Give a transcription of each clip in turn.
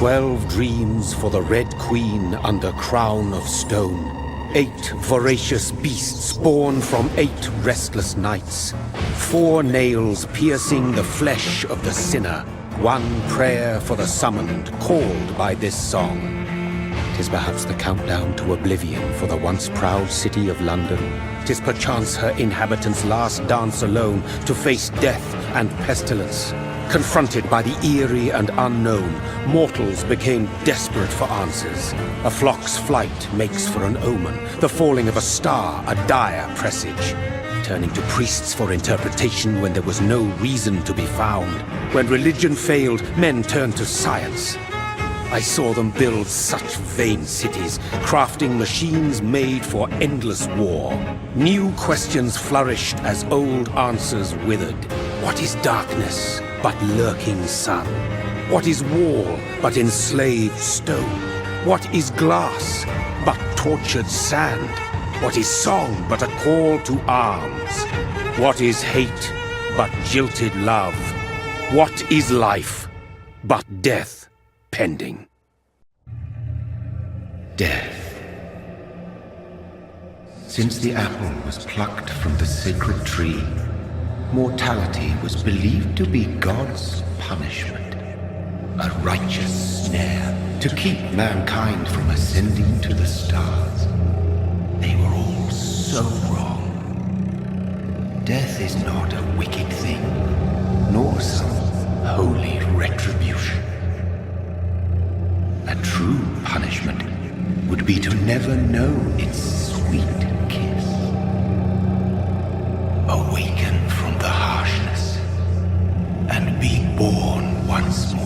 12 dreams for the Red Queen under crown of stone. 8 voracious beasts born from 8 restless nights. 4 nails piercing the flesh of the sinner. 1 prayer for the summoned, called by this song. 'Tis perhaps the countdown to oblivion for the once proud city of London. 'Tis perchance her inhabitants' last dance alone to face death and pestilence. Confronted by the eerie and unknown, mortals became desperate for answers. A flock's flight makes for an omen, the falling of a star a dire presage. Turning to priests for interpretation when there was no reason to be found. When religion failed, men turned to science. I saw them build such vain cities, crafting machines made for endless war. New questions flourished as old answers withered. What is darkness but lurking sun? What is wall but enslaved stone? What is glass but tortured sand? What is song but a call to arms? What is hate but jilted love? What is life but death pending? Death. Since the apple was plucked from the sacred tree, mortality was believed to be God's punishment, a righteous snare to keep mankind from ascending to the stars. They were all so wrong. Death is not a wicked thing, nor some holy retribution. A true punishment would be to never know its sweet kiss. Awaken from the harshness and be born once more.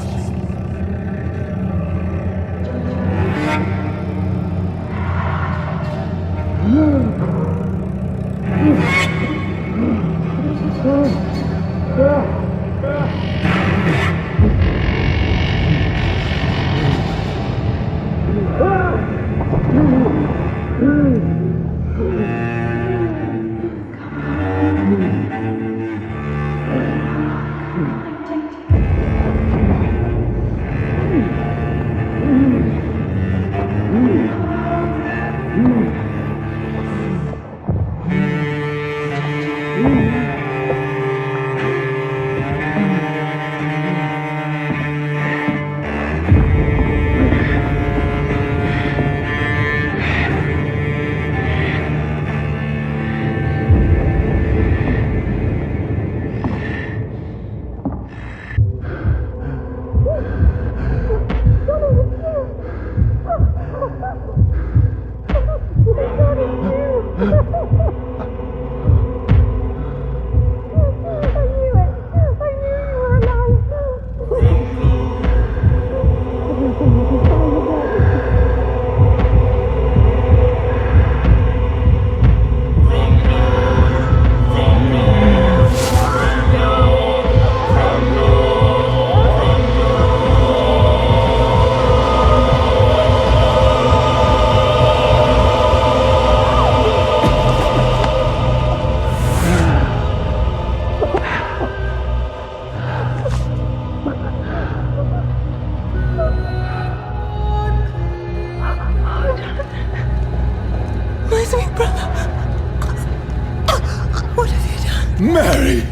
Mary!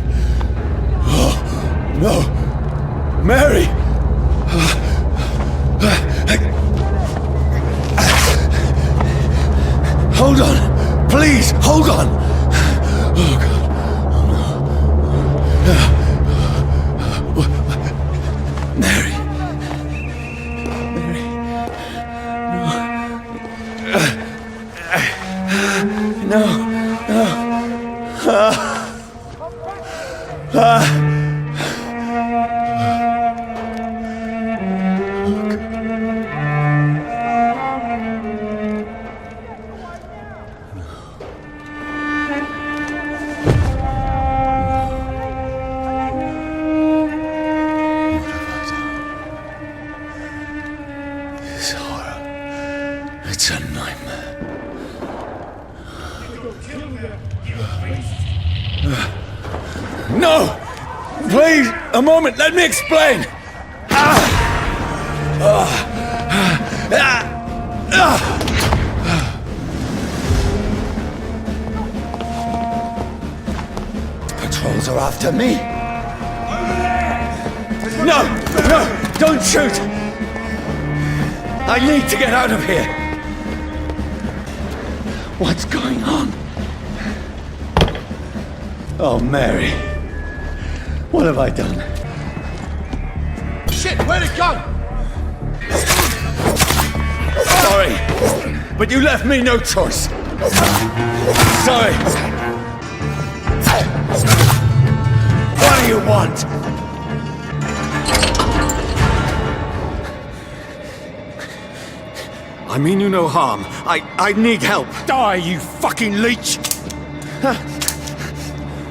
Oh, no! Mary! Hold on! Please, hold on! Oh, God. Oh, no. Mary! Mary! No! No! This horror, it's a nightmare. No! Please, a moment, let me explain! Patrols are after me. No! No! Don't shoot! I need to get out of here! What's going on? Oh, Mary. What have I done? Shit, where'd it go? Sorry, but you left me no choice. Sorry. What do you want? I mean you no harm. I need help. Die, you fucking leech!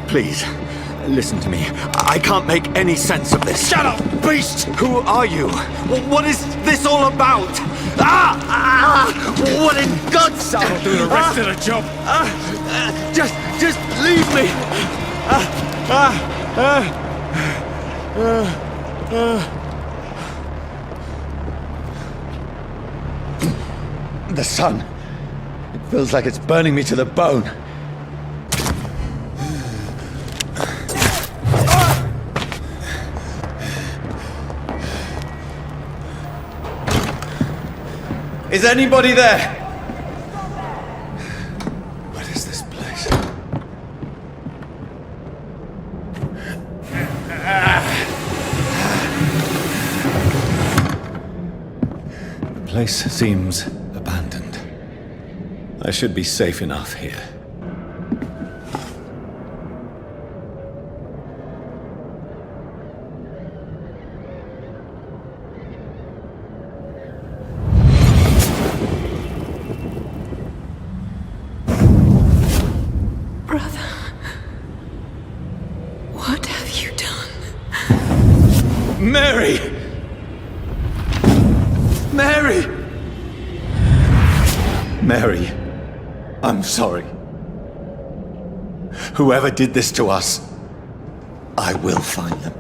Please, listen to me. I can't make any sense of this. Shut up, beast! Who are you? What is this all about? What in God's name? I'll do the rest of the job. Just leave me. The sun. It feels like it's burning me to the bone. Is anybody there? What is this place? The place seems abandoned. I should be safe enough here. Mary! Mary! Mary, I'm sorry. Whoever did this to us, I will find them.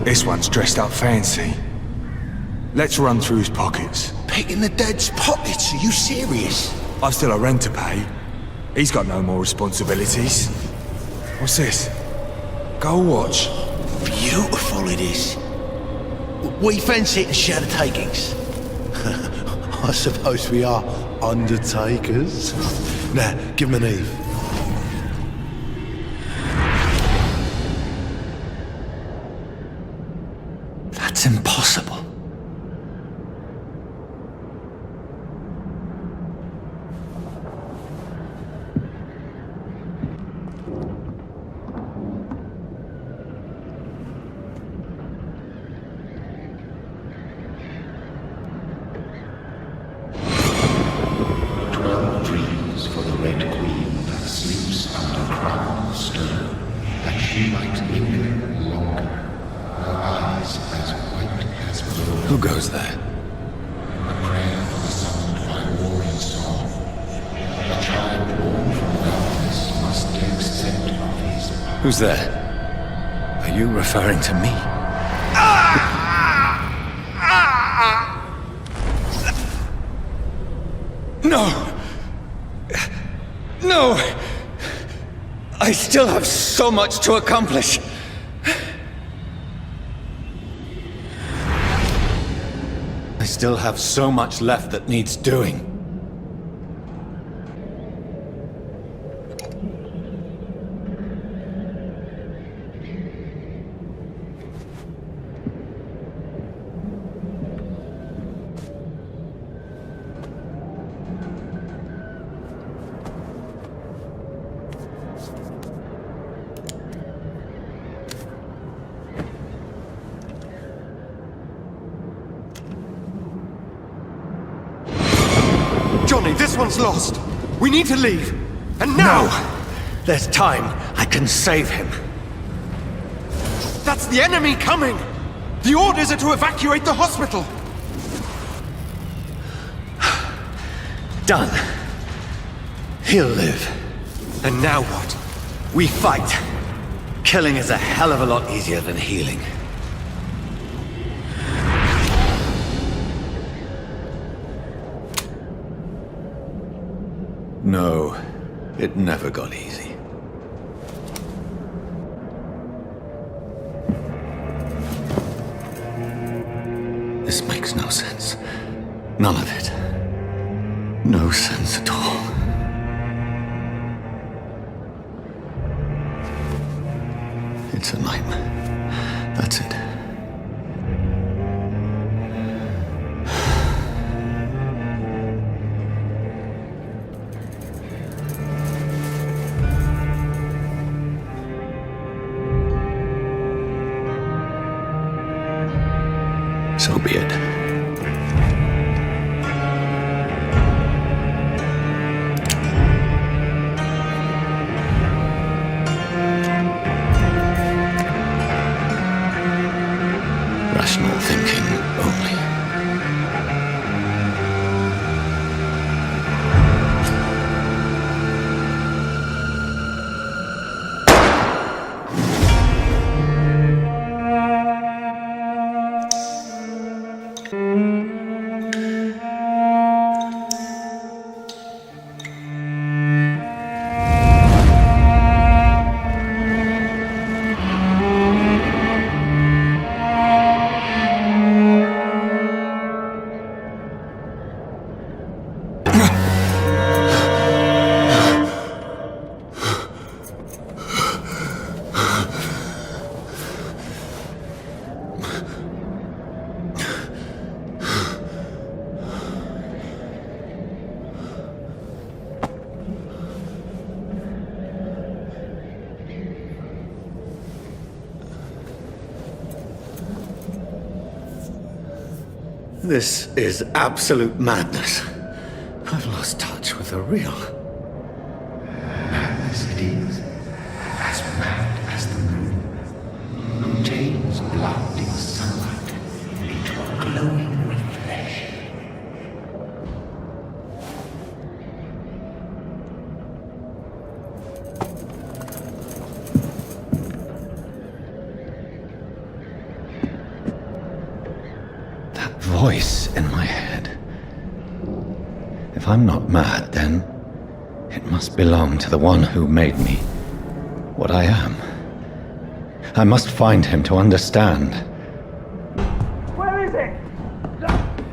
This one's dressed up fancy. Let's run through his pockets. Picking the dead's pockets? Are you serious? I've still a rent to pay. He's got no more responsibilities. What's this? Gold watch. Beautiful it is. We fancy it to share the takings. I suppose we are undertakers. Now, give him an Eve. That's impossible. Who goes there? A prayer summoned by warring song. A child born from darkness must accept of his power. Who's there? Are you referring to me? No! No! I still have so much to accomplish. I still have so much left that needs doing. Johnny, this one's lost. We need to leave. And now! No! There's time. I can save him. That's the enemy coming! The orders are to evacuate the hospital! Done. He'll live. And now what? We fight. Killing is a hell of a lot easier than healing. No, it never got easy. This makes no sense. None of it. No sense at all. It's a nightmare. That's it. So be it. Rational thinking only. This is absolute madness. I've lost touch with the real. Madness it is, as mad as the moon, who changes blood in sunlight into a glowing reflection. Voice in my head. If I'm not mad, then it must belong to the one who made me what I am. I must find him to understand. Where is it?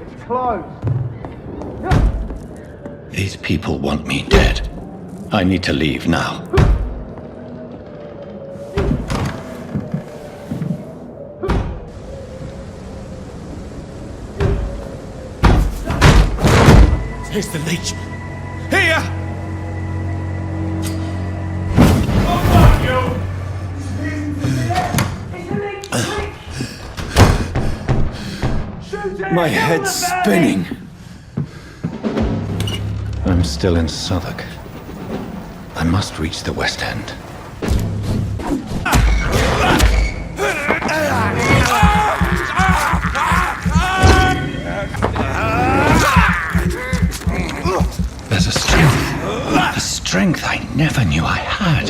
It's closed. These people want me dead. I need to leave now. Here's the leech. Here! My head's spinning. I'm still in Southwark. I must reach the West End. There's a strength I never knew I had.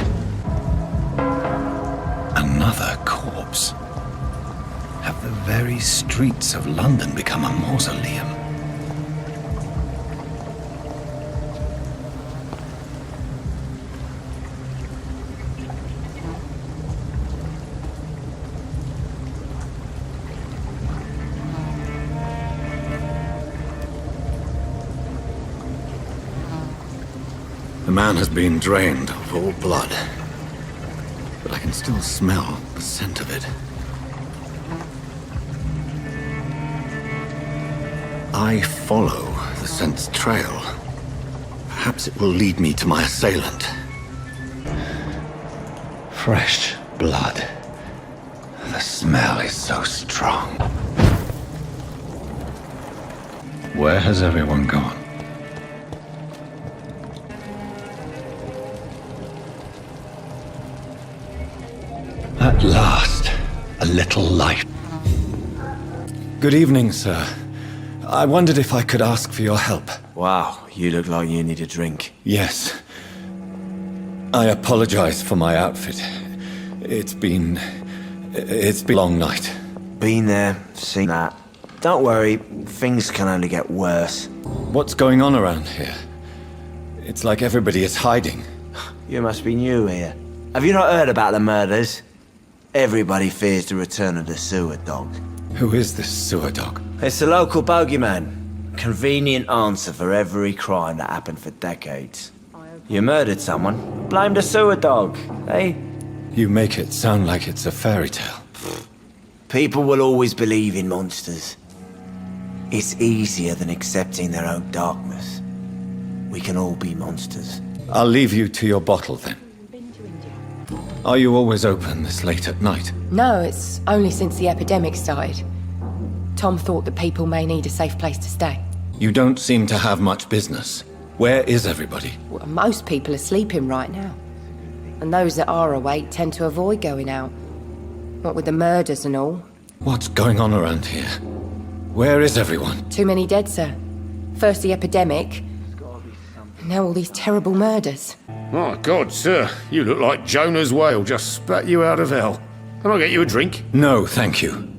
Another corpse. Have the very streets of London become a mausoleum? The man has been drained of all blood, but I can still smell the scent of it. I follow the scent's trail. Perhaps it will lead me to my assailant. Fresh blood. The smell is so strong. Where has everyone gone? At last, a little life. Good evening, sir. I wondered if I could ask for your help. Wow, you look like you need a drink. Yes. I apologize for my outfit. It's been a long night. Been there, seen that. Don't worry, things can only get worse. What's going on around here? It's like everybody is hiding. You must be new here. Have you not heard about the murders? Everybody fears the return of the sewer dog. Who is this sewer dog? It's the local bogeyman. Convenient answer for every crime that happened for decades. You murdered someone, blame the sewer dog, eh? You make it sound like it's a fairy tale. People will always believe in monsters. It's easier than accepting their own darkness. We can all be monsters. I'll leave you to your bottle then. Are you always open this late at night? No, it's only since the epidemic started. Tom thought that people may need a safe place to stay. You don't seem to have much business. Where is everybody? Well, most people are sleeping right now. And those that are awake tend to avoid going out. What with the murders and all. What's going on around here? Where is everyone? Too many dead, sir. First the epidemic, and now all these terrible murders. My God, sir, you look like Jonah's whale just spat you out of hell. Can I get you a drink? No, thank you.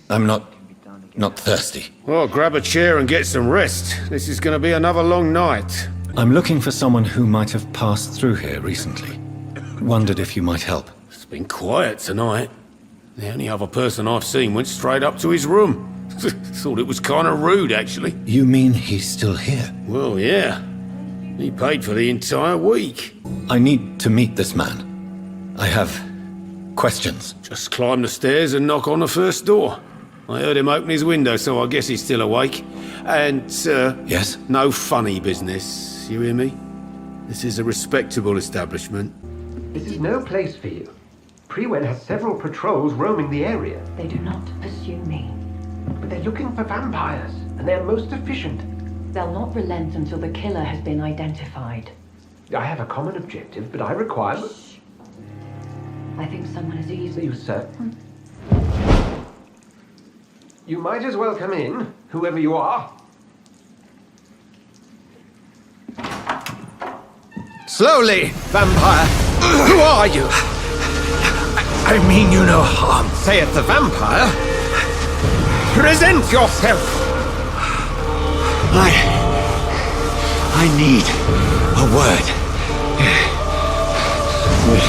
I'm not thirsty. Well, grab a chair and get some rest. This is going to be another long night. I'm looking for someone who might have passed through here recently. Wondered if you might help. It's been quiet tonight. The only other person I've seen went straight up to his room. Thought it was kind of rude, actually. You mean he's still here? Well, yeah. He paid for the entire week. I need to meet this man. I have questions. Just climb the stairs and knock on the first door. I heard him open his window, so I guess he's still awake. And, sir... Yes? No funny business, you hear me? This is a respectable establishment. This is no place for you. Prewen has several patrols roaming the area. They do not pursue me. But they're looking for vampires, and they're most efficient. They'll not relent until the killer has been identified. I have a common objective, but I require... Shh. I think someone is easily... You, sir? You might as well come in, whoever you are. Slowly, vampire! Who are you? I mean you no harm, saith the vampire. Present yourself! I need a word. Would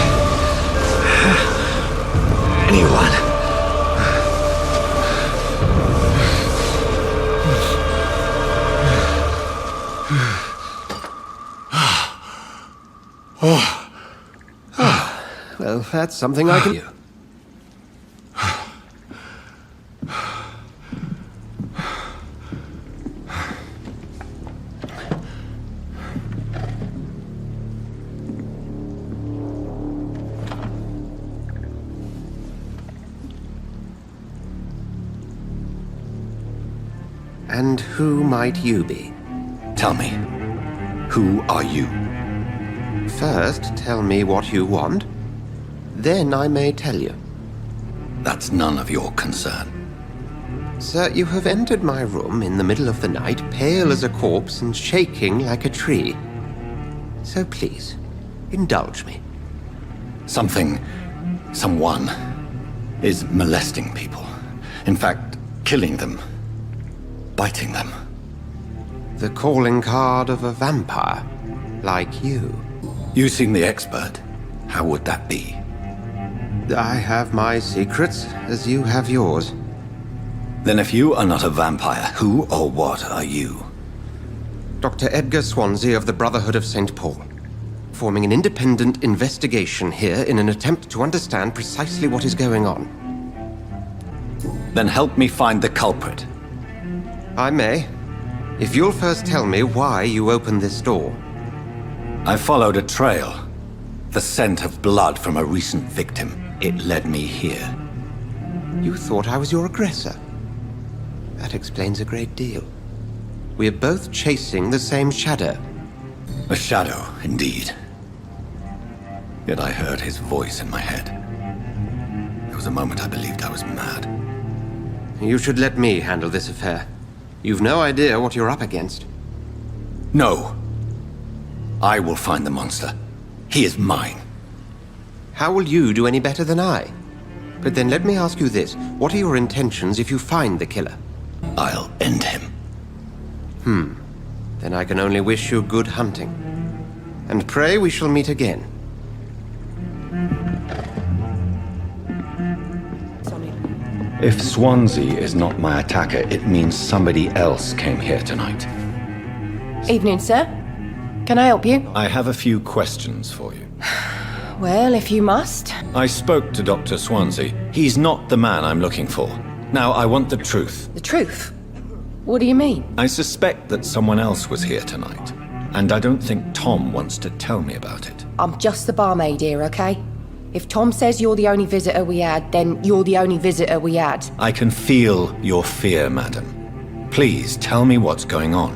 anyone? Well, that's something I can do. And who might you be? Tell me, who are you? First, tell me what you want. Then I may tell you. That's none of your concern. Sir, you have entered my room in the middle of the night, pale as a corpse and shaking like a tree. So please, indulge me. Someone is molesting people. In fact, killing them. Biting them. The calling card of a vampire, like you. You seem the expert. How would that be? I have my secrets, as you have yours. Then if you are not a vampire, who or what are you? Dr. Edgar Swansea of the Brotherhood of St. Paul. Forming an independent investigation here in an attempt to understand precisely what is going on. Then help me find the culprit. I may. If you'll first tell me why you opened this door. I followed a trail. The scent of blood from a recent victim. It led me here. You thought I was your aggressor. That explains a great deal. We're both chasing the same shadow. A shadow, indeed. Yet I heard his voice in my head. was a moment I believed I was mad. You should let me handle this affair. You've no idea what you're up against. No. I will find the monster. He is mine. How will you do any better than I? But then let me ask you this. What are your intentions if you find the killer? I'll end him. Then I can only wish you good hunting. And pray we shall meet again. If Swansea is not my attacker, it means somebody else came here tonight. Evening, sir. Can I help you? I have a few questions for you. Well, if you must. I spoke to Dr. Swansea. He's not the man I'm looking for. Now, I want the truth. The truth? What do you mean? I suspect that someone else was here tonight. And I don't think Tom wants to tell me about it. I'm just the barmaid here, okay? If Tom says you're the only visitor we had, then you're the only visitor we had. I can feel your fear, madam. Please, tell me what's going on.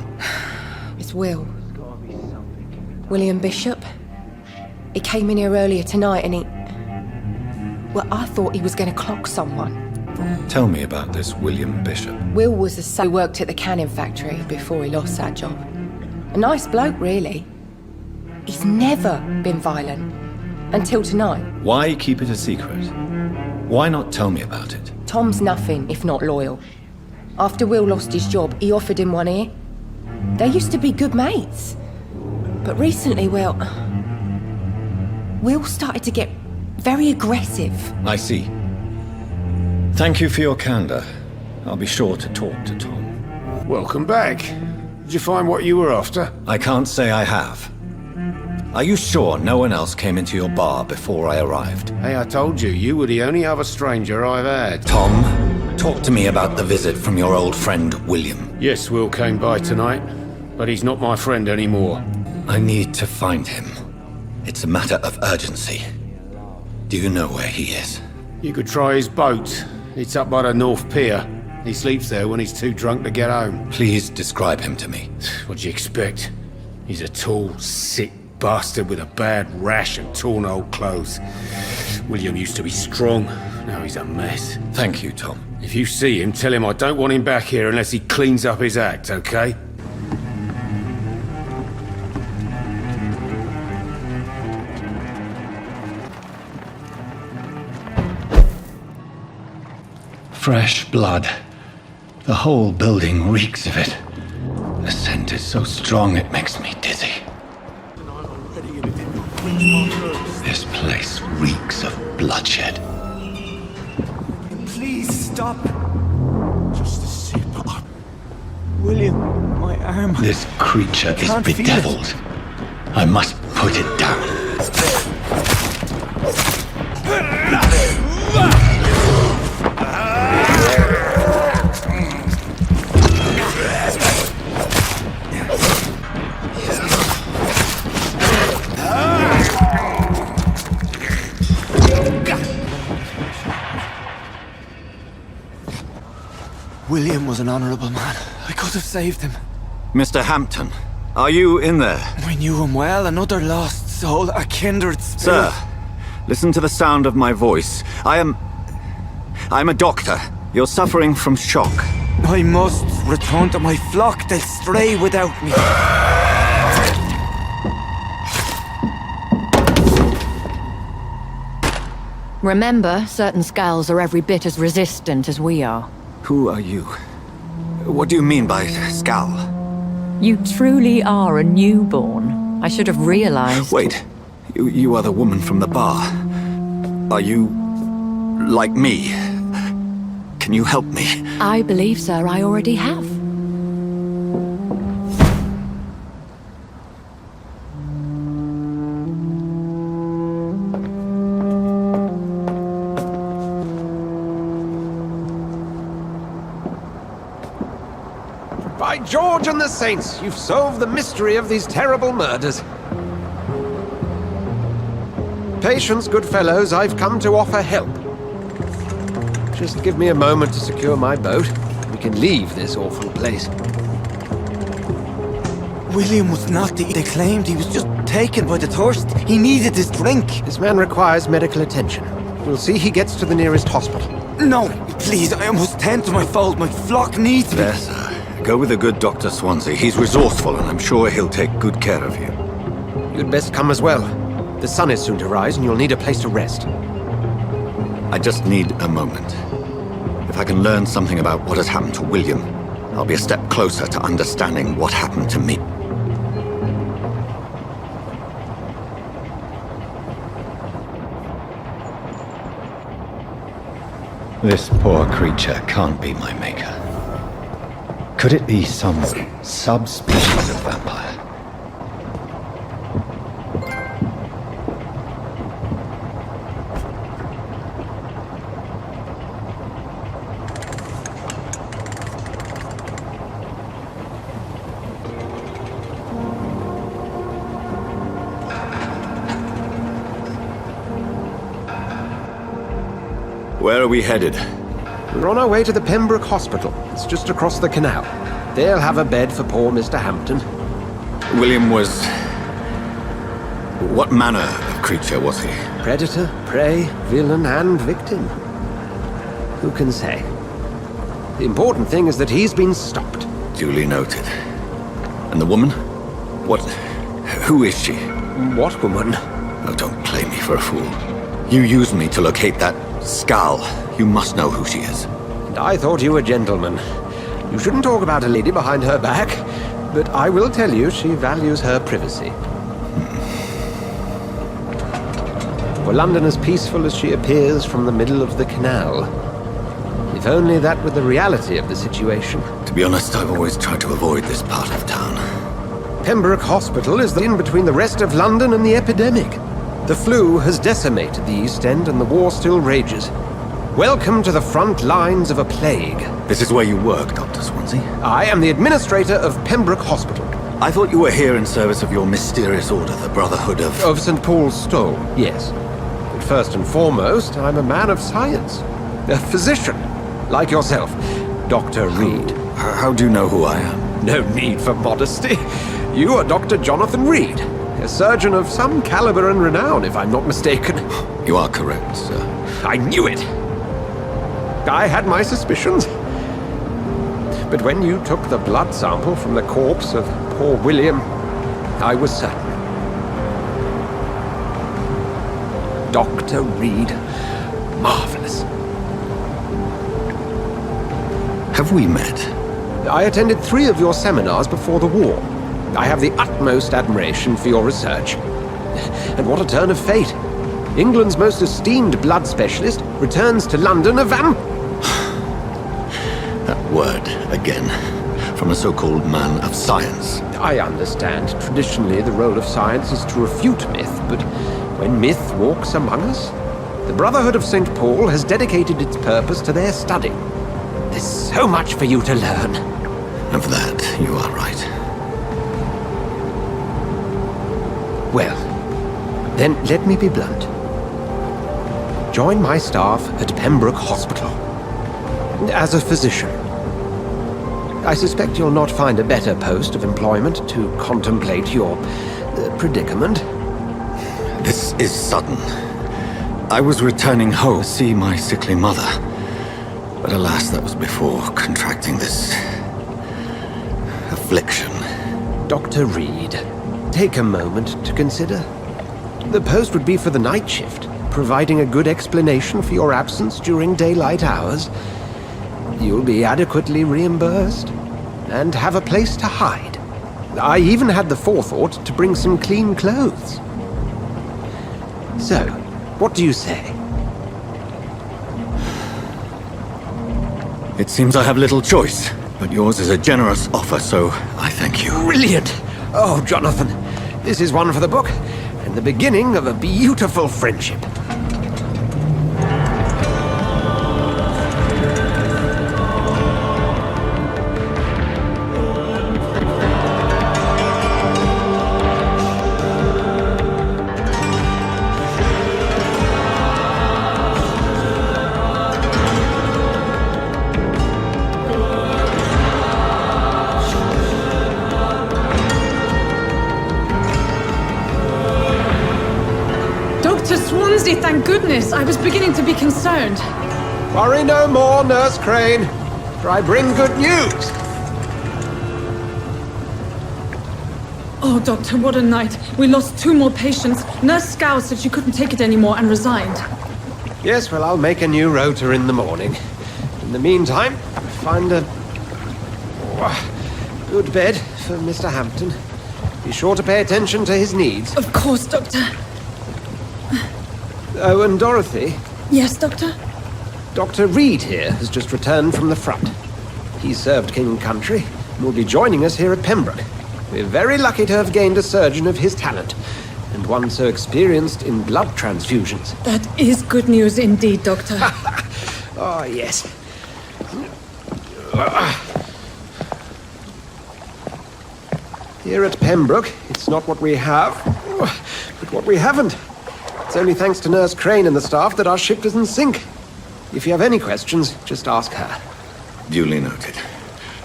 It's Will. William Bishop. He came in here earlier tonight and he... Well, I thought he was going to clock someone. Tell me about this William Bishop. Will was the son who worked at the canning factory before he lost that job. A nice bloke, really. He's never been violent. Until tonight. Why keep it a secret? Why not tell me about it? Tom's nothing if not loyal. After Will lost his job, he offered him one here. They used to be good mates. But recently, well... Will started to get very aggressive. I see. Thank you for your candor. I'll be sure to talk to Tom. Welcome back. Did you find what you were after? I can't say I have. Are you sure no one else came into your bar before I arrived? Hey, I told you were the only other stranger I've had. Tom, talk to me about the visit from your old friend, William. Yes, Will came by tonight, but he's not my friend anymore. I need to find him. It's a matter of urgency. Do you know where he is? You could try his boat. It's up by the North Pier. He sleeps there when he's too drunk to get home. Please describe him to me. What'd you expect? He's a tall, sick bastard with a bad rash and torn old clothes. William used to be strong. Now he's a mess. Thank you, Tom. If you see him, tell him I don't want him back here unless he cleans up his act, okay? Fresh blood. The whole building reeks of it. The scent is so strong it makes me dizzy. This place reeks of bloodshed. Please stop. Just a sip. William, my arm. This creature is bedeviled. I must put it down. William was an honorable man. I could have saved him. Mr. Hampton, are you in there? We knew him well, another lost soul, a kindred spirit. Sir, listen to the sound of my voice. I'm a doctor. You're suffering from shock. I must return to my flock. They'll stray without me. Remember, certain skulls are every bit as resistant as we are. Who are you? What do you mean by skull? You truly are a newborn. I should have realized. Wait, you are the woman from the bar. Are you like me? Can you help me? I believe, sir, I already have. By George and the Saints, you've solved the mystery of these terrible murders. Patience, good fellows, I've come to offer help. Just give me a moment to secure my boat. We can leave this awful place. William was not they claimed. He was just taken by the thirst. He needed his drink. This man requires medical attention. We'll see he gets to the nearest hospital. No, please, I must tend to my fold. My flock needs me. There, sir. Go with the good Dr. Swansea. He's resourceful, and I'm sure he'll take good care of you. You'd best come as well. The sun is soon to rise, and you'll need a place to rest. I just need a moment. If I can learn something about what has happened to William, I'll be a step closer to understanding what happened to me. This poor creature can't be my maker. Could it be some subspecies of vampire? Where are we headed? We're on our way to the Pembroke Hospital. It's just across the canal. They'll have a bed for poor Mr. Hampton. William was... What manner of creature was he? Predator, prey, villain, and victim. Who can say? The important thing is that he's been stopped. Duly noted. And the woman? What... Who is she? What woman? Oh, don't play me for a fool. You used me to locate that skull. You must know who she is. And I thought you a gentleman. You shouldn't talk about a lady behind her back, but I will tell you she values her privacy. For London as peaceful as she appears from the middle of the canal. If only that were the reality of the situation. To be honest, I've always tried to avoid this part of town. Pembroke Hospital is in between the rest of London and the epidemic. The flu has decimated the East End and the war still rages. Welcome to the front lines of a plague. This is where you work, Dr. Swansea? I am the administrator of Pembroke Hospital. I thought you were here in service of your mysterious order, the Brotherhood of... Of St. Paul's Stole, yes. But first and foremost, I'm a man of science. A physician, like yourself, Dr. Reed. How do you know who I am? No need for modesty. You are Dr. Jonathan Reed, a surgeon of some caliber and renown, if I'm not mistaken. You are correct, sir. I knew it! I had my suspicions. But when you took the blood sample from the corpse of poor William, I was certain. Dr. Reed. Marvelous. Have we met? I attended 3 of your seminars before the war. I have the utmost admiration for your research. And what a turn of fate. England's most esteemed blood specialist returns to London a vamp. That word, again, from a so-called man of science. I understand. Traditionally, the role of science is to refute myth, but when myth walks among us, the Brotherhood of St. Paul has dedicated its purpose to their study. There's so much for you to learn. Of that, you are right. Well, then let me be blunt. Join my staff at Pembroke Hospital. As a physician. I suspect you'll not find a better post of employment to contemplate your predicament. This is sudden. I was returning home to see my sickly mother. But alas, that was before contracting this... affliction. Dr. Reed, take a moment to consider. The post would be for the night shift, providing a good explanation for your absence during daylight hours. You'll be adequately reimbursed, and have a place to hide. I even had the forethought to bring some clean clothes. So, what do you say? It seems I have little choice, but yours is a generous offer, so I thank you. Brilliant! Oh, Jonathan, this is one for the book, and the beginning of a beautiful friendship. Swansea, thank goodness. I was beginning to be concerned. Worry no more, Nurse Crane, for I bring good news. Oh, Doctor, what a night. We lost 2 more patients. Nurse Scow said she couldn't take it anymore and resigned. Yes, well, I'll make a new rota in the morning. In the meantime, find a good bed for Mr. Hampton. Be sure to pay attention to his needs. Of course, Doctor. Oh, and Dorothy? Yes, Doctor? Dr. Reed here has just returned from the front. He served King and Country and will be joining us here at Pembroke. We're very lucky to have gained a surgeon of his talent, and one so experienced in blood transfusions. That is good news indeed, Doctor. Oh, yes. Here at Pembroke, it's not what we have, but what we haven't. It's only thanks to Nurse Crane and the staff that our ship doesn't sink. If you have any questions, just ask her. Duly noted.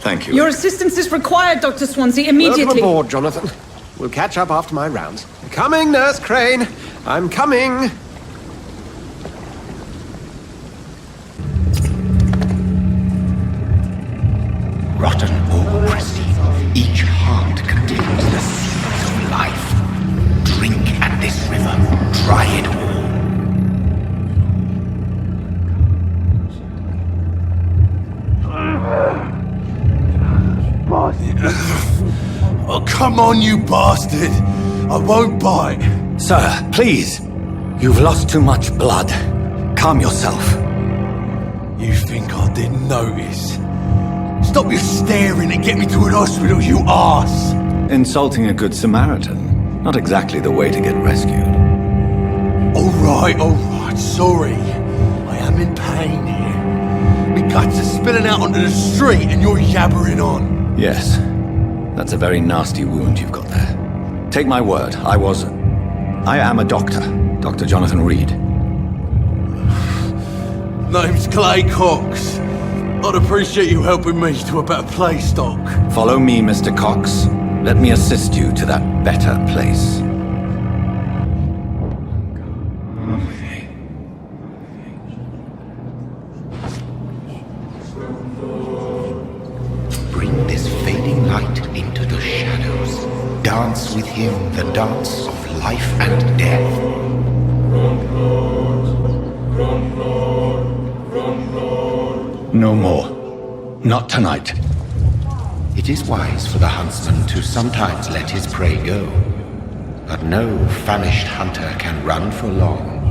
Thank you. Your assistance is required, Dr. Swansea, immediately. Welcome aboard, Jonathan. We'll catch up after my rounds. Coming, Nurse Crane. I'm coming. Rotten or pristine, each heart contains the seeds of life. Drink at this river, try it all. Oh, come on, you bastard! I won't bite. Sir, please. You've lost too much blood. Calm yourself. You think I didn't notice? Stop your staring and get me to an hospital, you arse! Insulting a good Samaritan. Not exactly the way to get rescued. Alright, sorry. I am in pain here. My guts are spilling out onto the street and you're yabbering on. Yes. That's a very nasty wound you've got there. Take my word, I am a doctor. Dr. Jonathan Reed. Name's Clay Cox. I'd appreciate you helping me to a better place, Doc. Follow me, Mr. Cox. Let me assist you to that better place. Bring this fading light into the shadows. Dance with him the dance of life and death. No more. Not tonight. It is wise for the huntsman to sometimes let his prey go, but no famished hunter can run for long.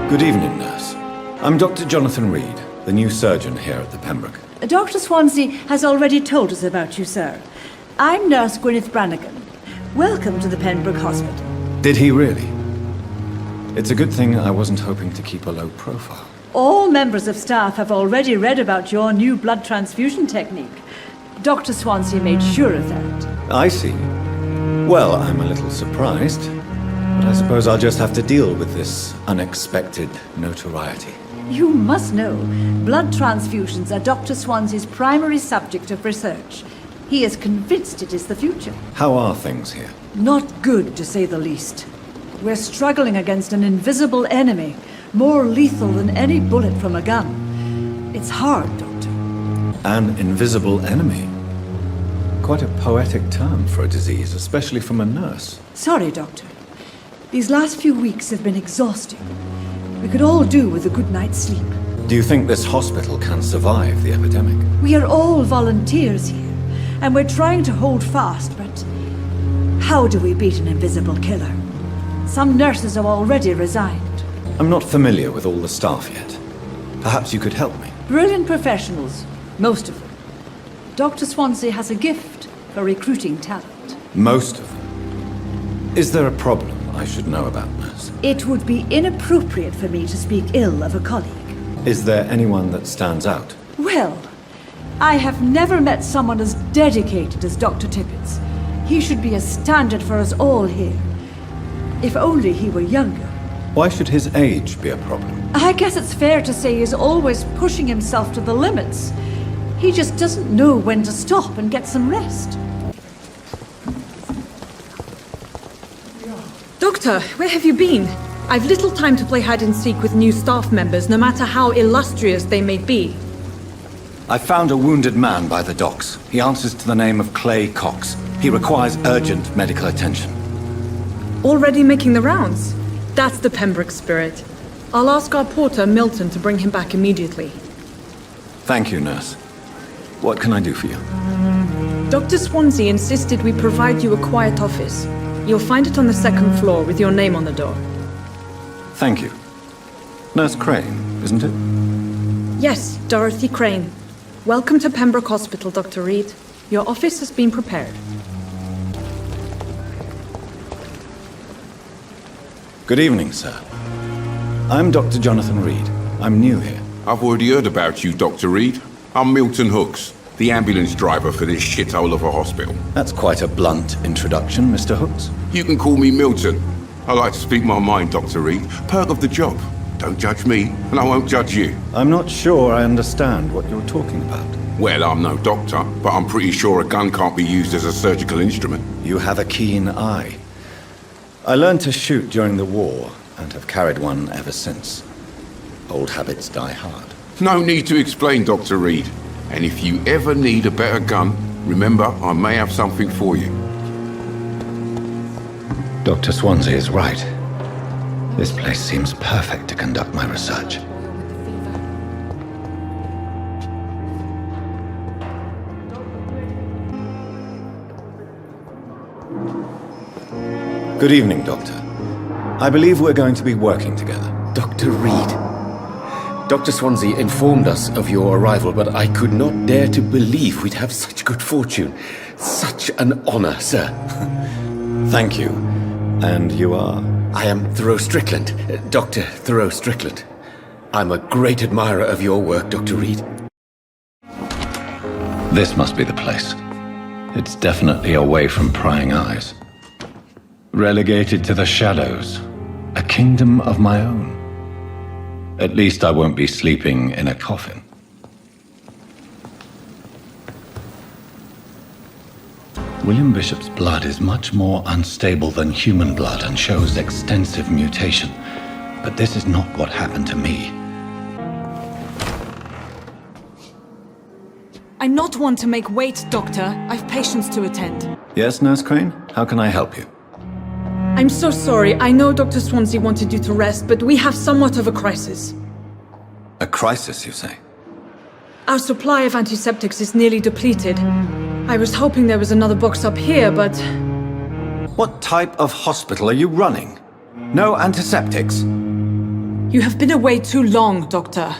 Good evening, nurse. I'm Dr. Jonathan Reed, the new surgeon here at the Pembroke. Dr. Swansea has already told us about you, sir. I'm Nurse Gwyneth Brannigan. Welcome to the Pembroke Hospital. Did he really? It's a good thing I wasn't hoping to keep a low profile. All members of staff have already read about your new blood transfusion technique. Dr. Swansea made sure of that. I see. Well, I'm a little surprised, but I suppose I'll just have to deal with this unexpected notoriety. You must know, blood transfusions are Dr. Swansea's primary subject of research. He is convinced it is the future. How are things here? Not good, to say the least. We're struggling against an invisible enemy, more lethal than any bullet from a gun. It's hard, Doctor. An invisible enemy? Quite a poetic term for a disease, especially from a nurse. Sorry, Doctor. These last few weeks have been exhausting. We could all do with a good night's sleep. Do you think this hospital can survive the epidemic? We are all volunteers here, and we're trying to hold fast, but how do we beat an invisible killer? Some nurses have already resigned. I'm not familiar with all the staff yet. Perhaps you could help me. Brilliant professionals, most of them. Dr. Swansea has a gift for recruiting talent. Most of them? Is there a problem I should know about, nurse? It would be inappropriate for me to speak ill of a colleague. Is there anyone that stands out? Well, I have never met someone as dedicated as Dr. Tippett. He should be a standard for us all here. If only he were younger. Why should his age be a problem? I guess it's fair to say he's always pushing himself to the limits. He just doesn't know when to stop and get some rest. Doctor, where have you been? I've little time to play hide and seek with new staff members, no matter how illustrious they may be. I found a wounded man by the docks. He answers to the name of Clay Cox. He requires urgent medical attention. Already making the rounds? That's the Pembroke spirit. I'll ask our porter, Milton, to bring him back immediately. Thank you, nurse. What can I do for you? Dr. Swansea insisted we provide you a quiet office. You'll find it on the second floor with your name on the door. Thank you. Nurse Crane, isn't it? Yes, Dorothy Crane. Welcome to Pembroke Hospital, Dr. Reed. Your office has been prepared. Good evening, sir. I'm Dr. Jonathan Reed. I'm new here. I've already heard about you, Dr. Reed. I'm Milton Hooks, the ambulance driver for this shithole of a hospital. That's quite a blunt introduction, Mr. Hooks. You can call me Milton. I like to speak my mind, Dr. Reed. Perk of the job. Don't judge me, and I won't judge you. I'm not sure I understand what you're talking about. Well, I'm no doctor, but I'm pretty sure a gun can't be used as a surgical instrument. You have a keen eye. I learned to shoot during the war, and have carried one ever since. Old habits die hard. No need to explain, Dr. Reed. And if you ever need a better gun, remember, I may have something for you. Dr. Swansea is right. This place seems perfect to conduct my research. Good evening, Doctor. I believe we're going to be working together. Dr. Reed. Dr. Swansea informed us of your arrival, but I could not dare to believe we'd have such good fortune. Such an honor, sir. Thank you. And you are? I am Thoreau Strickland, Dr. Thoreau Strickland. I'm a great admirer of your work, Dr. Reed. This must be the place. It's definitely away from prying eyes. Relegated to the shadows. A kingdom of my own. At least I won't be sleeping in a coffin. William Bishop's blood is much more unstable than human blood and shows extensive mutation. But this is not what happened to me. I'm not one to make wait, Doctor. I've patients to attend. Yes, Nurse Crane? How can I help you? I'm so sorry. I know Dr. Swansea wanted you to rest, but we have somewhat of a crisis. A crisis, you say? Our supply of antiseptics is nearly depleted. I was hoping there was another box up here, but... What type of hospital are you running? No antiseptics? You have been away too long, Doctor.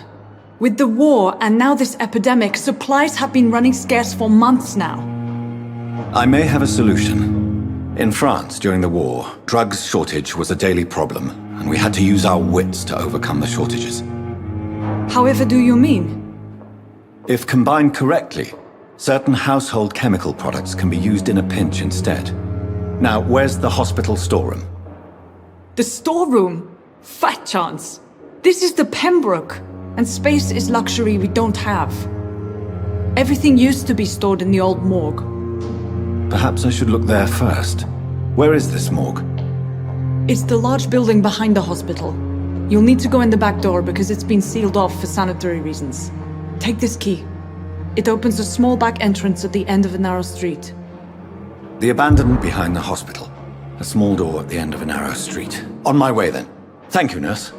With the war and now this epidemic, supplies have been running scarce for months now. I may have a solution. In France, during the war, drugs shortage was a daily problem, and we had to use our wits to overcome the shortages. However do you mean? If combined correctly, certain household chemical products can be used in a pinch instead. Now, where's the hospital storeroom? The storeroom? Fat chance. This is the Pembroke, and space is luxury we don't have. Everything used to be stored in the old morgue. Perhaps I should look there first. Where is this morgue? It's the large building behind the hospital. You'll need to go in the back door because it's been sealed off for sanitary reasons. Take this key. It opens a small back entrance at the end of a narrow street. The abandonment behind the hospital. A small door at the end of a narrow street. On my way then. Thank you, nurse.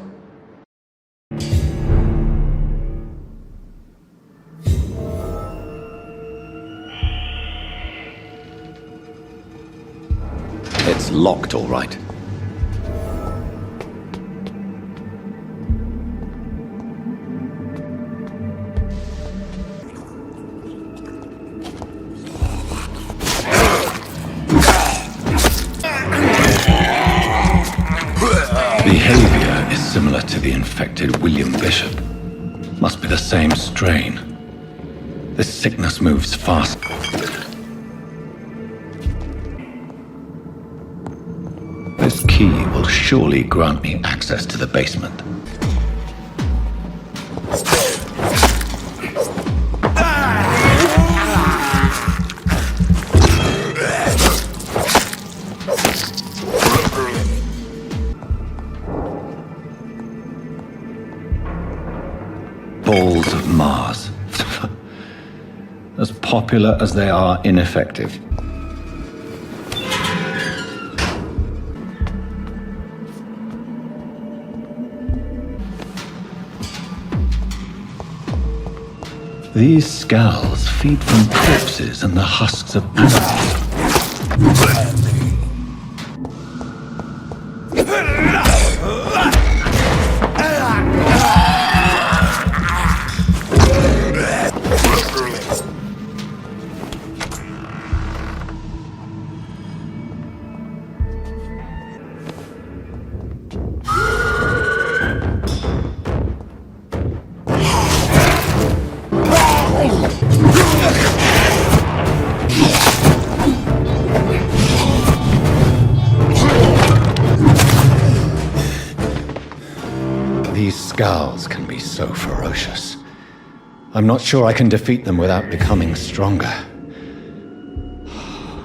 It's locked, all right. Behavior is similar to the infected William Bishop. Must be the same strain. This sickness moves fast. This key will surely grant me access to the basement. balls of Mars. As popular as they are ineffective. These skulls feed from corpses and the husks of animals. These skulls can be so ferocious. I'm not sure I can defeat them without becoming stronger.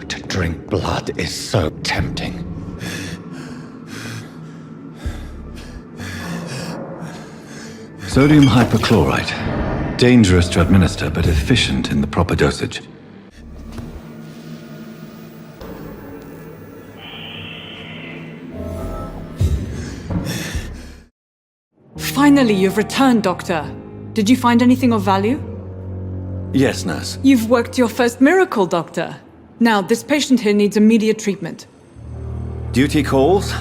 To drink blood is so tempting. Sodium hypochlorite. Dangerous to administer, but efficient in the proper dosage. Finally, you've returned, Doctor. Did you find anything of value? Yes, nurse. You've worked your first miracle, Doctor. Now, this patient here needs immediate treatment. Duty calls.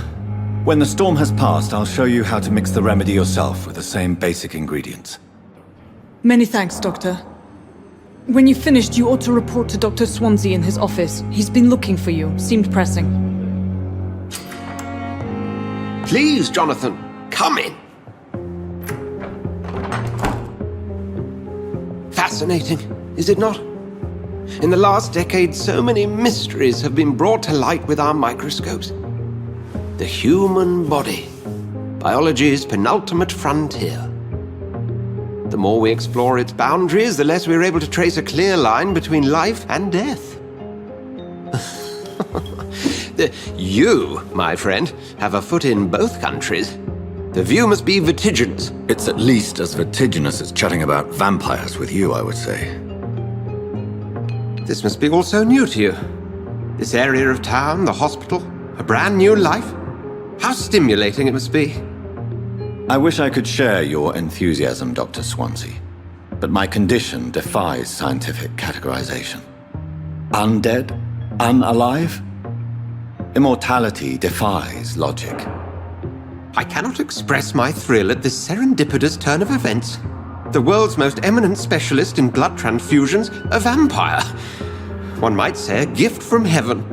When the storm has passed, I'll show you how to mix the remedy yourself with the same basic ingredients. Many thanks, Doctor. When you've finished, you ought to report to Dr. Swansea in his office. He's been looking for you. Seemed pressing. Please, Jonathan, come in. Fascinating, is it not? In the last decade, so many mysteries have been brought to light with our microscopes. The human body, biology's penultimate frontier. The more we explore its boundaries, the less we're able to trace a clear line between life and death. You, my friend, have a foot in both countries. The view must be vertiginous. It's at least as vertiginous as chatting about vampires with you, I would say. This must be all so new to you. This area of town, the hospital, a brand new life. How stimulating it must be. I wish I could share your enthusiasm, Dr. Swansea. But my condition defies scientific categorization. Undead? Unalive? Immortality defies logic. I cannot express my thrill at this serendipitous turn of events. The world's most eminent specialist in blood transfusions, a vampire. One might say a gift from heaven.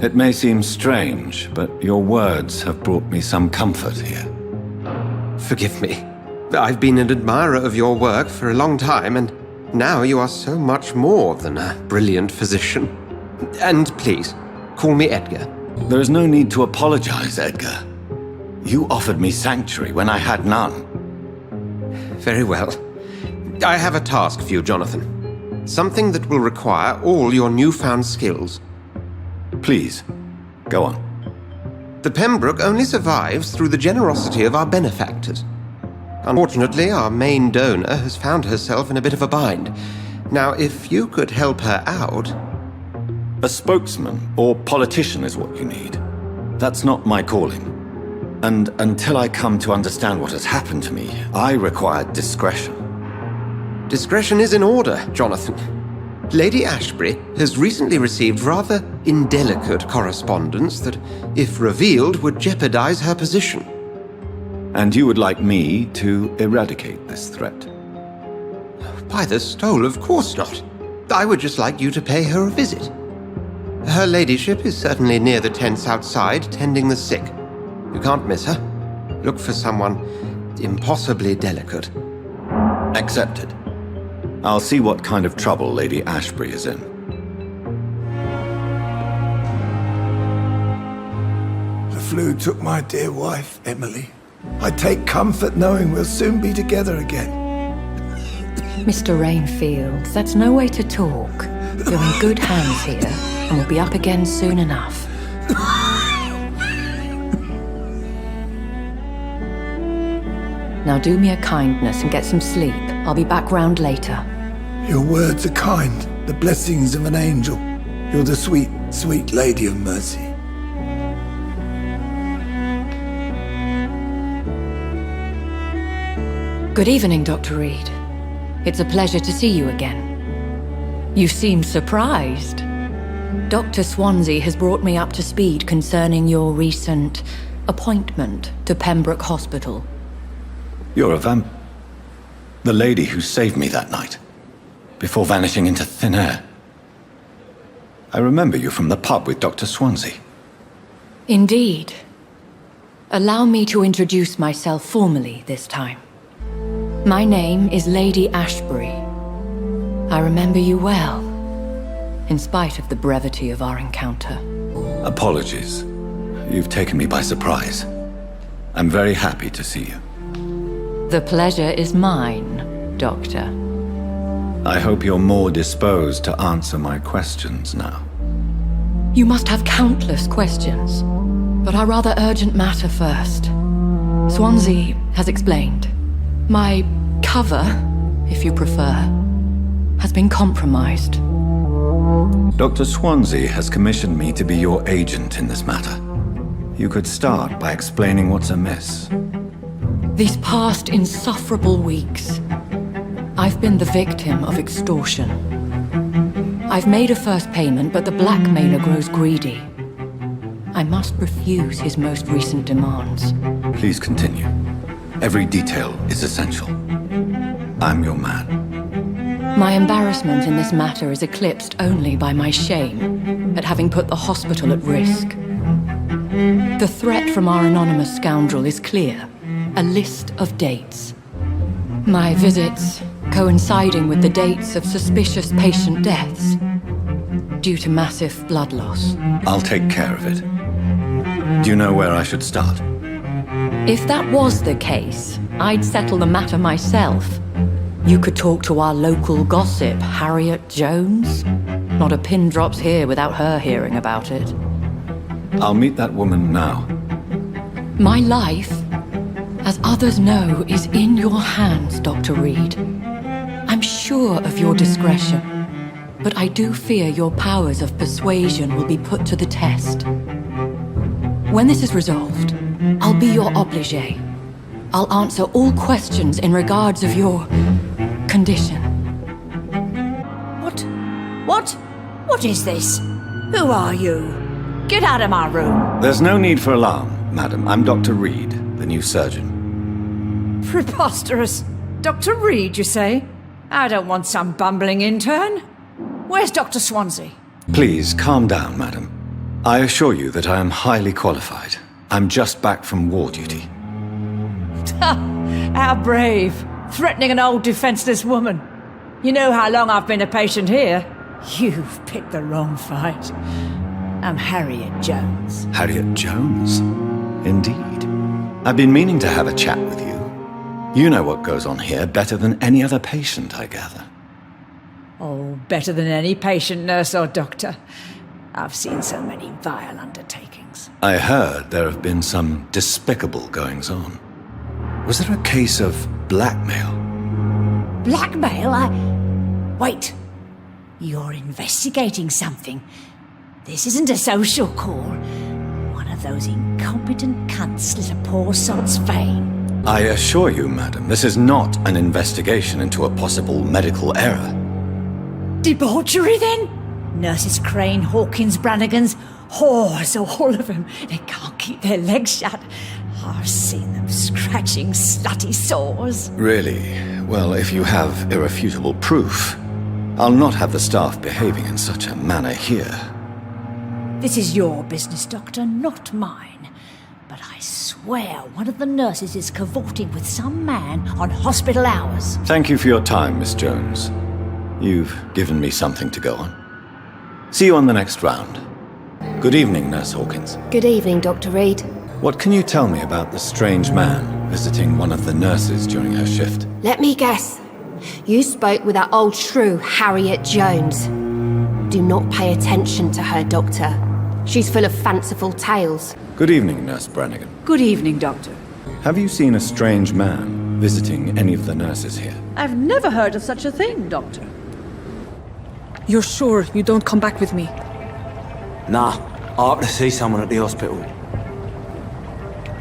It may seem strange, but your words have brought me some comfort here. Forgive me. I've been an admirer of your work for a long time, and now you are so much more than a brilliant physician. And please, call me Edgar. There is no need to apologize, Edgar. You offered me sanctuary when I had none. Very well. I have a task for you, Jonathan. Something that will require all your newfound skills. Please, go on. The Pembroke only survives through the generosity of our benefactors. Unfortunately, our main donor has found herself in a bit of a bind. Now, if you could help her out... A spokesman or politician is what you need. That's not my calling. And until I come to understand what has happened to me, I require discretion. Discretion is in order, Jonathan. Lady Ashbury has recently received rather indelicate correspondence that, if revealed, would jeopardize her position. And you would like me to eradicate this threat? By the stole, of course not. I would just like you to pay her a visit. Her ladyship is certainly near the tents outside, tending the sick. You can't miss her. Look for someone impossibly delicate. Accepted. I'll see what kind of trouble Lady Ashbury is in. The flu took my dear wife, Emily. I take comfort knowing we'll soon be together again. Mr. Rainfield, that's no way to talk. You're in good hands here, and we'll be up again soon enough. Now do me a kindness and get some sleep. I'll be back round later. Your words are kind, the blessings of an angel. You're the sweet, sweet Lady of Mercy. Good evening, Dr. Reed. It's a pleasure to see you again. You seem surprised. Dr. Swansea has brought me up to speed concerning your recent appointment to Pembroke Hospital. You're a vamp... The lady who saved me that night, before vanishing into thin air. I remember you from the pub with Dr. Swansea. Indeed. Allow me to introduce myself formally this time. My name is Lady Ashbury. I remember you well, in spite of the brevity of our encounter. Apologies. You've taken me by surprise. I'm very happy to see you. The pleasure is mine, Doctor. I hope you're more disposed to answer my questions now. You must have countless questions, but our rather urgent matter first. Swansea has explained. My cover, if you prefer, has been compromised. Dr. Swansea has commissioned me to be your agent in this matter. You could start by explaining what's amiss. These past insufferable weeks, I've been the victim of extortion. I've made a first payment, but the blackmailer grows greedy. I must refuse his most recent demands. Please continue. Every detail is essential. I'm your man. My embarrassment in this matter is eclipsed only by my shame at having put the hospital at risk. The threat from our anonymous scoundrel is clear. A list of dates. My visits coinciding with the dates of suspicious patient deaths due to massive blood loss. I'll take care of it. Do you know where I should start? If that was the case, I'd settle the matter myself. You could talk to our local gossip, Harriet Jones. Not a pin drops here without her hearing about it. I'll meet that woman now. My life, as others know, is in your hands, Dr. Reed. I'm sure of your discretion, but I do fear your powers of persuasion will be put to the test. When this is resolved, I'll be your obligé. I'll answer all questions in regards of your condition. What is this? Who are you? Get out of my room. There's no need for alarm, madam. I'm Dr. Reed, the new surgeon. Preposterous. Dr. Reed, you say? I don't want some bumbling intern. Where's Dr. Swansea? Please, calm down, madam. I assure you that I am highly qualified. I'm just back from war duty. How brave. Threatening an old defenseless woman. You know how long I've been a patient here? You've picked the wrong fight. I'm Harriet Jones. Harriet Jones? Indeed. I've been meaning to have a chat with you. You know what goes on here better than any other patient, I gather. Oh, better than any patient, nurse or doctor. I've seen so many vile undertakings. I heard there have been some despicable goings-on. Was there a case of blackmail? Blackmail? Wait. You're investigating something. This isn't a social call. One of those incompetent cunts slit a poor sod's vein. I assure you, madam, this is not an investigation into a possible medical error. Debauchery, then? Nurses Crane, Hawkins, Brannigans, whores, all of them. They can't keep their legs shut. I've seen them scratching slutty sores. Really? Well, if you have irrefutable proof, I'll not have the staff behaving in such a manner here. This is your business, Doctor, not mine. But I swear one of the nurses is cavorting with some man on hospital hours. Thank you for your time, Miss Jones. You've given me something to go on. See you on the next round. Good evening, Nurse Hawkins. Good evening, Dr. Reed. What can you tell me about the strange man visiting one of the nurses during her shift? Let me guess. You spoke with that old shrew, Harriet Jones. Do not pay attention to her, Doctor. She's full of fanciful tales. Good evening, Nurse Brannigan. Good evening, Doctor. Have you seen a strange man visiting any of the nurses here? I've never heard of such a thing, Doctor. You're sure you don't come back with me? Nah, I have to see someone at the hospital.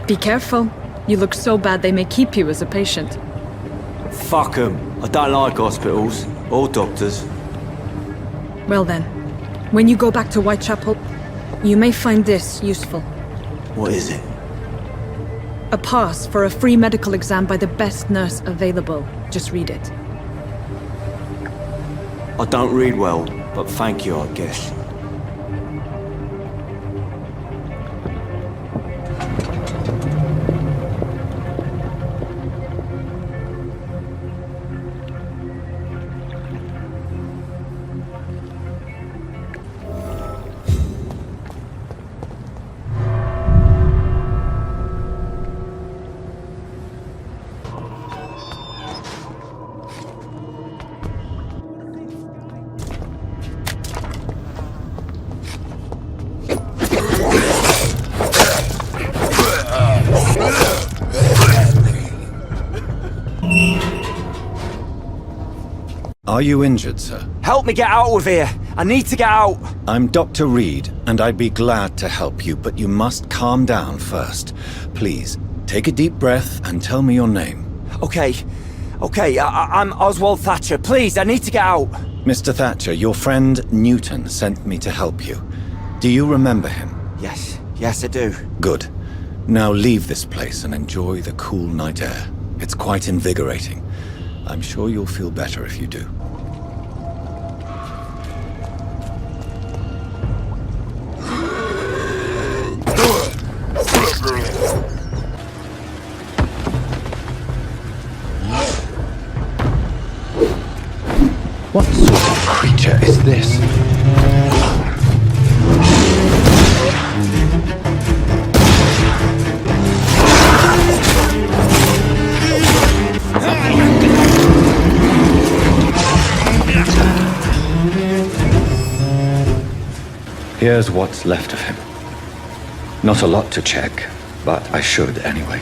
Be careful. You look so bad they may keep you as a patient. Fuck 'em. I don't like hospitals. Or doctors. Well then, when you go back to Whitechapel, you may find this useful. What is it? A pass for a free medical exam by the best nurse available. Just read it. I don't read well, but thank you, I guess. Are you injured, sir? Help me get out of here! I need to get out! I'm Dr. Reed, and I'd be glad to help you, but you must calm down first. Please, take a deep breath and tell me your name. Okay, I'm Oswald Thatcher. Please, I need to get out! Mr. Thatcher, your friend Newton sent me to help you. Do you remember him? Yes I do. Good. Now leave this place and enjoy the cool night air. It's quite invigorating. I'm sure you'll feel better if you do. What sort of creature is this? Here's what's left of him. Not a lot to check, but I should anyway.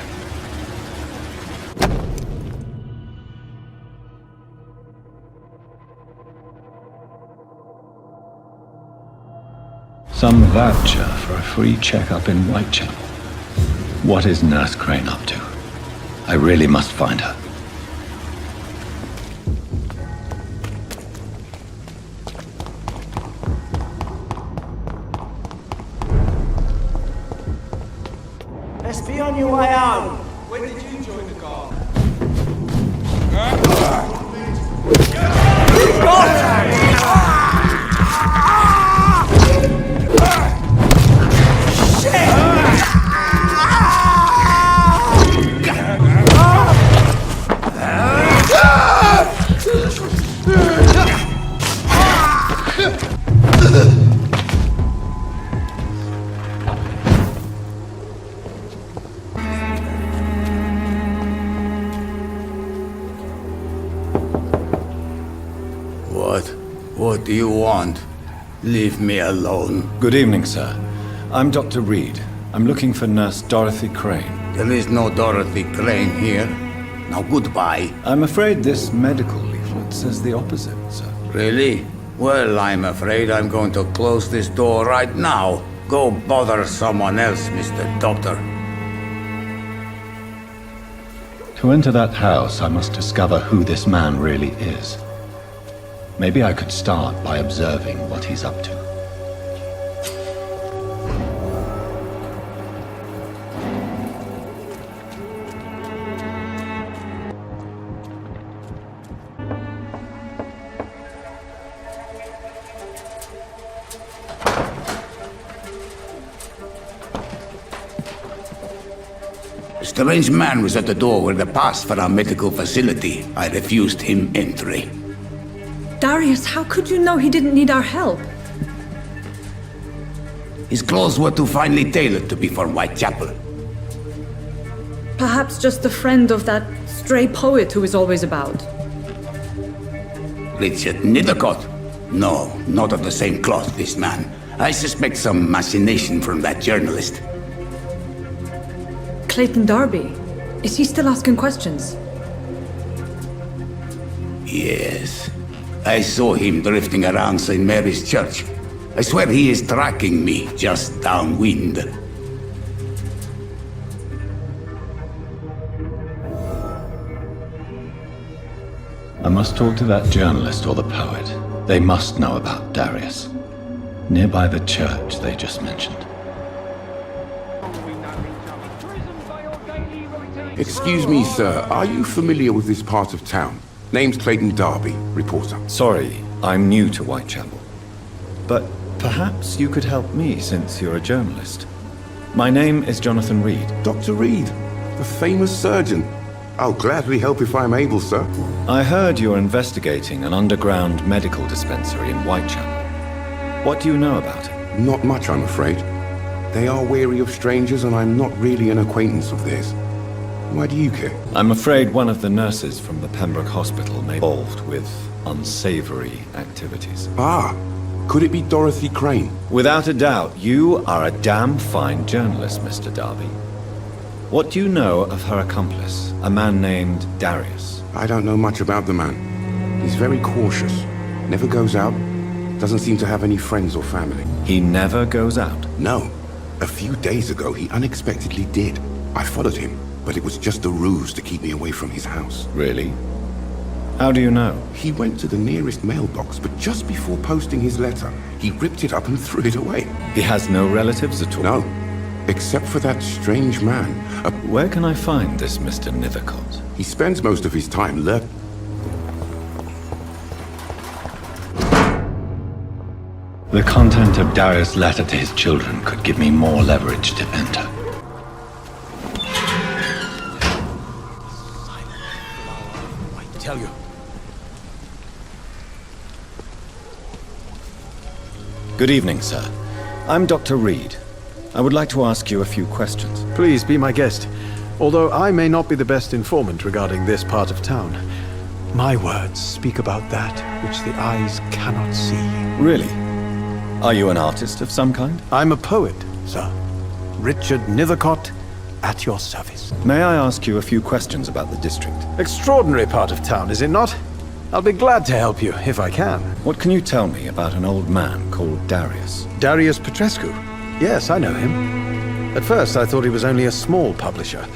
Some voucher for a free checkup in Whitechapel. What is Nurse Crane up to? I really must find her. Let's be on your way out. When did you join the guard? What do you want? Leave me alone. Good evening, sir. I'm Dr. Reed. I'm looking for Nurse Dorothy Crane. There is no Dorothy Crane here. Now goodbye. I'm afraid this medical leaflet says the opposite, sir. Really? Well, I'm afraid I'm going to close this door right now. Go bother someone else, Mr. Doctor. To enter that house, I must discover who this man really is. Maybe I could start by observing what he's up to. A strange man was at the door with a pass for our medical facility. I refused him entry. Darius, how could you know he didn't need our help? His clothes were too finely tailored to be for Whitechapel. Perhaps just a friend of that stray poet who is always about. Richard Nithercott? No, not of the same cloth, this man. I suspect some machination from that journalist. Clayton Darby. Is he still asking questions? Yes. I saw him drifting around St. Mary's Church. I swear he is tracking me just downwind. I must talk to that journalist or the poet. They must know about Darius. Nearby the church they just mentioned. Excuse me, sir. Are you familiar with this part of town? Name's Clayton Darby, reporter. Sorry, I'm new to Whitechapel. But perhaps you could help me since you're a journalist. My name is Jonathan Reed. Dr. Reed, the famous surgeon. I'll gladly help if I'm able, sir. I heard you're investigating an underground medical dispensary in Whitechapel. What do you know about it? Not much, I'm afraid. They are wary of strangers, and I'm not really an acquaintance of theirs. Why do you care? I'm afraid one of the nurses from the Pembroke Hospital may be involved with unsavory activities. Ah, could it be Dorothy Crane? Without a doubt, you are a damn fine journalist, Mr. Darby. What do you know of her accomplice, a man named Darius? I don't know much about the man. He's very cautious. Never goes out. Doesn't seem to have any friends or family. He never goes out? No. A few days ago, he unexpectedly did. I followed him, but it was just a ruse to keep me away from his house. Really? How do you know? He went to the nearest mailbox, but just before posting his letter, he ripped it up and threw it away. He has no relatives at all? No. Except for that strange man. Where can I find this Mr. Nithercott? He spends most of his time lurking. The content of Darius' letter to his children could give me more leverage to enter. I tell you. Good evening, sir. I'm Dr. Reed. I would like to ask you a few questions. Please be my guest, although I may not be the best informant regarding this part of town. My words speak about that which the eyes cannot see. Really? Are you an artist of some kind? I'm a poet, sir. Richard Nithercott, at your service. May I ask you a few questions about the district? Extraordinary part of town, is it not? I'll be glad to help you, if I can. What can you tell me about an old man called Darius? Darius Petrescu? Yes, I know him. At first, I thought he was only a small publisher.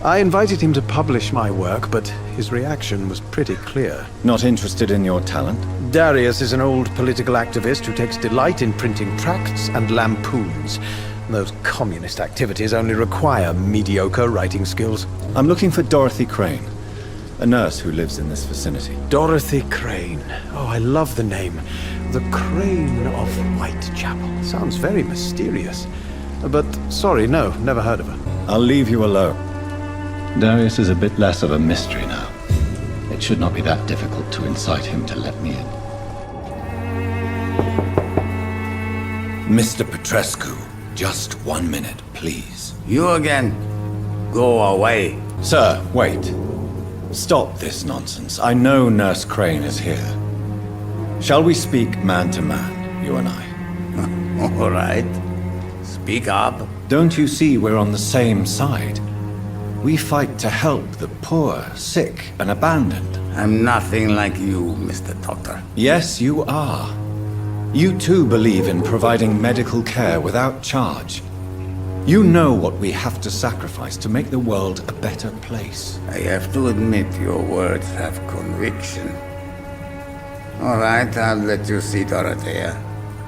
I invited him to publish my work, but his reaction was pretty clear. Not interested in your talent? Darius is an old political activist who takes delight in printing tracts and lampoons. Those communist activities only require mediocre writing skills. I'm looking for Dorothy Crane, a nurse who lives in this vicinity. Dorothy Crane. Oh, I love the name. The Crane of Whitechapel. Sounds very mysterious. But, sorry, no, never heard of her. I'll leave you alone. Darius is a bit less of a mystery now. It should not be that difficult to incite him to let me in. Mr. Petrescu, just 1 minute, please. You again? Go away. Sir, wait. Stop this nonsense. I know Nurse Crane is here. Shall we speak man to man, you and I? All right. Speak up. Don't you see we're on the same side? We fight to help the poor, sick, and abandoned. I'm nothing like you, Mr. Doctor. Yes, you are. You too believe in providing medical care without charge. You know what we have to sacrifice to make the world a better place. I have to admit your words have conviction. All right, I'll let you see Dorothea.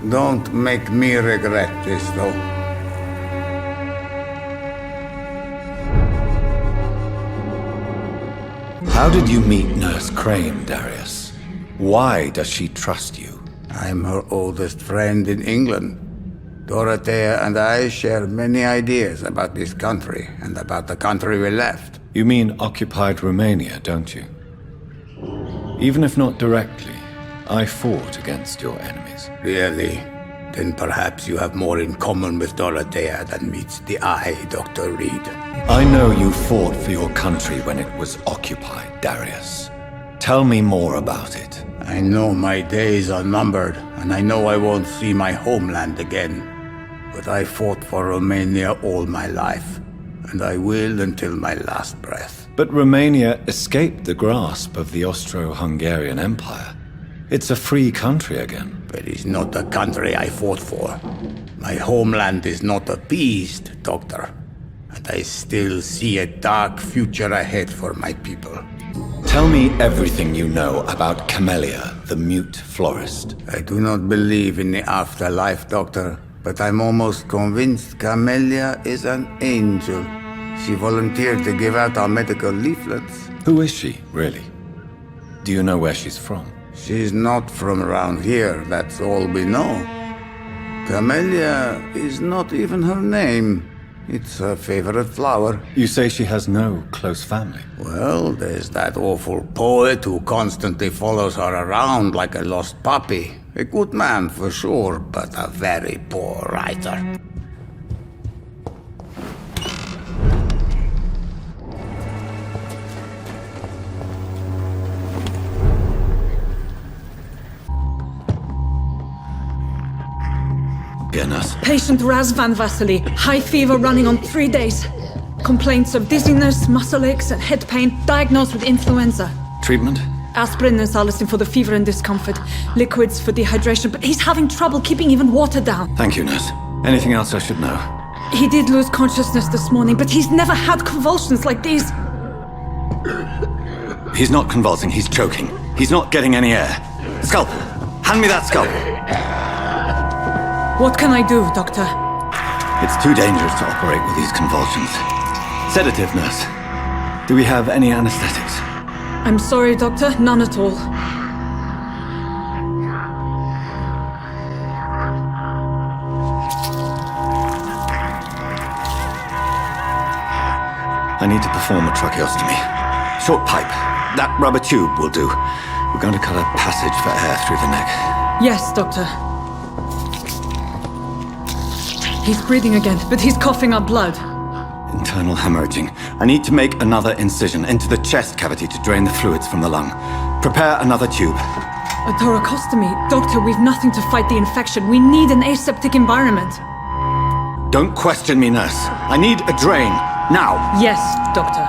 Don't make me regret this, though. How did you meet Nurse Crane, Darius? Why does she trust you? I'm her oldest friend in England. Dorothea and I share many ideas about this country and about the country we left. You mean occupied Romania, don't you? Even if not directly, I fought against your enemies. Really? Then perhaps you have more in common with Dorothea than meets the eye, Dr. Reed. I know you fought for your country when it was occupied, Darius. Tell me more about it. I know my days are numbered, and I know I won't see my homeland again. But I fought for Romania all my life, and I will until my last breath. But Romania escaped the grasp of the Austro-Hungarian Empire. It's a free country again. But it's not the country I fought for. My homeland is not appeased, Doctor. And I still see a dark future ahead for my people. Tell me everything you know about Camellia, the mute florist. I do not believe in the afterlife, Doctor, but I'm almost convinced Camellia is an angel. She volunteered to give out our medical leaflets. Who is she, really? Do you know where she's from? She's not from around here, that's all we know. Camellia is not even her name. It's her favorite flower. You say she has no close family? Well, there's that awful poet who constantly follows her around like a lost puppy. A good man for sure, but a very poor writer. Nurse. Patient Razvan Vasily, high fever running on 3 days. Complaints of dizziness, muscle aches, and head pain, diagnosed with influenza. Treatment? Aspirin and salicin for the fever and discomfort, liquids for dehydration, but he's having trouble keeping even water down. Thank you, nurse. Anything else I should know? He did lose consciousness this morning, but he's never had convulsions like these. He's not convulsing, he's choking. He's not getting any air. Scalpel! Hand me that scalpel! What can I do, Doctor? It's too dangerous to operate with these convulsions. Sedative, nurse. Do we have any anesthetics? I'm sorry, Doctor, none at all. I need to perform a tracheostomy. Short pipe. That rubber tube will do. We're going to cut a passage for air through the neck. Yes, Doctor. He's breathing again, but he's coughing up blood. Internal hemorrhaging. I need to make another incision into the chest cavity to drain the fluids from the lung. Prepare another tube. A thoracostomy? Doctor, we've nothing to fight the infection. We need an aseptic environment. Don't question me, nurse. I need a drain. Now. Yes, Doctor.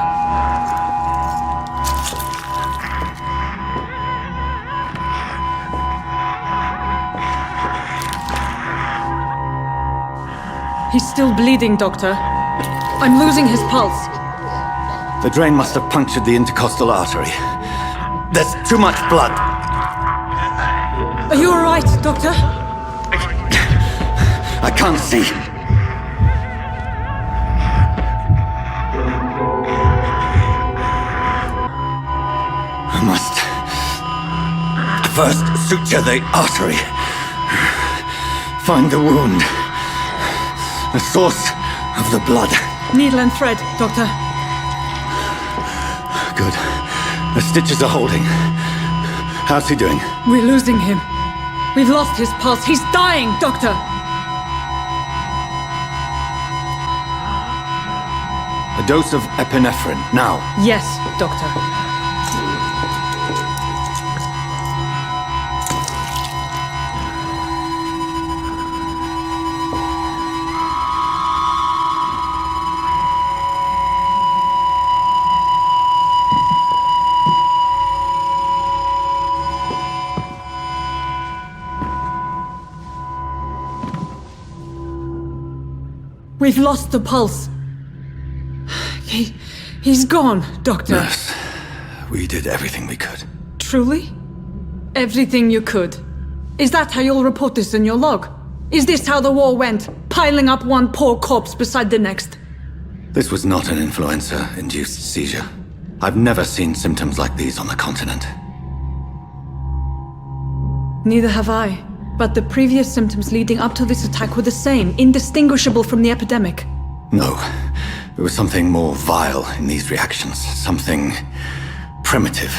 He's still bleeding, Doctor. I'm losing his pulse. The drain must have punctured the intercostal artery. There's too much blood. Are you all right, Doctor? I can't see. I must first suture the artery. Find the wound. The source of the blood. Needle and thread, Doctor. Good. The stitches are holding. How's he doing? We're losing him. We've lost his pulse. He's dying, Doctor! A dose of epinephrine, now. Yes, Doctor. We've lost the pulse. He's gone, Doctor. Nurse, we did everything we could. Truly? Everything you could? Is that how you'll report this in your log? Is this how the war went? Piling up one poor corpse beside the next? This was not an influenza-induced seizure. I've never seen symptoms like these on the continent. Neither have I. But the previous symptoms leading up to this attack were the same, indistinguishable from the epidemic. No. There was something more vile in these reactions. Something primitive.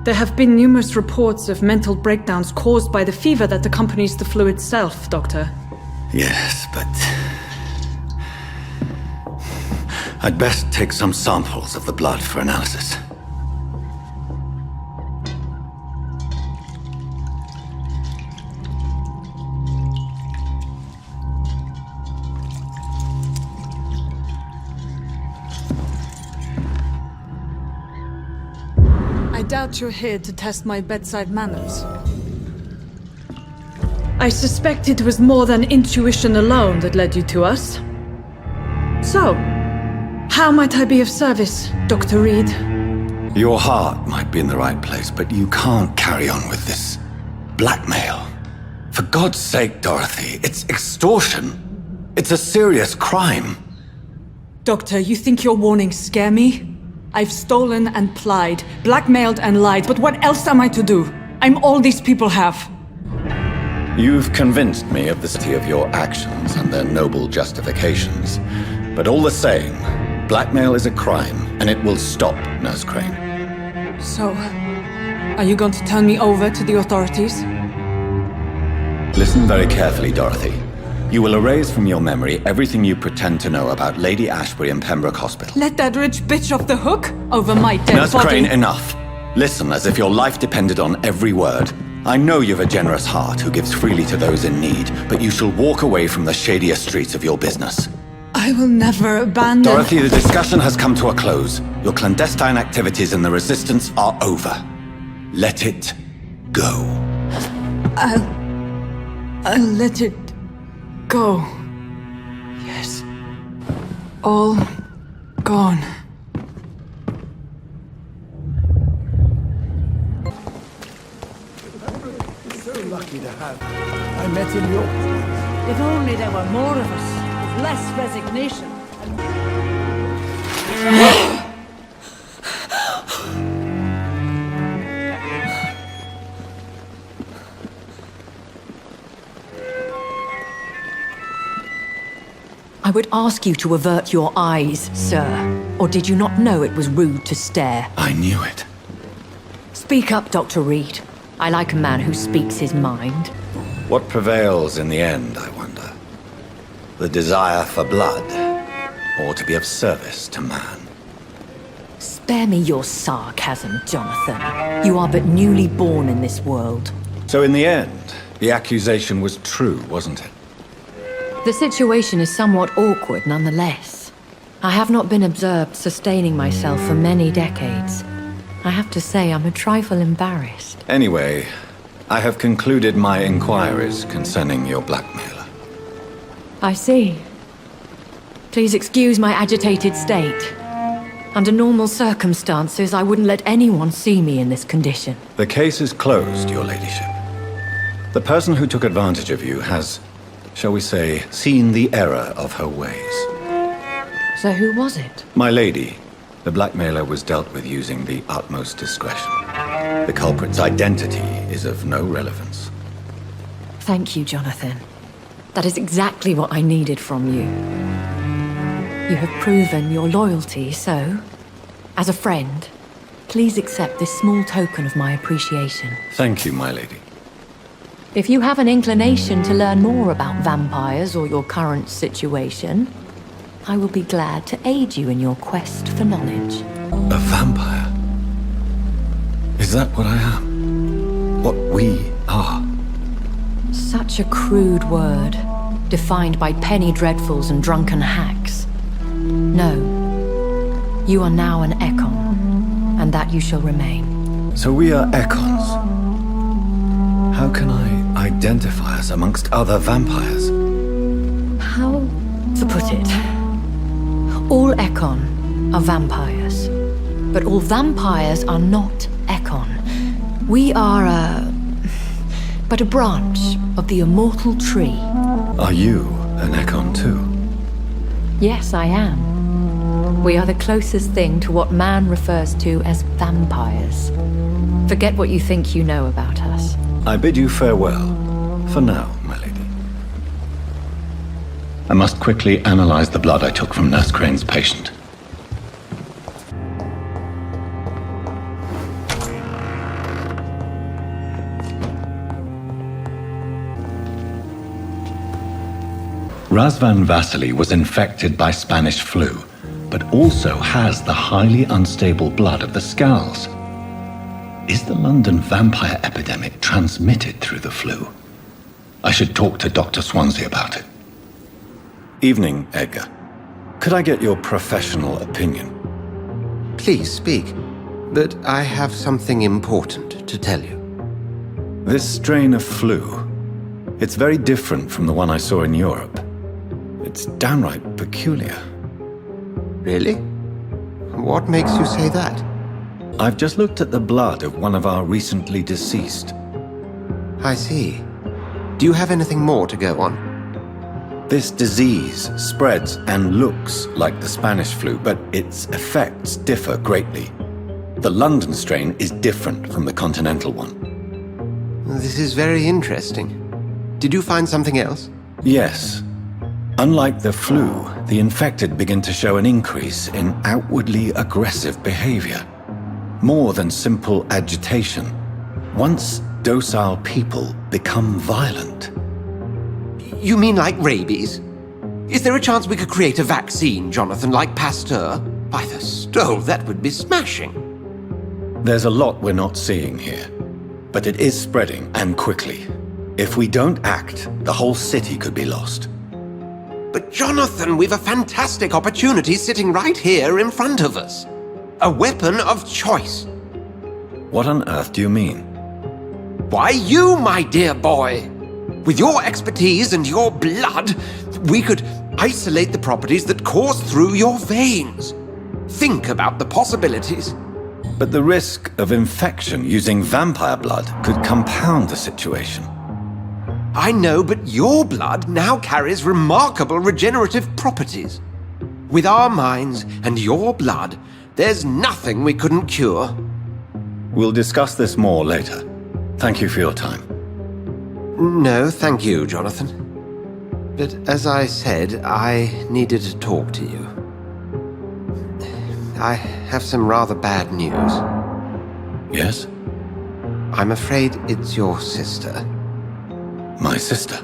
There have been numerous reports of mental breakdowns caused by the fever that accompanies the flu itself, Doctor. Yes, but... I'd best take some samples of the blood for analysis. doubt you're here to test my bedside manners. I suspect it was more than intuition alone that led you to us. So, how might I be of service, Dr. Reed? Your heart might be in the right place, but you can't carry on with this blackmail. For God's sake, Dorothy, it's extortion. It's a serious crime. Doctor, you think your warnings scare me? I've stolen and plied, blackmailed and lied, but what else am I to do? I'm all these people have. You've convinced me of the city of your actions and their noble justifications. But all the same, blackmail is a crime, and it will stop, Nurse Crane. So, are you going to turn me over to the authorities? Listen very carefully, Dorothy. You will erase from your memory everything you pretend to know about Lady Ashbury and Pembroke Hospital. Let that rich bitch off the hook over my dead Nurse body. Crane, enough. Listen as if your life depended on every word. I know you've a generous heart who gives freely to those in need, but you shall walk away from the shadier streets of your business. I will never abandon... Dorothy, the discussion has come to a close. Your clandestine activities in the Resistance are over. Let it go. I'll let it go. Yes. All gone. So lucky to have. I met in York. If only there were more of us, with less resignation. I would ask you to avert your eyes, sir. Or did you not know it was rude to stare? I knew it. Speak up, Dr. Reed. I like a man who speaks his mind. What prevails in the end, I wonder? The desire for blood, or to be of service to man? Spare me your sarcasm, Jonathan. You are but newly born in this world. So in the end, the accusation was true, wasn't it? The situation is somewhat awkward nonetheless. I have not been observed sustaining myself for many decades. I have to say I'm a trifle embarrassed. Anyway, I have concluded my inquiries concerning your blackmailer. I see. Please excuse my agitated state. Under normal circumstances, I wouldn't let anyone see me in this condition. The case is closed, your ladyship. The person who took advantage of you has, shall we say, seen the error of her ways. So who was it? My lady, the blackmailer was dealt with using the utmost discretion. The culprit's identity is of no relevance. Thank you, Jonathan. That is exactly what I needed from you. You have proven your loyalty, so, as a friend, please accept this small token of my appreciation. Thank you, my lady. If you have an inclination to learn more about vampires or your current situation, I will be glad to aid you in your quest for knowledge. A vampire? Is that what I am? What we are? Such a crude word, defined by penny dreadfuls and drunken hacks. No. You are now an Ekon, and that you shall remain. So we are Ekons. How can I identify us amongst other vampires? How to put it? All Ekon are vampires, but all vampires are not Ekon. We are but a branch of the immortal tree. Are you an Ekon too? Yes, I am. We are the closest thing to what man refers to as vampires. Forget what you think you know about us. I bid you farewell, for now, my lady. I must quickly analyze the blood I took from Nurse Crane's patient. Razvan Vasily was infected by Spanish flu, but also has the highly unstable blood of the Scowls. Is the London vampire epidemic transmitted through the flu? I should talk to Dr. Swansea about it. Evening, Edgar. Could I get your professional opinion? Please speak. But I have something important to tell you. This strain of flu, it's very different from the one I saw in Europe. It's downright peculiar. Really? What makes you say that? I've just looked at the blood of one of our recently deceased. I see. Do you have anything more to go on? This disease spreads and looks like the Spanish flu, but its effects differ greatly. The London strain is different from the continental one. This is very interesting. Did you find something else? Yes. Unlike the flu, the infected begin to show an increase in outwardly aggressive behavior. More than simple agitation. Once docile people become violent. You mean like rabies? Is there a chance we could create a vaccine, Jonathan, like Pasteur? By the stole, that would be smashing. There's a lot we're not seeing here, but it is spreading, and quickly. If we don't act, the whole city could be lost. But Jonathan, we've a fantastic opportunity sitting right here in front of us. A weapon of choice. What on earth do you mean? Why, you, my dear boy. With your expertise and your blood, we could isolate the properties that course through your veins. Think about the possibilities. But the risk of infection using vampire blood could compound the situation. I know, but your blood now carries remarkable regenerative properties. With our minds and your blood, there's nothing we couldn't cure. We'll discuss this more later. Thank you for your time. No, thank you, Jonathan. But as I said, I needed to talk to you. I have some rather bad news. Yes? I'm afraid it's your sister. My sister?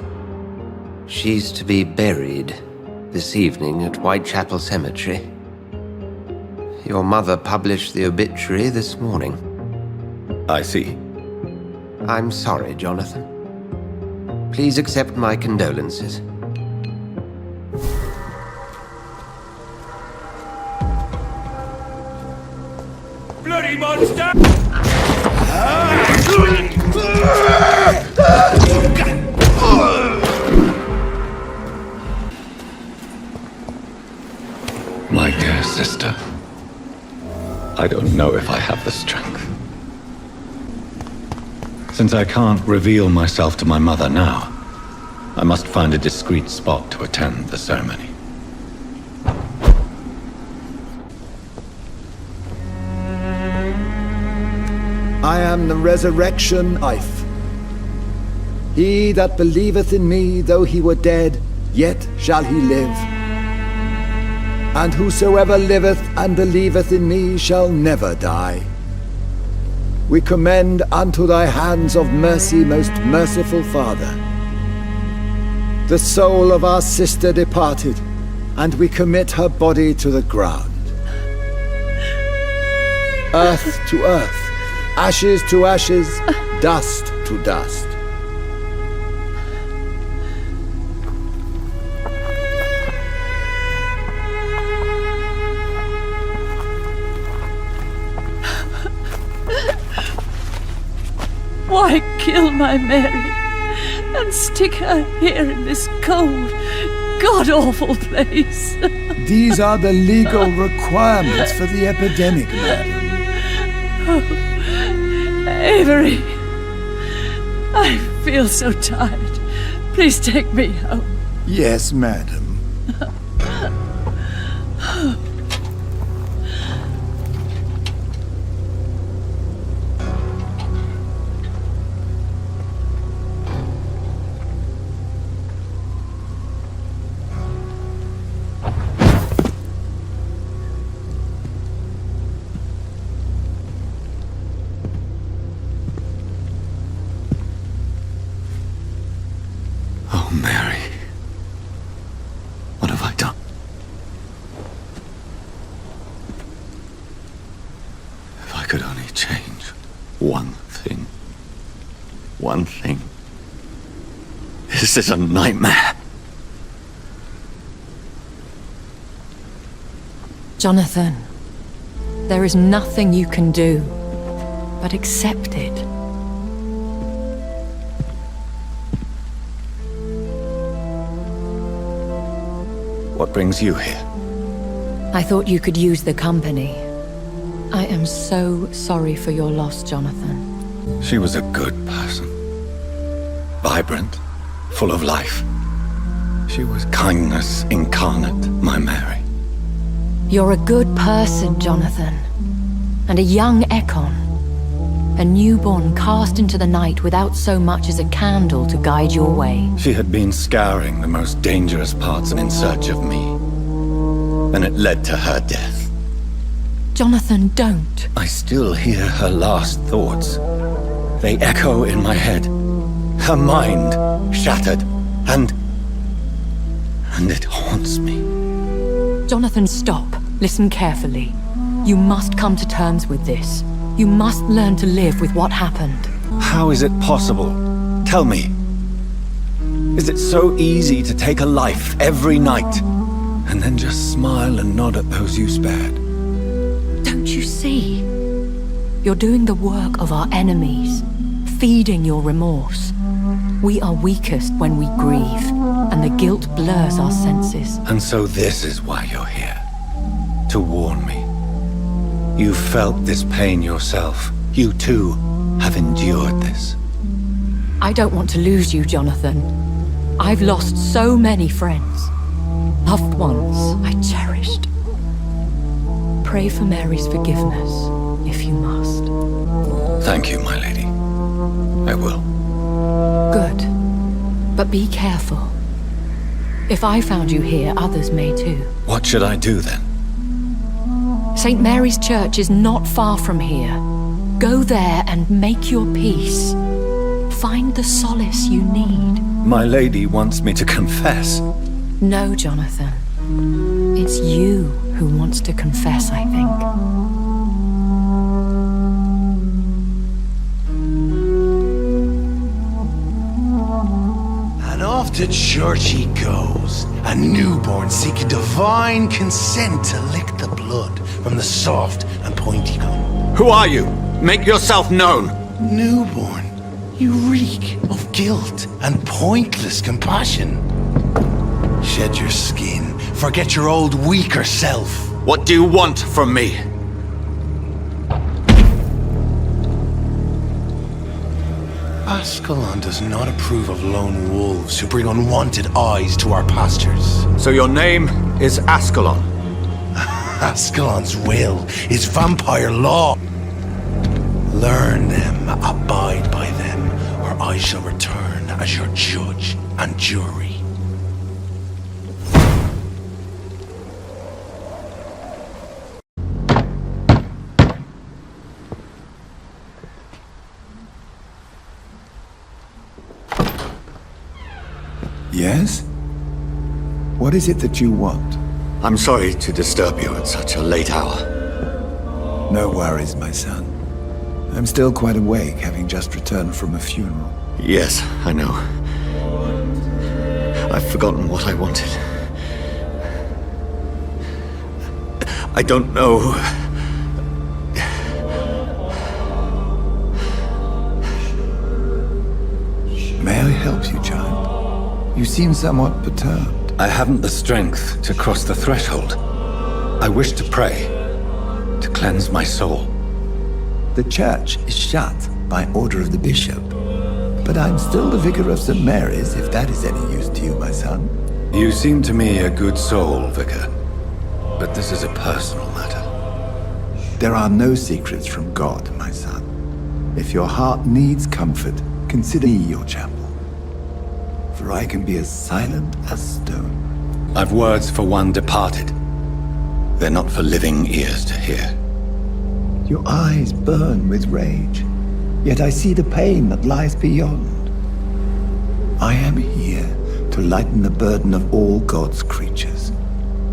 She's to be buried this evening at Whitechapel Cemetery. Your mother published the obituary this morning. I see. I'm sorry, Jonathan. Please accept my condolences. Bloody monster! My dear sister, I don't know if I have the strength. Since I can't reveal myself to my mother now, I must find a discreet spot to attend the ceremony. I am the resurrection life. He that believeth in me, though he were dead, yet shall he live. And whosoever liveth and believeth in me shall never die. We commend unto thy hands of mercy, most merciful Father, the soul of our sister departed, and we commit her body to the ground. Earth to earth, ashes to ashes, dust to dust. Why kill my Mary and stick her here in this cold, god-awful place? These are the legal requirements for the epidemic, madam. Oh, Avery, I feel so tired. Please take me home. Yes, madam. One thing. This is a nightmare. Jonathan, There is nothing you can do but accept it. What brings you here? I thought you could use the company. I am so sorry for your loss, Jonathan. She was a good person. Vibrant, full of life. She was kindness incarnate, my Mary. You're a good person, Jonathan. And a young Ekon. A newborn cast into the night without so much as a candle to guide your way. She had been scouring the most dangerous parts in search of me. And it led to her death. Jonathan, don't. I still hear her last thoughts. They echo in my head. Her mind shattered, and it haunts me. Jonathan, stop. Listen carefully. You must come to terms with this. You must learn to live with what happened. How is it possible? Tell me. Is it so easy to take a life every night, and then just smile and nod at those you spared? Don't you see? You're doing the work of our enemies, feeding your remorse. We are weakest when we grieve, and the guilt blurs our senses. And so this is why you're here. To warn me. You felt this pain yourself. You too have endured this. I don't want to lose you, Jonathan. I've lost so many friends. Loved ones I cherished. Pray for Mary's forgiveness, if you must. Thank you, my lady. I will. Good. But be careful. If I found you here, others may too. What should I do then? St. Mary's Church is not far from here. Go there and make your peace. Find the solace you need. My lady wants me to confess. No, Jonathan. It's you who wants to confess, I think. And off to church he goes, a newborn seeking divine consent to lick the blood from the soft and pointy gum. Who are you? Make yourself known. Newborn, you reek of guilt and pointless compassion. Shed your skin, forget your old weaker self. What do you want from me? Ascalon does not approve of lone wolves who bring unwanted eyes to our pastures. So your name is Ascalon? Ascalon's will is vampire law. Learn them, abide by them, or I shall return as your judge and jury. Yes? What is it that you want? I'm sorry to disturb you at such a late hour. No worries, my son. I'm still quite awake, having just returned from a funeral. Yes, I know. I've forgotten what I wanted. I don't know. May I help you, child? You seem somewhat perturbed. I haven't the strength to cross the threshold. I wish to pray, to cleanse my soul. The church is shut by order of the bishop. But I'm still the vicar of St. Mary's, if that is any use to you, my son. You seem to me a good soul, vicar. But this is a personal matter. There are no secrets from God, my son. If your heart needs comfort, consider me your chapel. For I can be as silent as stone. I've words for one departed. They're not for living ears to hear. Your eyes burn with rage, yet I see the pain that lies beyond. I am here to lighten the burden of all God's creatures.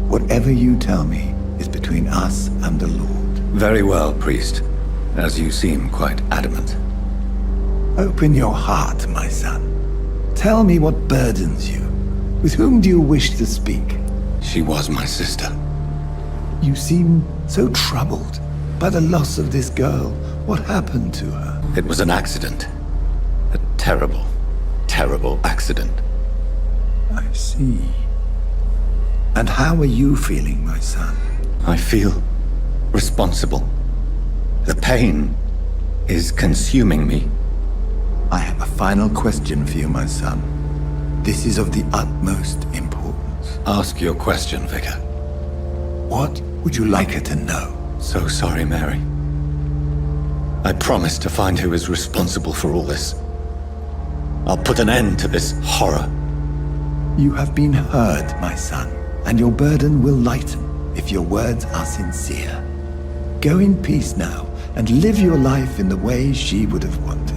Whatever you tell me is between us and the Lord. Very well, priest, as you seem quite adamant. Open your heart, my son. Tell me what burdens you. With whom do you wish to speak? She was my sister. You seem so troubled. by the loss of this girl. What happened to her? It was an accident. A terrible, terrible accident. I see. And how are you feeling, my son? I feel responsible. The pain is consuming me. I have a final question for you, my son. This is of the utmost importance. Ask your question, Vicar. What would you like her to know? So sorry, Mary. I promise to find who is responsible for all this. I'll put an end to this horror. You have been heard, my son, and your burden will lighten if your words are sincere. Go in peace now, and live your life in the way she would have wanted.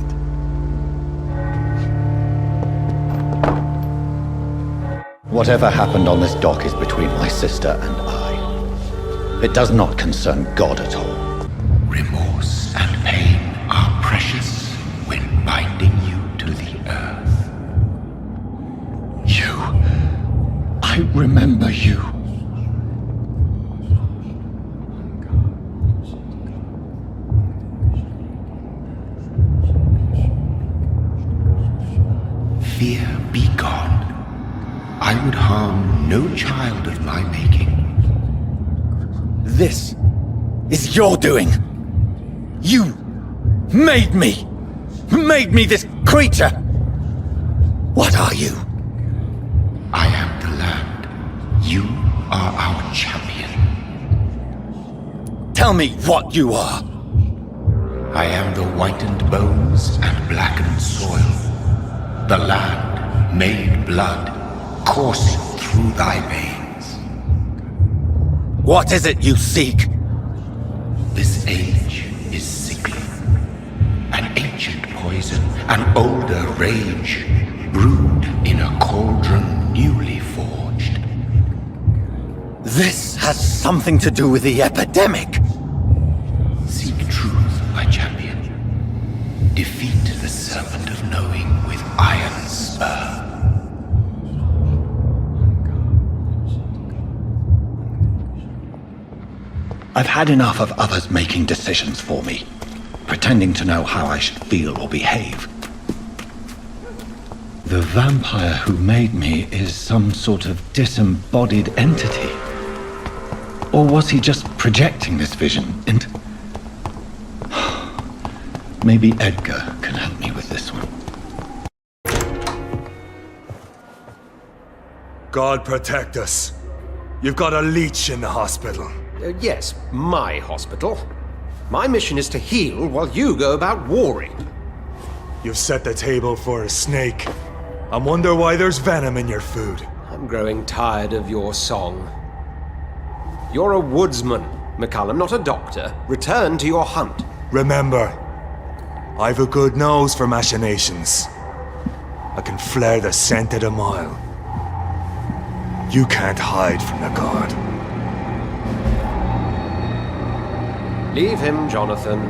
Whatever happened on this dock is between my sister and I. It does not concern God at all. Remorse and pain are precious when binding you to the earth. You. I remember you. Fear be gone. I would harm no child of my making. This is your doing. You made me. Made me this creature. What are you? I am the land. You are our champion. Tell me what you are. I am the whitened bones and blackened soil. The land made blood coursing through thy veins. What is it you seek? This age is sickly. An ancient poison, an older rage, brewed in a cauldron newly forged. This has something to do with the epidemic. Seek truth, my champion. Defeat the serpent of knowing with iron spur. I've had enough of others making decisions for me, pretending to know how I should feel or behave. The vampire who made me is some sort of disembodied entity. Or was he just projecting this vision into... Maybe Edgar can help me with this one. God protect us. You've got a leech in the hospital. Yes, my hospital. My mission is to heal while you go about warring. You've set the table for a snake. I wonder why there's venom in your food. I'm growing tired of your song. You're a woodsman, McCullum, not a doctor. Return to your hunt. Remember, I've a good nose for machinations. I can flare the scent at a mile. You can't hide from the god. Leave him, Jonathan.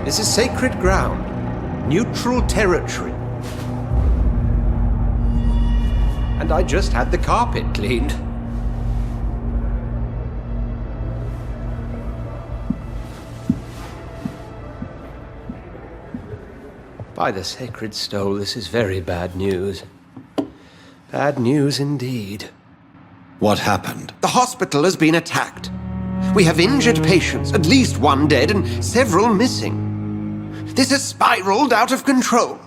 This is sacred ground. Neutral territory. And I just had the carpet cleaned. By the sacred stole, this is very bad news. Bad news indeed. What happened? The hospital has been attacked. We have injured patients, at least one dead and several missing. This has spiraled out of control.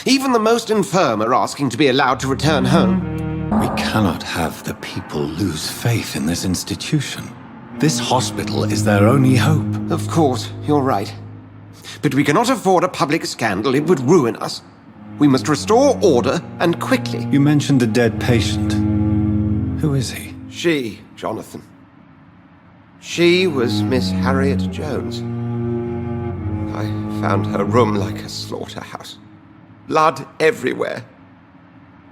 Even the most infirm are asking to be allowed to return home. We cannot have the people lose faith in this institution. This hospital is their only hope. Of course, you're right. But we cannot afford a public scandal. It would ruin us. We must restore order, and quickly. You mentioned a dead patient. Who is he? She, Jonathan. She was Miss Harriet Jones. I found her room like a slaughterhouse. Blood everywhere.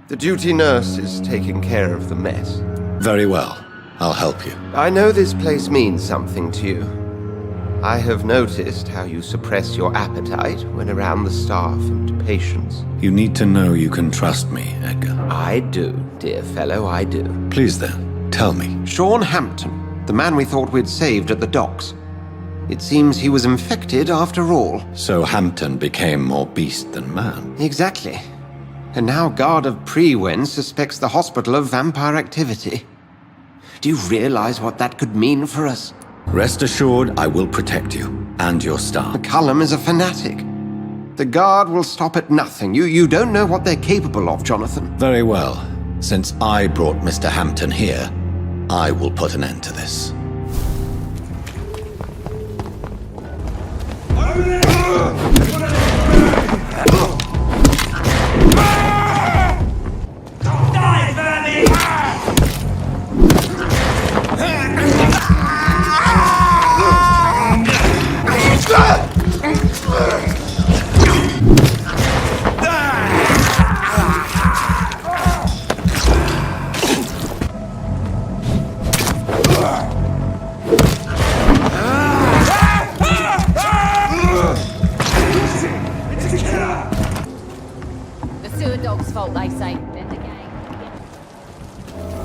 The duty nurse is taking care of the mess. Very well. I'll help you. I know this place means something to you. I have noticed how you suppress your appetite when around the staff and patients. You need to know you can trust me, Edgar. I do, dear fellow, I do. Please then, tell me. Sean Hampton, The man we thought we'd saved at the docks. It seems he was infected after all. So Hampton became more beast than man. Exactly. And now Guard of Prewen suspects the hospital of vampire activity. Do you realize what that could mean for us? Rest assured, I will protect you and your staff. McCullum is a fanatic. The Guard will stop at nothing. You don't know what they're capable of, Jonathan. Very well. Since I brought Mr. Hampton here, I will put an end to this.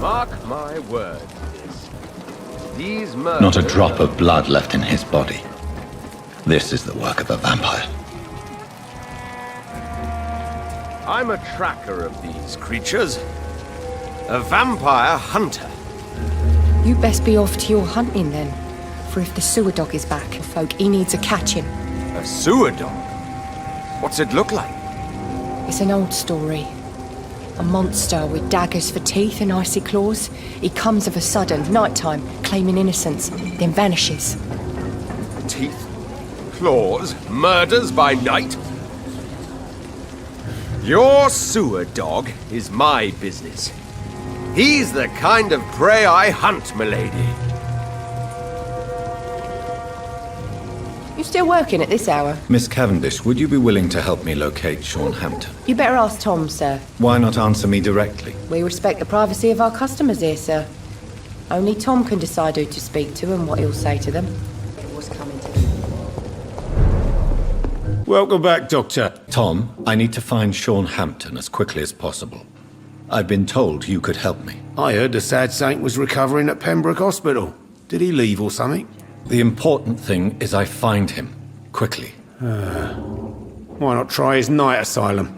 Mark my word, these murders... Not a drop of blood left in his body. This is the work of a vampire. I'm a tracker of these creatures. A vampire hunter. You best be off to your hunting then. For if the sewer dog is back, folk, he needs a catching. A sewer dog? What's it look like? It's an old story. A monster with daggers for teeth and icy claws. He comes of a sudden, nighttime, claiming innocence, then vanishes. Teeth? Claws? Murders by night? Your sewer dog is my business. He's the kind of prey I hunt, milady. You still working at this hour? Miss Cavendish, would you be willing to help me locate Sean Hampton? You better ask Tom, sir. Why not answer me directly? We respect the privacy of our customers here, sir. Only Tom can decide who to speak to and what he'll say to them. What's coming to them? Welcome back, Doctor. Tom, I need to find Sean Hampton as quickly as possible. I've been told you could help me. I heard the sad saint was recovering at Pembroke Hospital. Did he leave or something? The important thing is I find him. Quickly. Why not try his night asylum?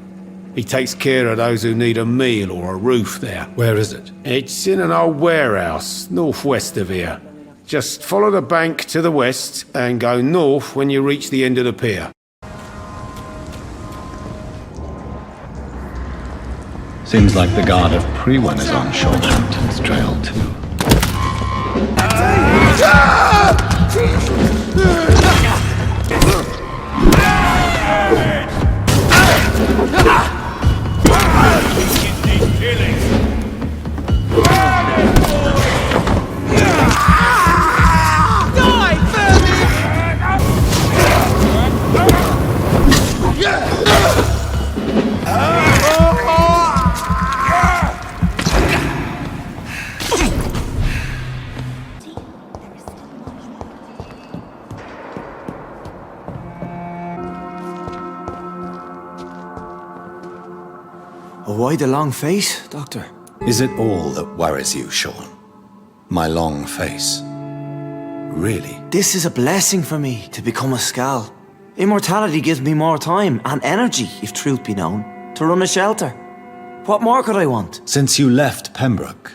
He takes care of those who need a meal or a roof there. Where is it? It's in an old warehouse, northwest of here. Just follow the bank to the west and go north when you reach the end of the pier. Seems like the Guard of Prewen is on Sean Hampton's trail, too. Why the long face, Doctor? Is it all that worries you, Sean? My long face? Really? This is a blessing for me, to become a Skal. Immortality gives me more time and energy, if truth be known, to run a shelter. What more could I want? Since you left Pembroke,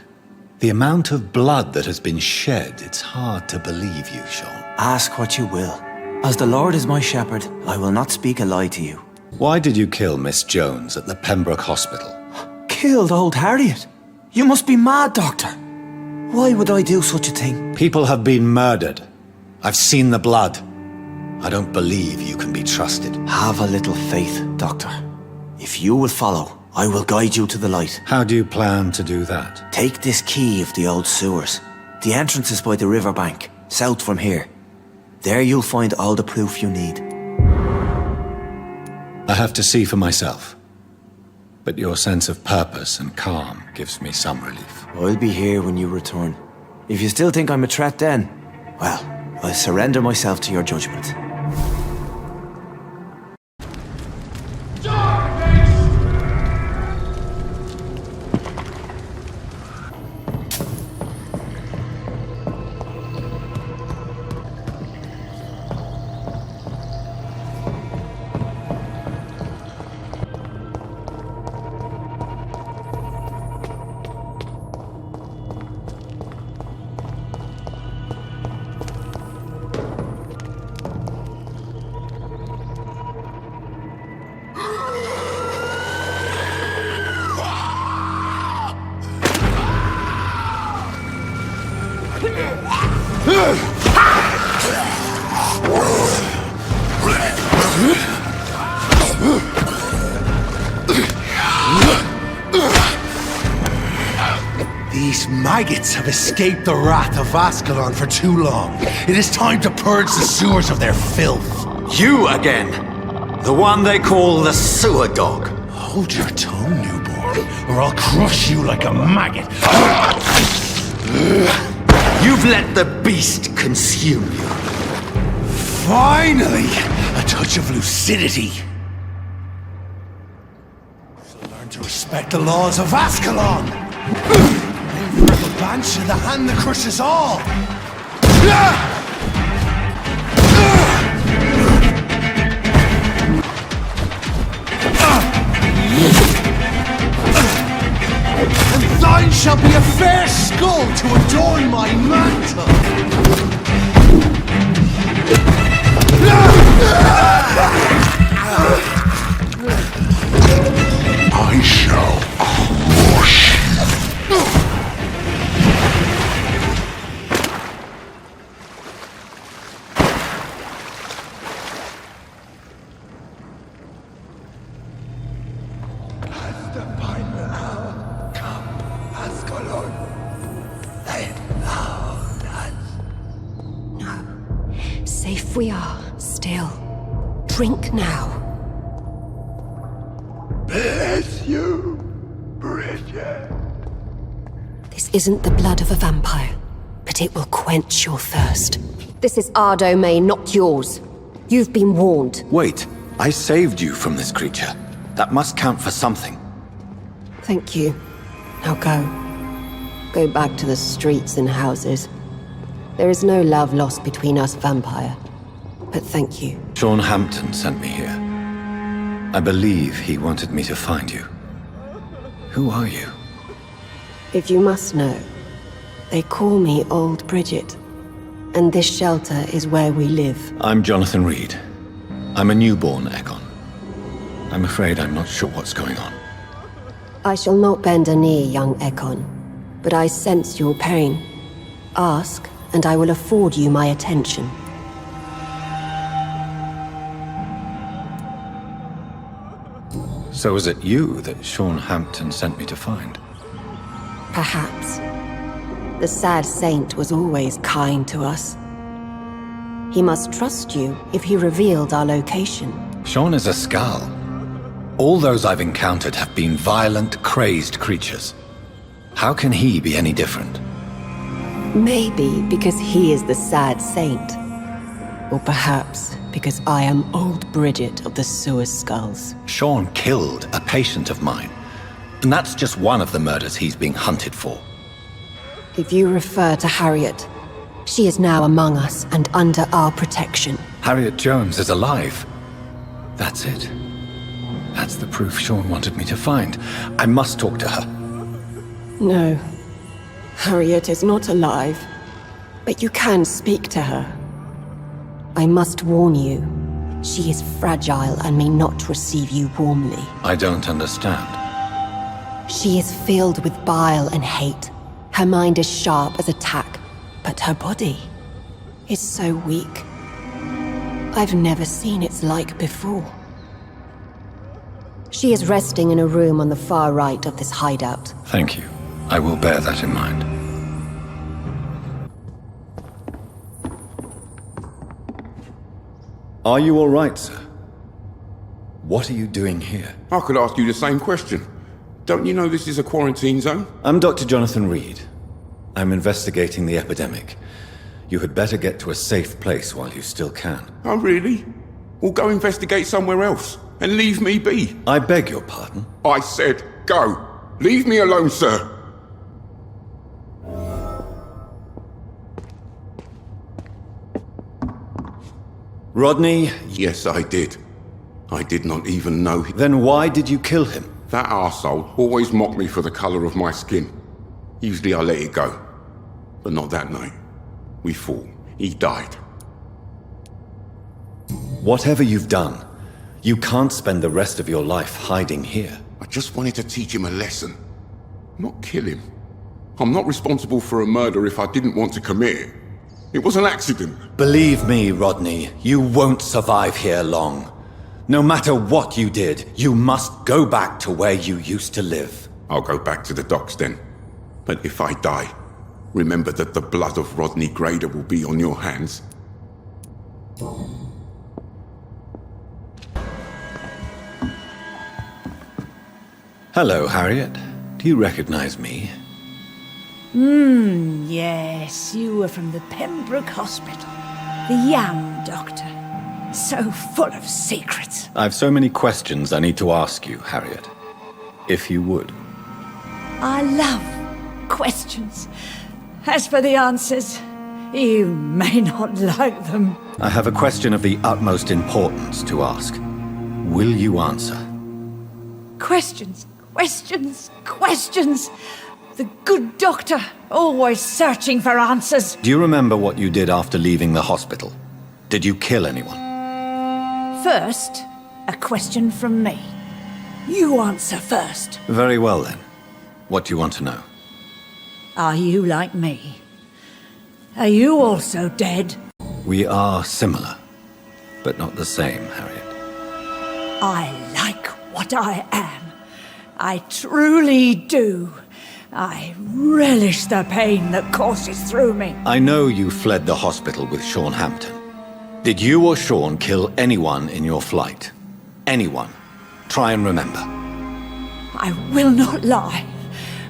the amount of blood that has been shed, it's hard to believe you, Sean. Ask what you will. As the Lord is my shepherd, I will not speak a lie to you. Why did you kill Miss Jones at the Pembroke Hospital? Killed old Harriet? You must be mad, Doctor. Why would I do such a thing? People have been murdered. I've seen the blood. I don't believe you can be trusted. Have a little faith, Doctor. If you will follow, I will guide you to the light. How do you plan to do that? Take this key of the old sewers. The entrance is by the riverbank, south from here. There you'll find all the proof you need. I have to see for myself. But your sense of purpose and calm gives me some relief. I'll be here when you return. If you still think I'm a threat then, well, I'll surrender myself to your judgment. maggots have escaped the wrath of Ascalon for too long. It is time to purge the sewers of their filth. You again! The one they call the sewer dog. Hold your tongue, newborn, or I'll crush you like a maggot. You've let the beast consume you. Finally! A touch of lucidity. So learn to respect the laws of Ascalon. Aim for the banshee, the hand that crushes all. And thine shall be a fair skull to adorn my mantle. I shall crush you. Has the final hour come, Ascalon? Then thou No. Safe we are, still. Drink now. Bless you, Bridget. This isn't the blood of a vampire, but it will quench your thirst. This is our domain, not yours. You've been warned. Wait, I saved you from this creature. That must count for something. Thank you. Now go. Go back to the streets and houses. There is no love lost between us, vampire. But thank you. Sean Hampton sent me here. I believe he wanted me to find you. Who are you? If you must know, they call me Old Bridget. And this shelter is where we live. I'm Jonathan Reed. I'm a newborn Ekon. I'm afraid I'm not sure what's going on. I shall not bend a knee, young Ekon. But I sense your pain. Ask, and I will afford you my attention. So is it you that Sean Hampton sent me to find? Perhaps. The sad saint was always kind to us. He must trust you if he revealed our location. Sean is a Skal. All those I've encountered have been violent, crazed creatures. How can he be any different? Maybe because he is the sad saint. Or perhaps because I am Old Bridget of the Sewer Skulls. Sean killed a patient of mine. And that's just one of the murders he's being hunted for. If you refer to Harriet, she is now among us and under our protection. Harriet Jones is alive. That's it. That's the proof Sean wanted me to find. I must talk to her. No. Harriet is not alive. But you can speak to her. I must warn you. She is fragile and may not receive you warmly. I don't understand. She is filled with bile and hate. Her mind is sharp as a tack, but her body is so weak. I've never seen its like before. She is resting in a room on the far right of this hideout. Thank you. I will bear that in mind. Are you all right, sir? What are you doing here? I could ask you the same question. Don't you know this is a quarantine zone? I'm Dr. Jonathan Reed. I'm investigating the epidemic. You had better get to a safe place while you still can. Oh, really? Well, go investigate somewhere else and leave me be. I beg your pardon? I said go. Leave me alone, sir. Rodney? Yes, I did. I did not even know him. Then why did you kill him? That arsehole always mocked me for the colour of my skin. Usually I let it go. But not that night. We fought. He died. Whatever you've done, you can't spend the rest of your life hiding here. I just wanted to teach him a lesson. Not kill him. I'm not responsible for a murder if I didn't want to commit it. It was an accident. Believe me, Rodney, you won't survive here long. No matter what you did, you must go back to where you used to live. I'll go back to the docks then. But if I die, remember that the blood of Rodney Grader will be on your hands. Hello, Harriet. Do you recognize me? Yes, you were from the Pembroke Hospital. The young doctor. So full of secrets. I've so many questions I need to ask you, Harriet. If you would. I love questions. As for the answers, you may not like them. I have a question of the utmost importance to ask. Will you answer? Questions, questions, questions. The good doctor, always searching for answers. Do you remember what you did after leaving the hospital? Did you kill anyone? First, a question from me. You answer first. Very well then. What do you want to know? Are you like me? Are you also dead? We are similar, but not the same, Harriet. I like what I am. I truly do. I relish the pain that courses through me. I know you fled the hospital with Sean Hampton. Did you or Sean kill anyone in your flight? Anyone? Try and remember. I will not lie.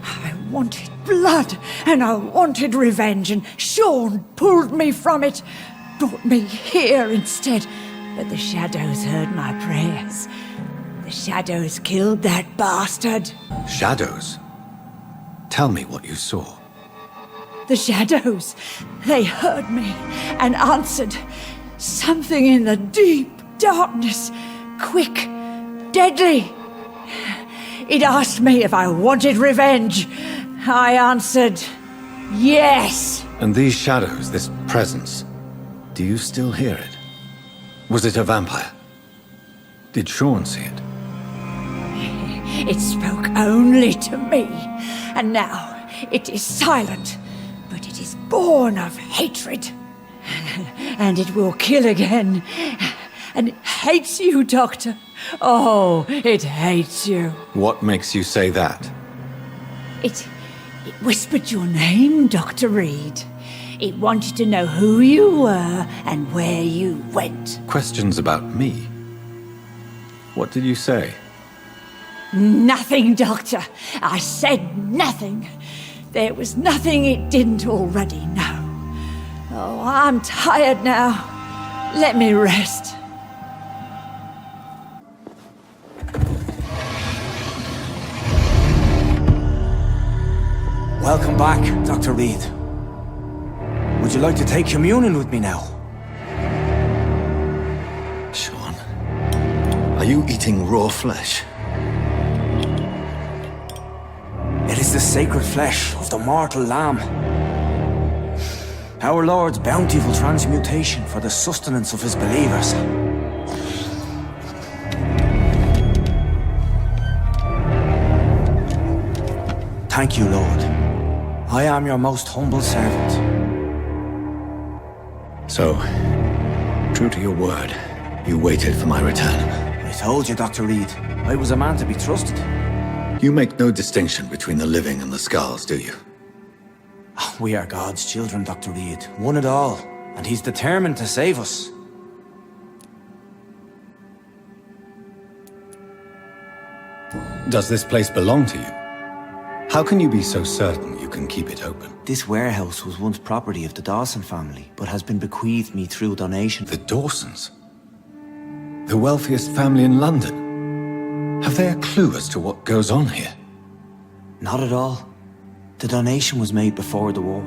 I wanted blood, and I wanted revenge, and Sean pulled me from it, brought me here instead. But the shadows heard my prayers. The shadows killed that bastard. Shadows? Tell me what you saw. The shadows, they heard me and answered. Something in the deep darkness, quick, deadly. It asked me if I wanted revenge. I answered, yes. And these shadows, this presence, do you still hear it? Was it a vampire? Did Sean see it? It spoke only to me, and now it is silent, but it is born of hatred. And it will kill again. And it hates you, Doctor. Oh, it hates you. What makes you say that? It whispered your name, Dr. Reed. It wanted to know who you were and where you went. Questions about me? What did you say? Nothing, Doctor. I said nothing. There was nothing it didn't already know. Oh, I'm tired now. Let me rest. Welcome back, Dr. Reed. Would you like to take communion with me now? Sean, are you eating raw flesh? It is the sacred flesh of the mortal lamb. Our Lord's bountiful transmutation for the sustenance of his believers. Thank you, Lord. I am your most humble servant. So, true to your word, you waited for my return. I told you, Dr. Reed, I was a man to be trusted. You make no distinction between the living and the skulls, do you? We are God's children, Dr. Reed, one and all, and he's determined to save us. Does this place belong to you? How can you be so certain you can keep it open? This warehouse was once property of the Dawson family, but has been bequeathed me through donation. The Dawsons? The wealthiest family in London? Have they a clue as to what goes on here? Not at all. The donation was made before the war.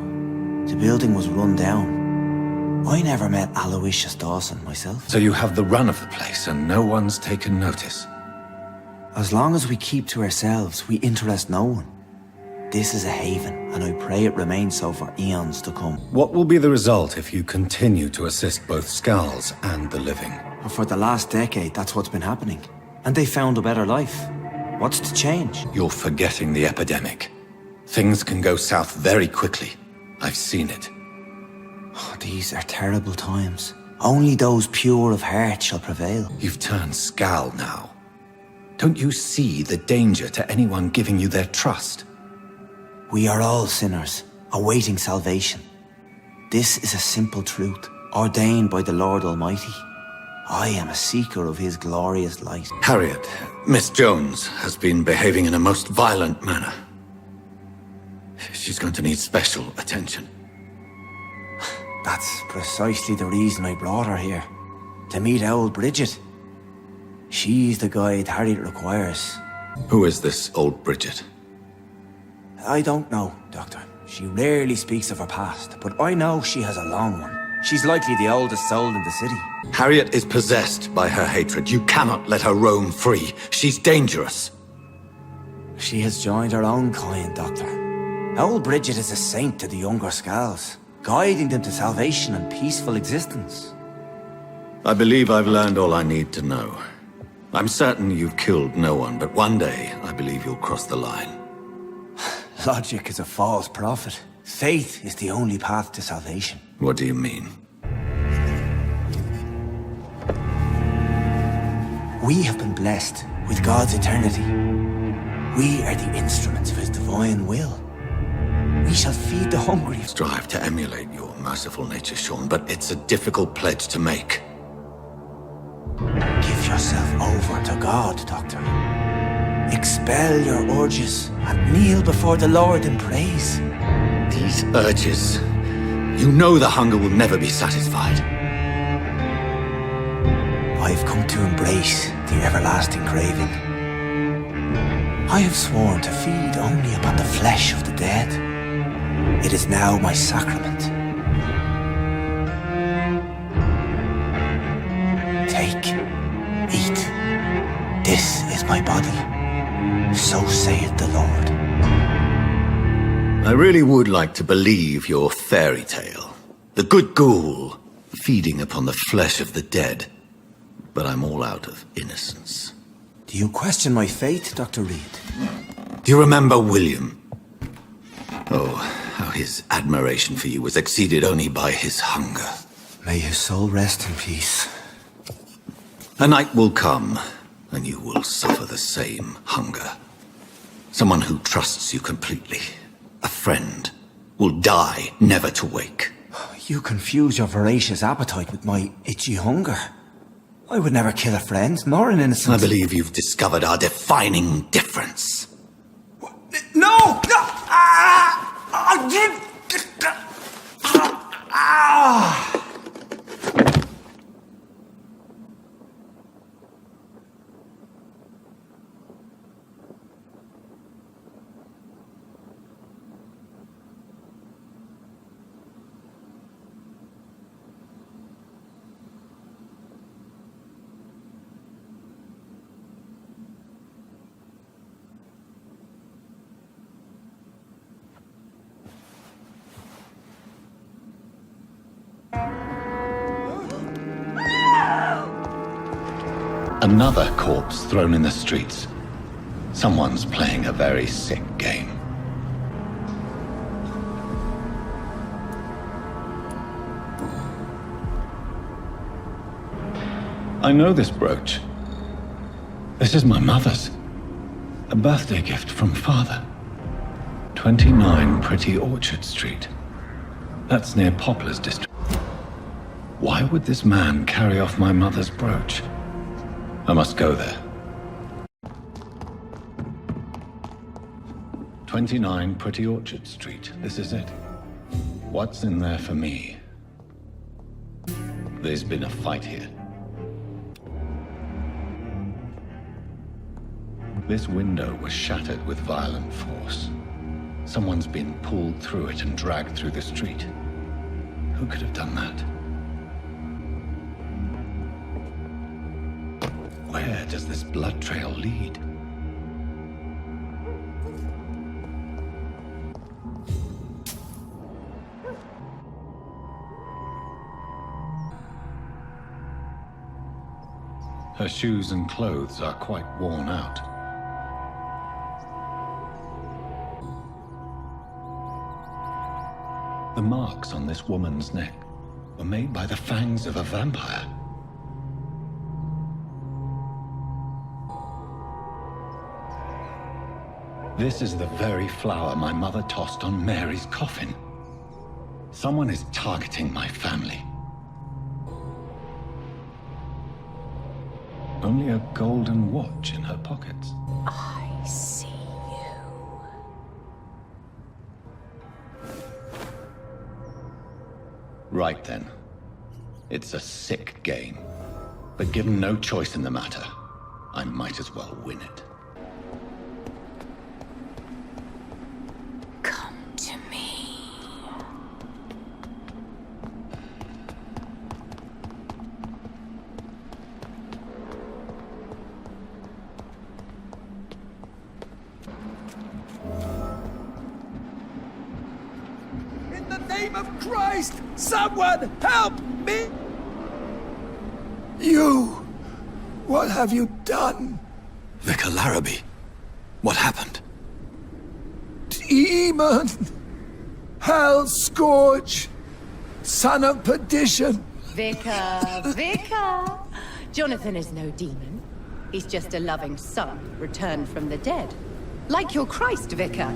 The building was run down. I never met Aloysius Dawson myself. So you have the run of the place and no one's taken notice? As long as we keep to ourselves, we interest no one. This is a haven, and I pray it remains so for eons to come. What will be the result if you continue to assist both skulls and the living? For the last decade, that's what's been happening. And they found a better life. What's to change? You're forgetting the epidemic. Things can go south very quickly. I've seen it. Oh, these are terrible times. Only those pure of heart shall prevail. You've turned Skal now. Don't you see the danger to anyone giving you their trust? We are all sinners, awaiting salvation. This is a simple truth, ordained by the Lord Almighty. I am a seeker of his glorious light. Harriet, Miss Jones has been behaving in a most violent manner. She's going to need special attention. That's precisely the reason I brought her here. To meet old Bridget. She's the guide Harriet requires. Who is this old Bridget? I don't know, Doctor. She rarely speaks of her past, but I know she has a long one. She's likely the oldest soul in the city. Harriet is possessed by her hatred. You cannot let her roam free. She's dangerous. She has joined her own kind, Doctor. Old Bridget is a saint to the younger Scals, guiding them to salvation and peaceful existence. I believe I've learned all I need to know. I'm certain you've killed no one, but one day I believe you'll cross the line. Logic is a false prophet. Faith is the only path to salvation. What do you mean? We have been blessed with God's eternity. We are the instruments of his divine will. We shall feed the hungry. Strive to emulate your merciful nature, Sean, but it's a difficult pledge to make. Give yourself over to God, Doctor. Expel your urges and kneel before the Lord in praise. These urges. You know the hunger will never be satisfied. I've come to embrace the everlasting craving. I have sworn to feed only upon the flesh of the dead. It is now my sacrament. Take, eat. This is my body. So saith the Lord. I really would like to believe your fairy tale. The good ghoul feeding upon the flesh of the dead. But I'm all out of innocence. Do you question my faith, Dr. Reed? Do you remember William? Oh, how his admiration for you was exceeded only by his hunger. May his soul rest in peace. A night will come, and you will suffer the same hunger. Someone who trusts you completely, a friend, will die never to wake. You confuse your voracious appetite with my itchy hunger. I would never kill a friend, nor an innocent... I believe you've discovered our defining difference. No! No! Another corpse thrown in the streets. Someone's playing a very sick game. I know this brooch. This is my mother's. A birthday gift from father. 29 Pretty Orchard Street. That's near Poplar's district. Why would this man carry off my mother's brooch? I must go there. 29 Pretty Orchard Street. This is it. What's in there for me? There's been a fight here. This window was shattered with violent force. Someone's been pulled through it and dragged through the street. Who could have done that? Where does this blood trail lead? Her shoes and clothes are quite worn out. The marks on this woman's neck were made by the fangs of a vampire. This is the very flower my mother tossed on Mary's coffin. Someone is targeting my family. Only a golden watch in her pockets. I see you. Right then. It's a sick game. But given no choice in the matter, I might as well win it. Come to me. In the name of Christ, someone help me! You! What have you done? Vicar Larrabee, what happened? Demon! Hell Scourge! Son of perdition! Vicar! Jonathan is no demon. He's just a loving son, returned from the dead. Like your Christ, Vicar.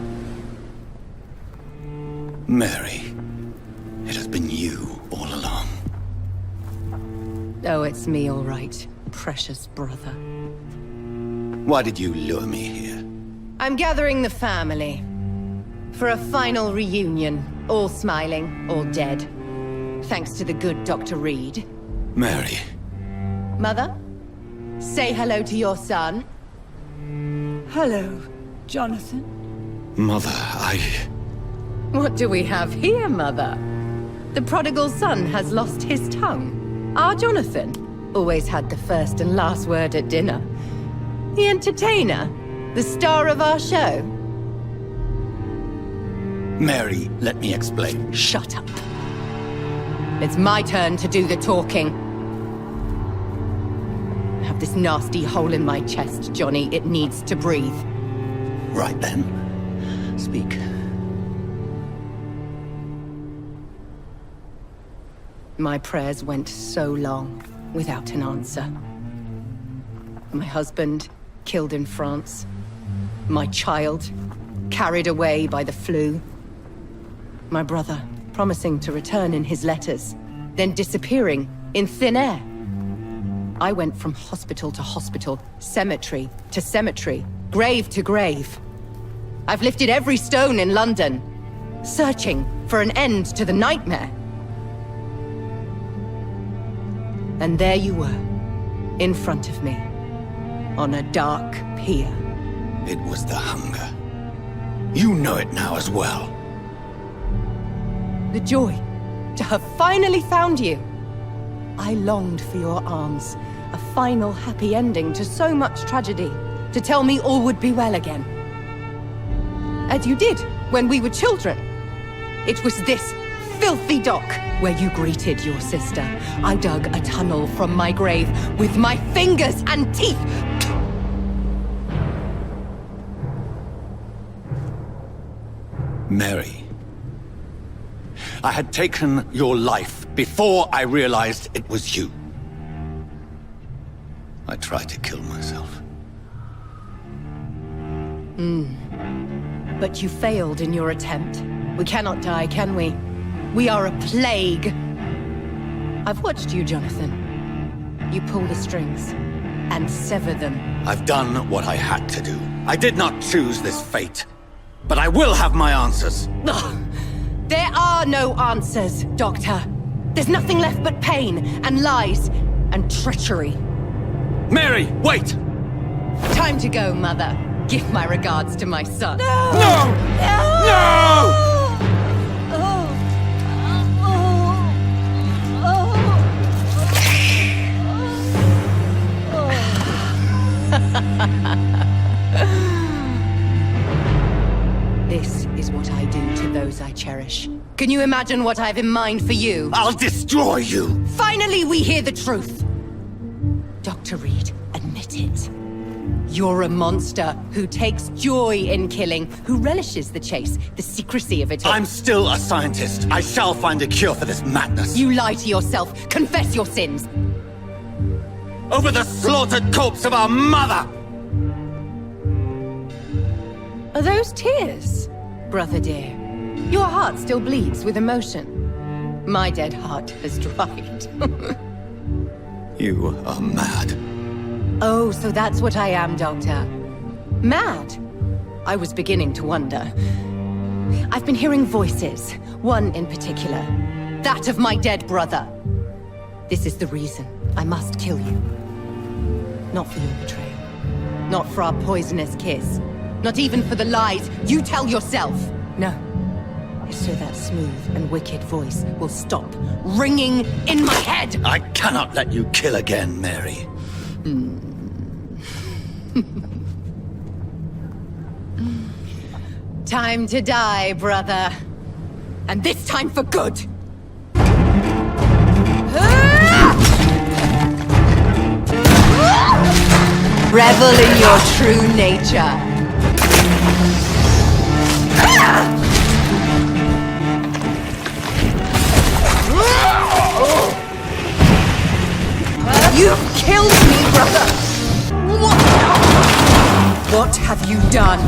Mary, it has been you all along. Oh, it's me, all right. Precious brother. Why did you lure me here? I'm gathering the family. For a final reunion. All smiling, all dead. Thanks to the good Dr. Reed. Mary. Mother? Say hello to your son. Hello, Jonathan. Mother, What do we have here, Mother? The prodigal son has lost his tongue. Our Jonathan always had the first and last word at dinner. The entertainer, the star of our show. Mary, let me explain. Shut up. It's my turn to do the talking. I have this nasty hole in my chest, Johnny. It needs to breathe. Right then. Speak. My prayers went so long without an answer. My husband killed in France. My child carried away by the flu. My brother promising to return in his letters, then disappearing in thin air. I went from hospital to hospital, cemetery to cemetery, grave to grave. I've lifted every stone in London, searching for an end to the nightmare. And there you were, in front of me, on a dark pier. It was the hunger. You know it now as well. The joy to have finally found you. I longed for your arms, a final happy ending to so much tragedy, to tell me all would be well again. As you did when we were children. It was this filthy dock where you greeted your sister. I dug a tunnel from my grave with my fingers and teeth. Mary, I had taken your life before I realized it was you. I tried to kill myself. But you failed in your attempt. We cannot die, can we? We are a plague. I've watched you, Jonathan. You pull the strings and sever them. I've done what I had to do. I did not choose this fate. But I will have my answers. Ugh. There are no answers, Doctor. There's nothing left but pain and lies and treachery. Mary, wait! Time to go, Mother. Give my regards to my son. No! No! This is what I do to those I cherish. Can you imagine what I have in mind for you? I'll destroy you! Finally, we hear the truth. Dr. Reed, admit it. You're a monster who takes joy in killing, who relishes the chase, the secrecy of it all. I'm still a scientist. I shall find a cure for this madness. You lie to yourself. Confess your sins. Over the slaughtered corpse of our mother! Are those tears, brother dear? Your heart still bleeds with emotion. My dead heart has dried. You are mad. Oh, so that's what I am, Doctor. Mad? I was beginning to wonder. I've been hearing voices, one in particular. That of my dead brother. This is the reason I must kill you. Not for your betrayal. Not for our poisonous kiss. Not even for the lies you tell yourself. No. It's so that smooth and wicked voice will stop ringing in my head! I cannot let you kill again, Mary. Time to die, brother. And this time for good! Revel in your true nature. You've killed me, brother! What have you done?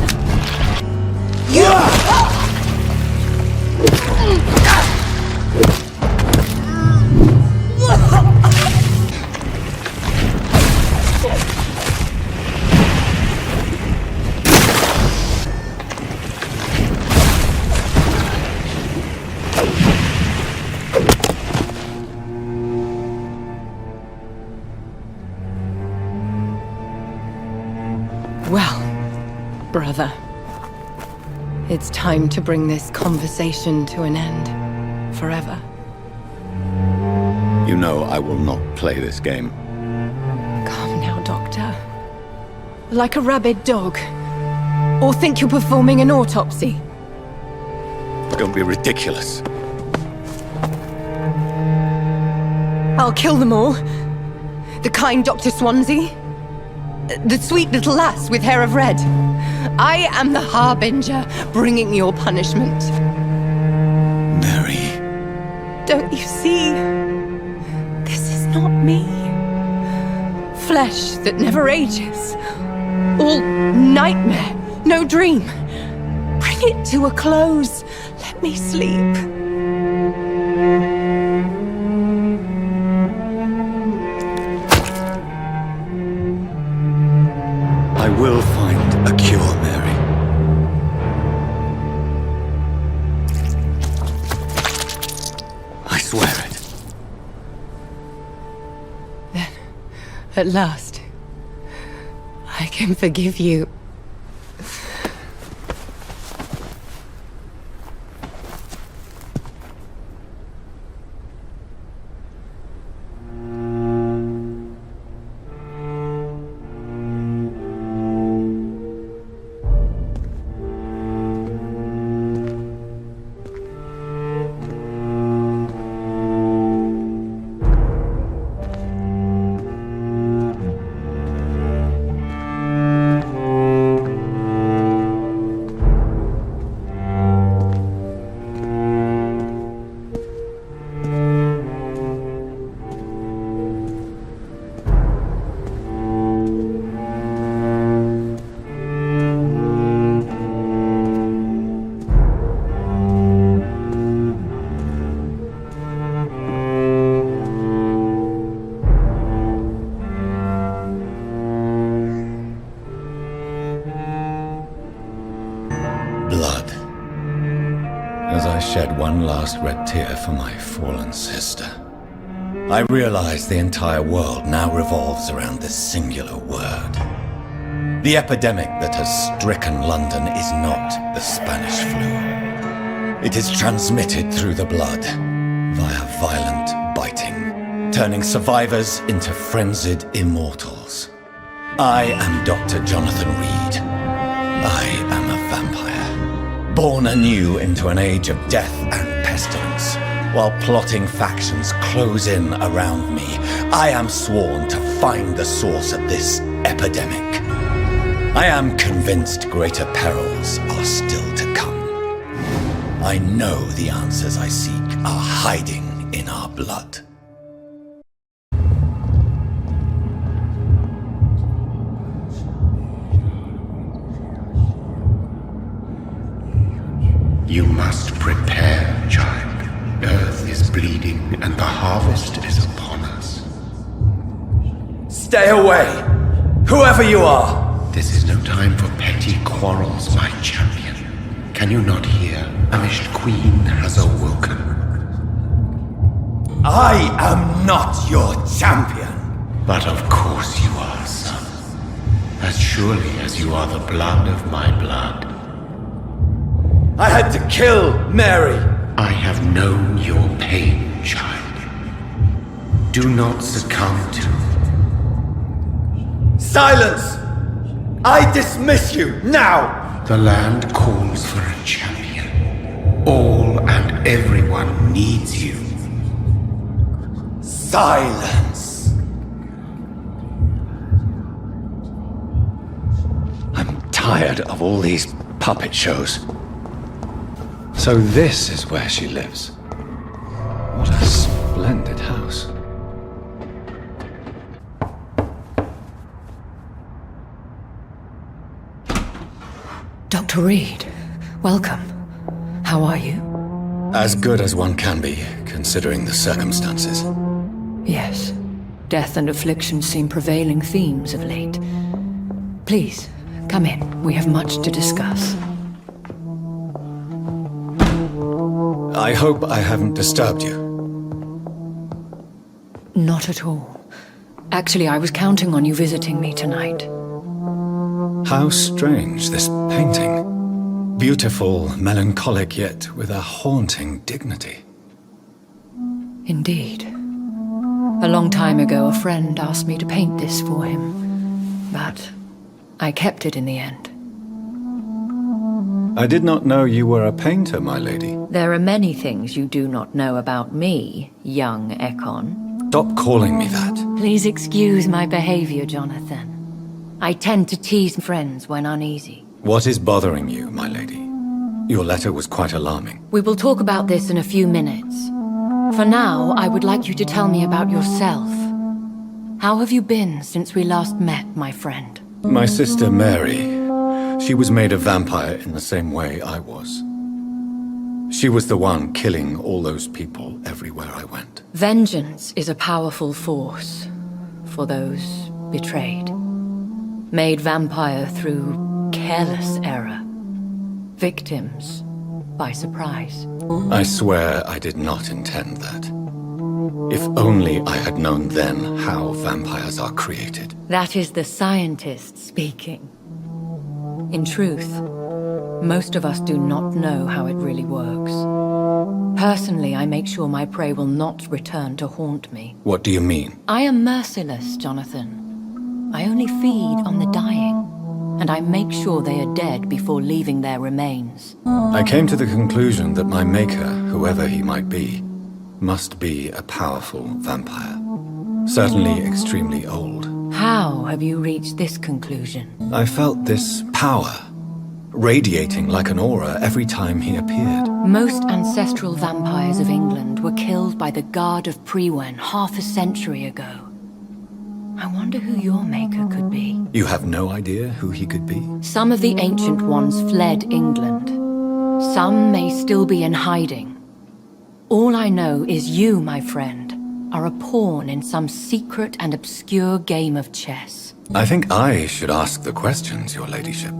Well, brother, it's time to bring this conversation to an end. Forever. You know I will not play this game. Calm now, Doctor. Like a rabid dog. Or think you're performing an autopsy. Don't be ridiculous. I'll kill them all. The kind Dr. Swansea. The sweet little lass with hair of red. I am the Harbinger, bringing your punishment. Mary. Don't you see? This is not me. Flesh that never ages. All nightmare, no dream. Bring it to a close. Let me sleep. I will find a cure, Mary. I swear it. Then, at last, I can forgive you. One last red tear for my fallen sister. I realize the entire world now revolves around this singular word. The epidemic that has stricken London is not the Spanish flu. It is transmitted through the blood, via violent biting, turning survivors into frenzied immortals. I am Dr. Jonathan Reed. I am a vampire. Born anew into an age of death and pestilence, while plotting factions close in around me, I am sworn to find the source of this epidemic. I am convinced greater perils are still to come. I know the answers I seek are hiding in our blood. must prepare, child. Earth is bleeding and the harvest is upon us. Stay away! Whoever you are! This is no time for petty quarrels, my champion. Can you not hear? Amished Queen has awoken. I am not your champion. But of course you are, son. As surely as you are the blood of my blood. I had to kill Mary. I have known your pain, child. Do not succumb to... Silence! I dismiss you, now! The land calls for a champion. All and everyone needs you. Silence! I'm tired of all these puppet shows. So this is where she lives. What a splendid house. Dr. Reed, welcome. How are you? As good as one can be, considering the circumstances. Yes. Death and affliction seem prevailing themes of late. Please, come in. We have much to discuss. I hope I haven't disturbed you. Not at all. Actually, I was counting on you visiting me tonight. How strange, this painting. Beautiful, melancholic, yet with a haunting dignity. Indeed. A long time ago, a friend asked me to paint this for him, but I kept it in the end. I did not know you were a painter, my lady. There are many things you do not know about me, young Ekon. Stop calling me that. Please excuse my behavior, Jonathan. I tend to tease friends when uneasy. What is bothering you, my lady? Your letter was quite alarming. We will talk about this in a few minutes. For now, I would like you to tell me about yourself. How have you been since we last met, my friend? My sister Mary, she was made a vampire in the same way I was. She was the one killing all those people everywhere I went. Vengeance is a powerful force for those betrayed. Made vampire through careless error. Victims by surprise. I swear I did not intend that. If only I had known then how vampires are created. That is the scientist speaking. In truth, most of us do not know how it really works. Personally, I make sure my prey will not return to haunt me. What do you mean? I am merciless, Jonathan. I only feed on the dying, and I make sure they are dead before leaving their remains. I came to the conclusion that my maker, whoever he might be, must be a powerful vampire. Certainly extremely old. How have you reached this conclusion? I felt this power, radiating like an aura every time he appeared. Most ancestral vampires of England were killed by the Guard of Priwen half a century ago. I wonder who your maker could be. You have no idea who he could be? Some of the ancient ones fled England. Some may still be in hiding. All I know is you, my friend, are a pawn in some secret and obscure game of chess. I think I should ask the questions, your ladyship.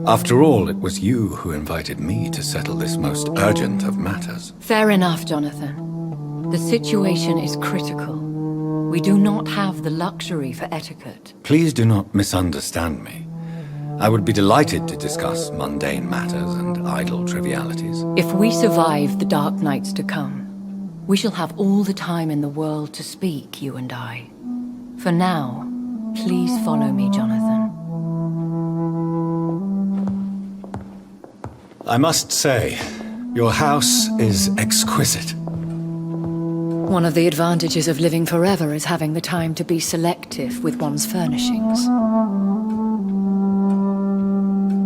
After all, it was you who invited me to settle this most urgent of matters. Fair enough, Jonathan. The situation is critical. We do not have the luxury for etiquette. Please do not misunderstand me. I would be delighted to discuss mundane matters and idle trivialities. If we survive the dark nights to come, we shall have all the time in the world to speak, you and I. For now, please follow me, Jonathan. I must say, your house is exquisite. One of the advantages of living forever is having the time to be selective with one's furnishings.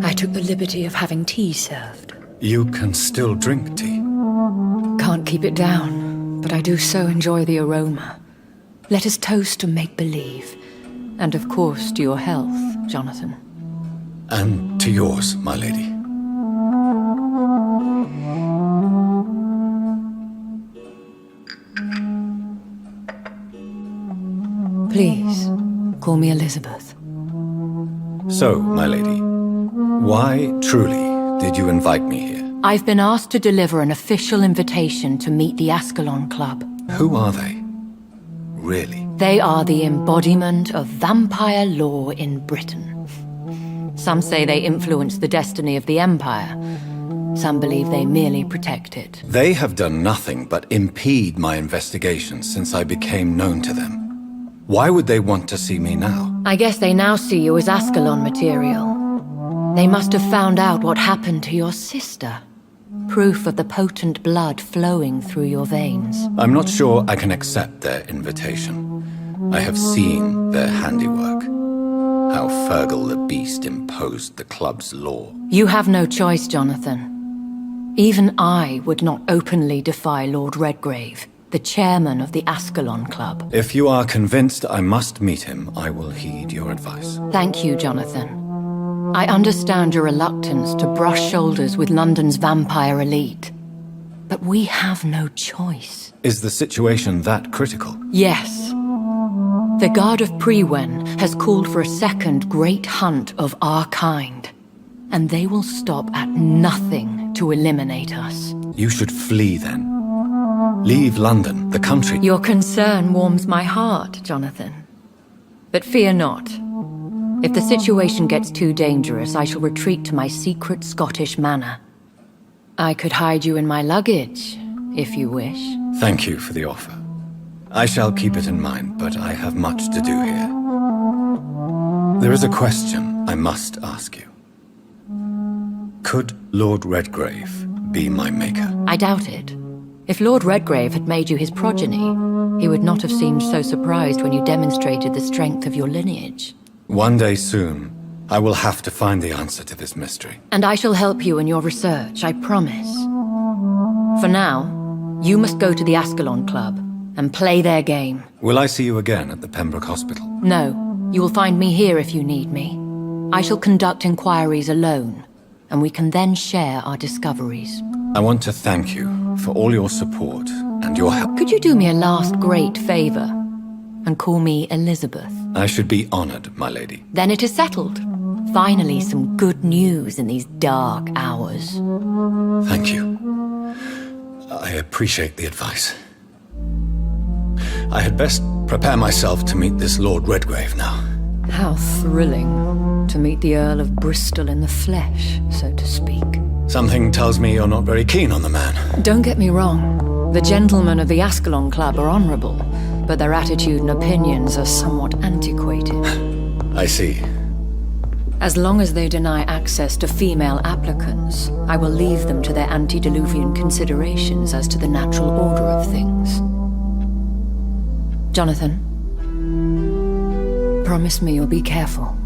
I took the liberty of having tea served. You can still drink tea. Can't keep it down, but I do so enjoy the aroma. Let us toast to make-believe. And of course to your health, Jonathan. And to yours, my lady. Call me Elizabeth. So, my lady, why truly did you invite me here? I've been asked to deliver an official invitation to meet the Ascalon Club. Who are they? Really? They are the embodiment of vampire law in Britain. Some say they influence the destiny of the Empire. Some believe they merely protect it. They have done nothing but impede my investigations since I became known to them. Why would they want to see me now? I guess they now see you as Ascalon material. They must have found out what happened to your sister. Proof of the potent blood flowing through your veins. I'm not sure I can accept their invitation. I have seen their handiwork. How Fergal the Beast imposed the club's law. You have no choice, Jonathan. Even I would not openly defy Lord Redgrave, the chairman of the Ascalon Club. If you are convinced I must meet him, I will heed your advice. Thank you, Jonathan. I understand your reluctance to brush shoulders with London's vampire elite. But we have no choice. Is the situation that critical? Yes. The Guard of Prewen has called for a second great hunt of our kind. And they will stop at nothing to eliminate us. You should flee then. Leave London, the country. Your concern warms my heart, Jonathan. But fear not. If the situation gets too dangerous, I shall retreat to my secret Scottish manor. I could hide you in my luggage, if you wish. Thank you for the offer. I shall keep it in mind, but I have much to do here. There is a question I must ask you. Could Lord Redgrave be my maker? I doubt it. If Lord Redgrave had made you his progeny, he would not have seemed so surprised when you demonstrated the strength of your lineage. One day soon, I will have to find the answer to this mystery. And I shall help you in your research, I promise. For now, you must go to the Ascalon Club and play their game. Will I see you again at the Pembroke Hospital? No, you will find me here if you need me. I shall conduct inquiries alone, and we can then share our discoveries. I want to thank you for all your support and your help. Could you do me a last great favor and call me Elizabeth? I should be honored, my lady. Then it is settled. Finally, some good news in these dark hours. Thank you. I appreciate the advice. I had best prepare myself to meet this Lord Redgrave now. How thrilling to meet the Earl of Bristol in the flesh, so to speak. Something tells me you're not very keen on the man. Don't get me wrong. The gentlemen of the Ascalon Club are honorable, but their attitude and opinions are somewhat antiquated. I see. As long as they deny access to female applicants, I will leave them to their antediluvian considerations as to the natural order of things. Jonathan, promise me you'll be careful.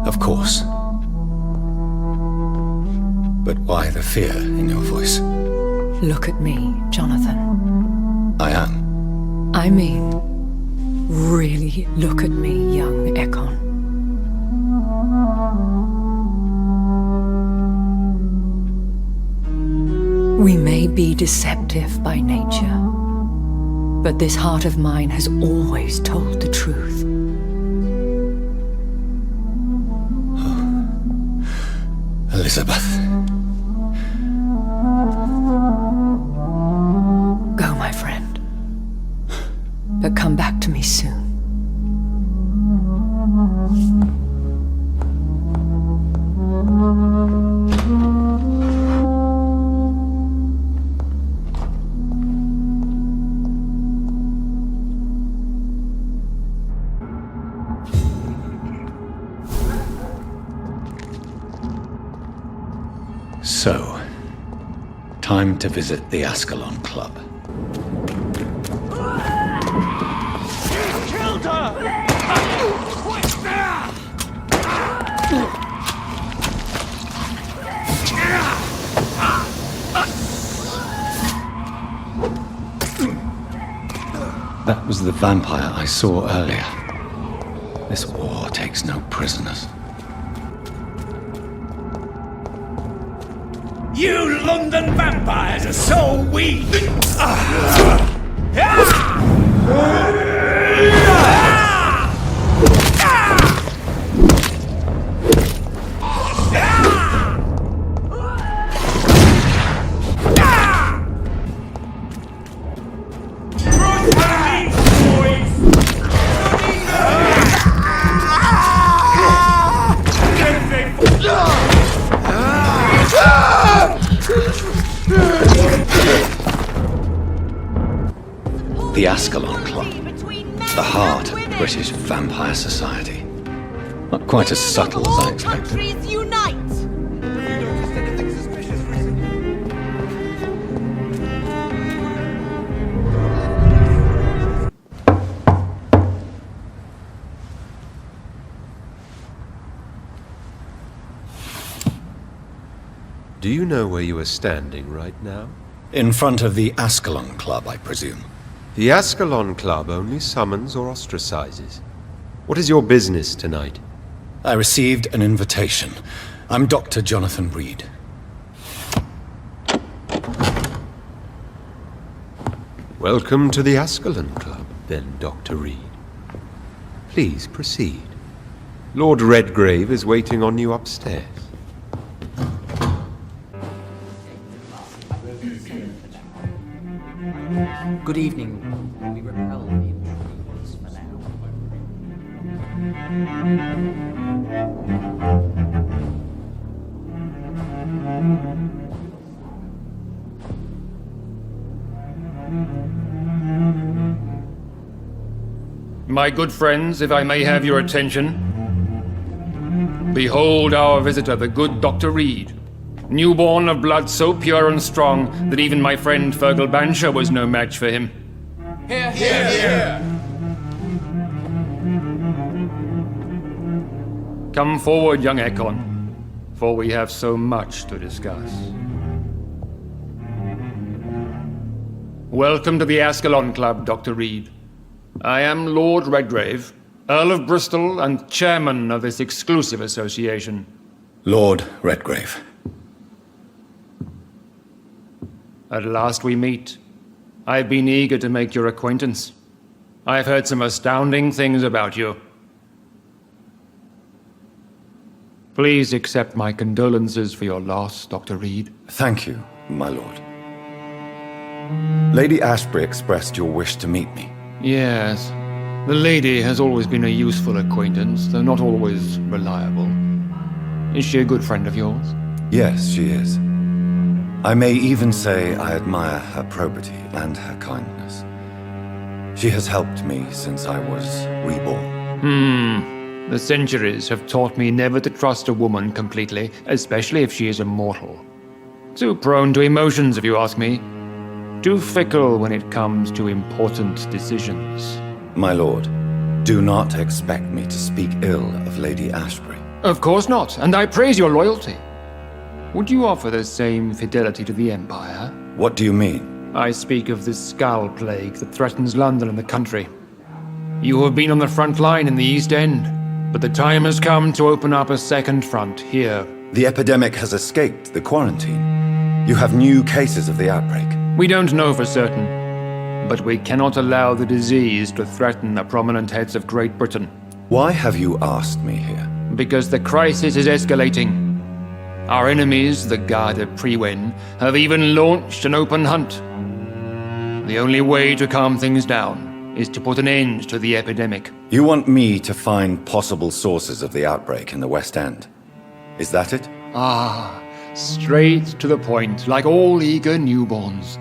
Of course. But why the fear in your voice? Look at me, Jonathan. I am. I mean, really look at me, young Ekon. We may be deceptive by nature, but this heart of mine has always told the truth. Oh. Elizabeth. Go, my friend. But come back to me soon. So, time to visit the Ascalon Club. Killed her! That was the vampire I saw earlier. This war takes no prisoners. You London vampires are so weak! The Ascalon Club. The heart of British vampire society. Not quite as subtle as I expected. Countries unite! Do you know where you are standing right now? In front of the Ascalon Club, I presume. The Ascalon Club only summons or ostracizes. What is your business tonight? I received an invitation. I'm Dr. Jonathan Reed. Welcome to the Ascalon Club, then, Dr. Reed. Please proceed. Lord Redgrave is waiting on you upstairs. Good evening. We repel the intruders for now. My good friends, if I may have your attention. Behold our visitor, the good Dr. Reed. Newborn of blood so pure and strong that even my friend Fergal Bansher was no match for him. Hear, hear, hear! Come forward, young Ekon, for we have so much to discuss. Welcome to the Ascalon Club, Dr. Reed. I am Lord Redgrave, Earl of Bristol and Chairman of this exclusive association. Lord Redgrave. At last we meet. I've been eager to make your acquaintance. I've heard some astounding things about you. Please accept my condolences for your loss, Dr. Reed. Thank you, my lord. Lady Ashbury expressed your wish to meet me. Yes. The lady has always been a useful acquaintance, though not always reliable. Is she a good friend of yours? Yes, she is. I may even say I admire her probity and her kindness. She has helped me since I was reborn. The centuries have taught me never to trust a woman completely, especially if she is a mortal. Too prone to emotions, if you ask me. Too fickle when it comes to important decisions. My lord, do not expect me to speak ill of Lady Ashbury. Of course not, and I praise your loyalty. Would you offer the same fidelity to the Empire? What do you mean? I speak of the Skull Plague that threatens London and the country. You have been on the front line in the East End, but the time has come to open up a second front here. The epidemic has escaped the quarantine. You have new cases of the outbreak. We don't know for certain, but we cannot allow the disease to threaten the prominent heads of Great Britain. Why have you asked me here? Because the crisis is escalating. Our enemies, the Guard of Priwen, have even launched an open hunt. The only way to calm things down is to put an end to the epidemic. You want me to find possible sources of the outbreak in the West End? Is that it? Ah, straight to the point, like all eager newborns.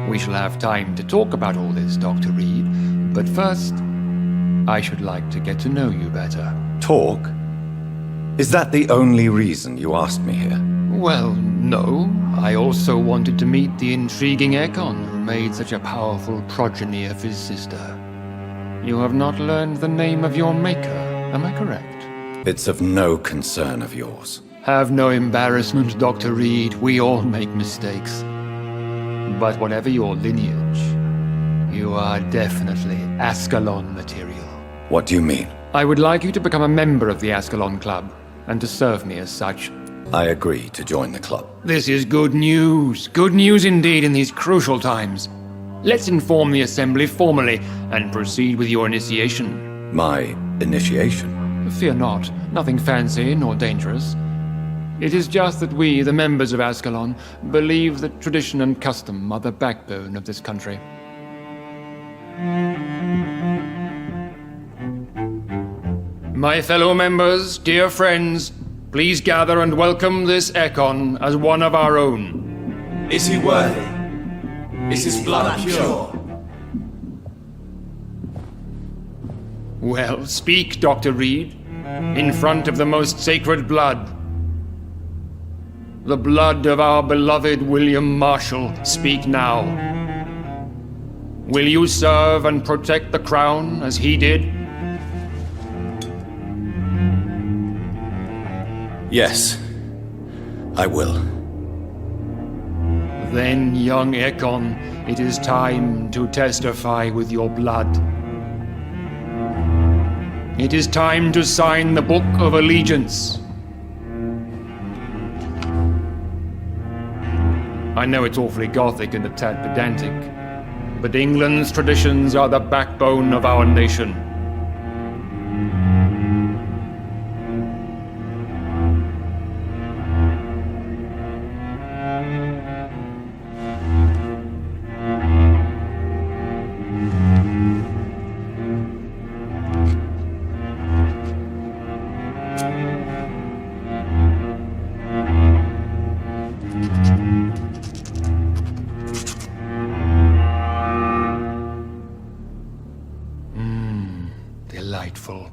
We shall have time to talk about all this, Dr. Reed, but first, I should like to get to know you better. Talk? Is that the only reason you asked me here? Well, no. I also wanted to meet the intriguing Ekon who made such a powerful progeny of his sister. You have not learned the name of your maker, am I correct? It's of no concern of yours. Have no embarrassment, Dr. Reed. We all make mistakes. But whatever your lineage, you are definitely Ascalon material. What do you mean? I would like you to become a member of the Ascalon Club, and to serve me as such. I agree to join the club. This is good news. Good news indeed in these crucial times. Let's inform the Assembly formally, and proceed with your initiation. My initiation? Fear not. Nothing fancy nor dangerous. It is just that we, the members of Ascalon, believe that tradition and custom are the backbone of this country. My fellow members, dear friends, please gather and welcome this Ekon as one of our own. Is he worthy? Is his blood pure? Well, speak, Dr. Reed, in front of the most sacred blood. The blood of our beloved William Marshall, speak now. Will you serve and protect the crown as he did? Yes, I will. Then, young Ekon, it is time to testify with your blood. It is time to sign the Book of Allegiance. I know it's awfully gothic and a tad pedantic, but England's traditions are the backbone of our nation. Delightful.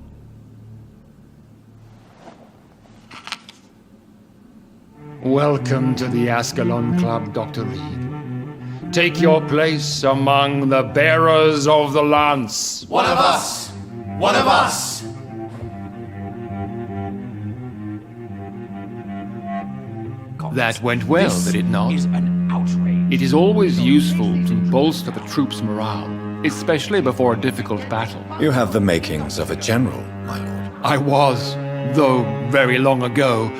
Welcome to the Ascalon Club, Dr. Reed. Take your place among the bearers of the lance. One of us! One of us! That went well, did it not? Is an outrage. It is always useful to bolster the troops' morale, especially before a difficult battle. You have the makings of a general, my lord. I was, though very long ago.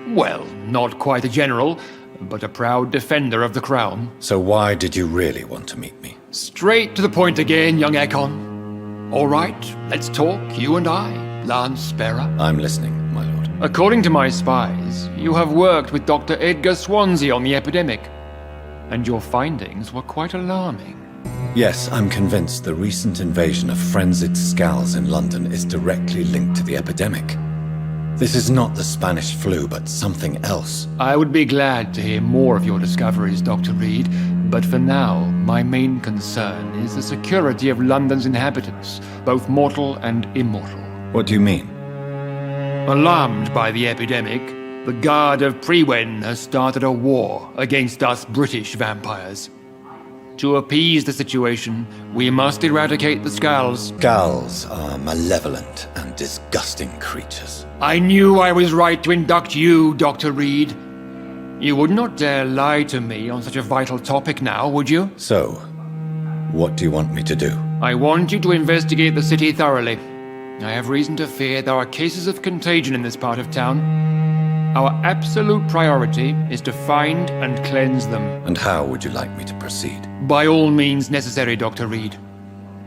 Well, not quite a general, but a proud defender of the crown. So why did you really want to meet me? Straight to the point again, young Ekon. All right, let's talk, you and I, Lance Sparrow. I'm listening, my lord. According to my spies, you have worked with Dr. Edgar Swansea on the epidemic, and your findings were quite alarming. Yes, I'm convinced the recent invasion of frenzied scals in London is directly linked to the epidemic. This is not the Spanish flu, but something else. I would be glad to hear more of your discoveries, Dr. Reed, but for now, my main concern is the security of London's inhabitants, both mortal and immortal. What do you mean? Alarmed by the epidemic, the Guard of Prewen has started a war against us British vampires. To appease the situation, we must eradicate the Scals. Scals are malevolent and disgusting creatures. I knew I was right to induct you, Dr. Reed. You would not dare lie to me on such a vital topic now, would you? So, what do you want me to do? I want you to investigate the city thoroughly. I have reason to fear there are cases of contagion in this part of town. Our absolute priority is to find and cleanse them. And how would you like me to proceed? By all means necessary, Dr. Reed.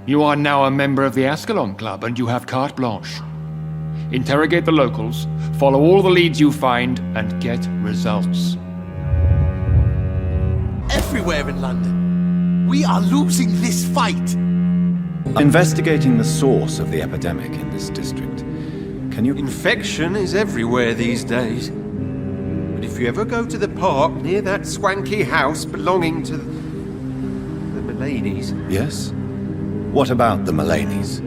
You are now a member of the Ascalon Club and you have carte blanche. Interrogate the locals, follow all the leads you find, and get results. Everywhere in London. We are losing this fight. Investigating the source of the epidemic in this district. Can you... Infection is everywhere these days. But if you ever go to the park near that swanky house belonging to the Mullaneys... Yes? What about the Mullaneys?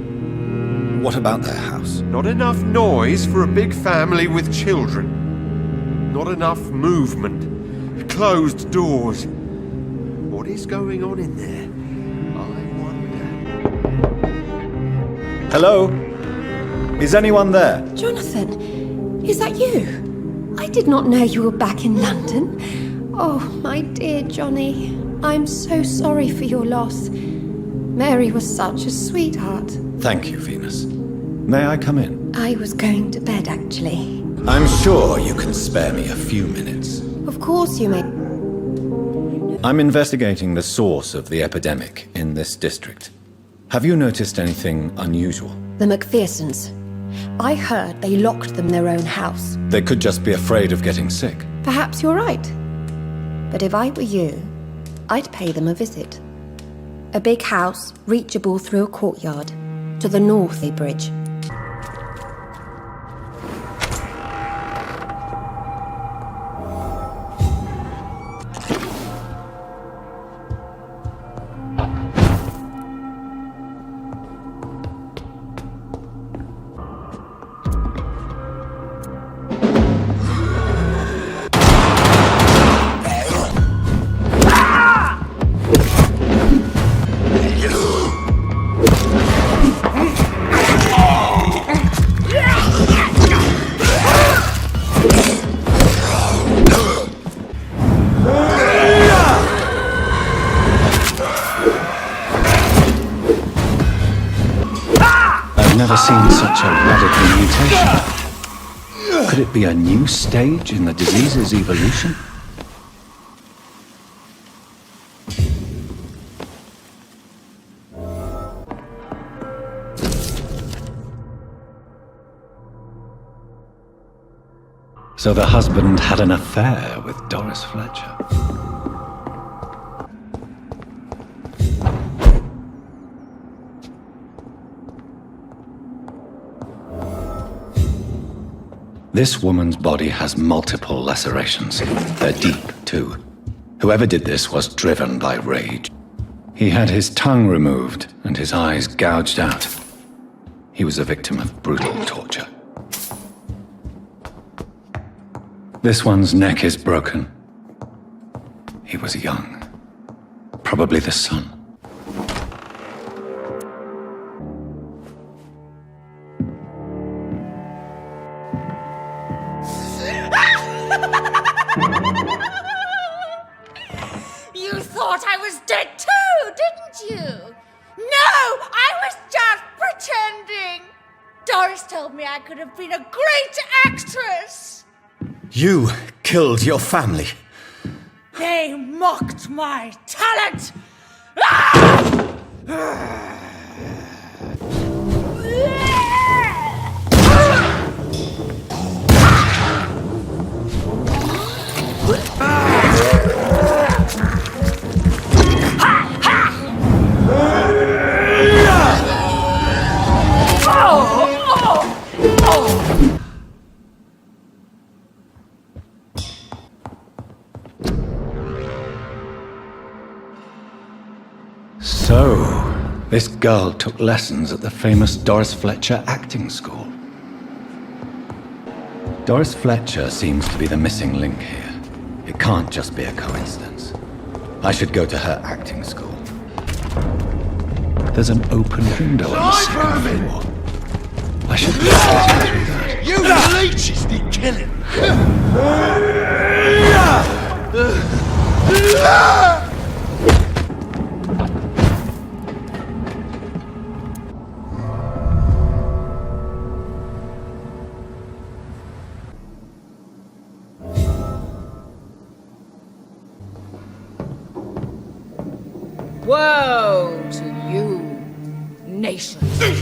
What about their house? Not enough noise for a big family with children. Not enough movement. Closed doors. What is going on in there? Hello? Is anyone there? Jonathan, is that you? I did not know you were back in London. Oh, my dear Johnny, I'm so sorry for your loss. Mary was such a sweetheart. Thank you, Venus. May I come in? I was going to bed, actually. I'm sure you can spare me a few minutes. Of course you may. I'm investigating the source of the epidemic in this district. Have you noticed anything unusual? The McPhersons. I heard they locked them in their own house. They could just be afraid of getting sick. Perhaps you're right. But if I were you, I'd pay them a visit. A big house, reachable through a courtyard. To the north, a bridge. seen such a radical mutation? Could it be a new stage in the disease's evolution? So the husband had an affair with Doris Fletcher. This woman's body has multiple lacerations. They're deep, too. Whoever did this was driven by rage. He had his tongue removed and his eyes gouged out. He was a victim of brutal torture. This one's neck is broken. He was young. Probably the son. You thought I was dead too, didn't you? No, I was just pretending. Doris told me I could have been a great actress. You killed your family. They mocked my talent. Ah! So, this girl took lessons at the famous Doris Fletcher acting school. Doris Fletcher seems to be the missing link here. It can't just be a coincidence. I should go to her acting school. There's an open window on the second floor. I should be getting through that. You leeches need killing! Woe to you, nation. For in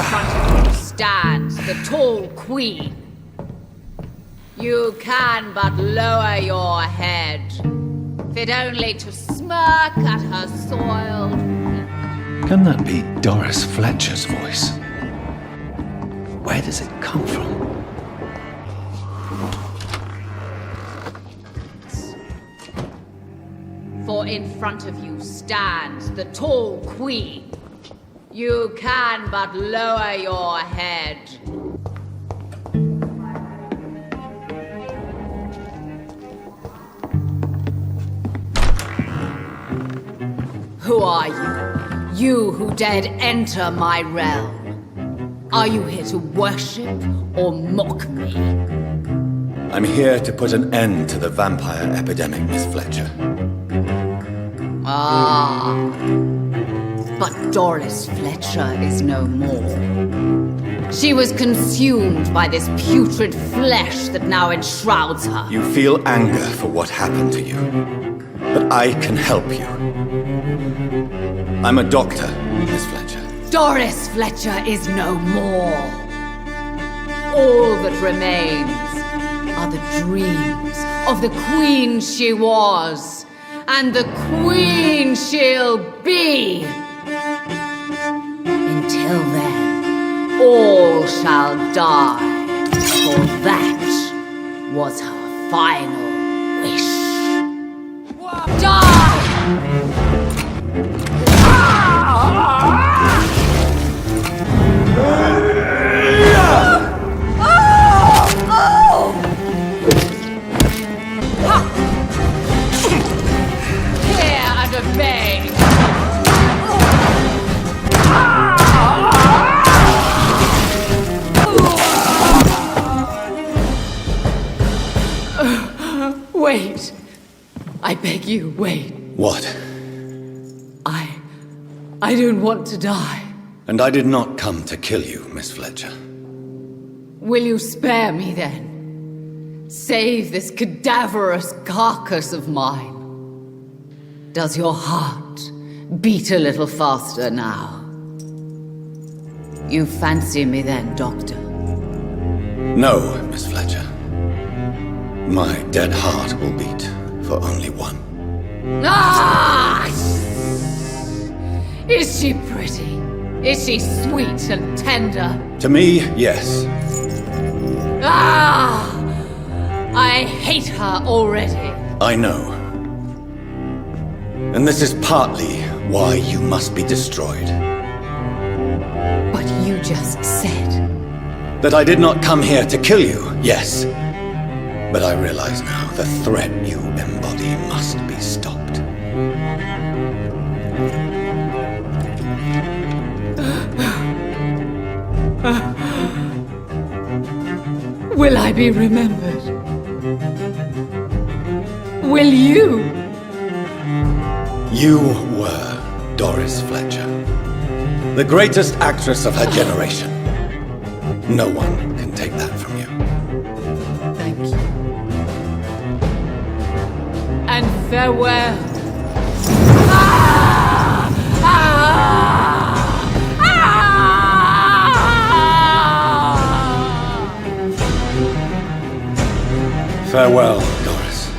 front of you stands the tall queen. You can but lower your head, fit only to smirk at her soiled feet. Can that be Doris Fletcher's voice? Where does it come from? For in front of you stands the tall queen. You can but lower your head. Who are you? You who dared enter my realm. Are you here to worship or mock me? I'm here to put an end to the vampire epidemic, Miss Fletcher. Ah, but Doris Fletcher is no more. She was consumed by this putrid flesh that now enshrouds her. You feel anger for what happened to you, but I can help you. I'm a doctor, Miss Fletcher. Doris Fletcher is no more. All that remains are the dreams of the queen she was. And the queen she'll be. Until then, all shall die, for that was her final wish. Die! Wait. I beg you, wait. What? I don't want to die. And I did not come to kill you, Miss Fletcher. Will you spare me then? Save this cadaverous carcass of mine. Does your heart beat a little faster now? You fancy me then, Doctor? No, Miss Fletcher. My dead heart will beat for only one. Ah! Is she pretty? Is she sweet and tender? To me, yes. Ah! I hate her already. I know. And this is partly why you must be destroyed. But you just said... That I did not come here to kill you, yes. But I realize now the threat you embody must be stopped. Will I be remembered? Will you? You were Doris Fletcher, the greatest actress of her generation. No one can take that from you. Thank you. And farewell. Farewell, Doris.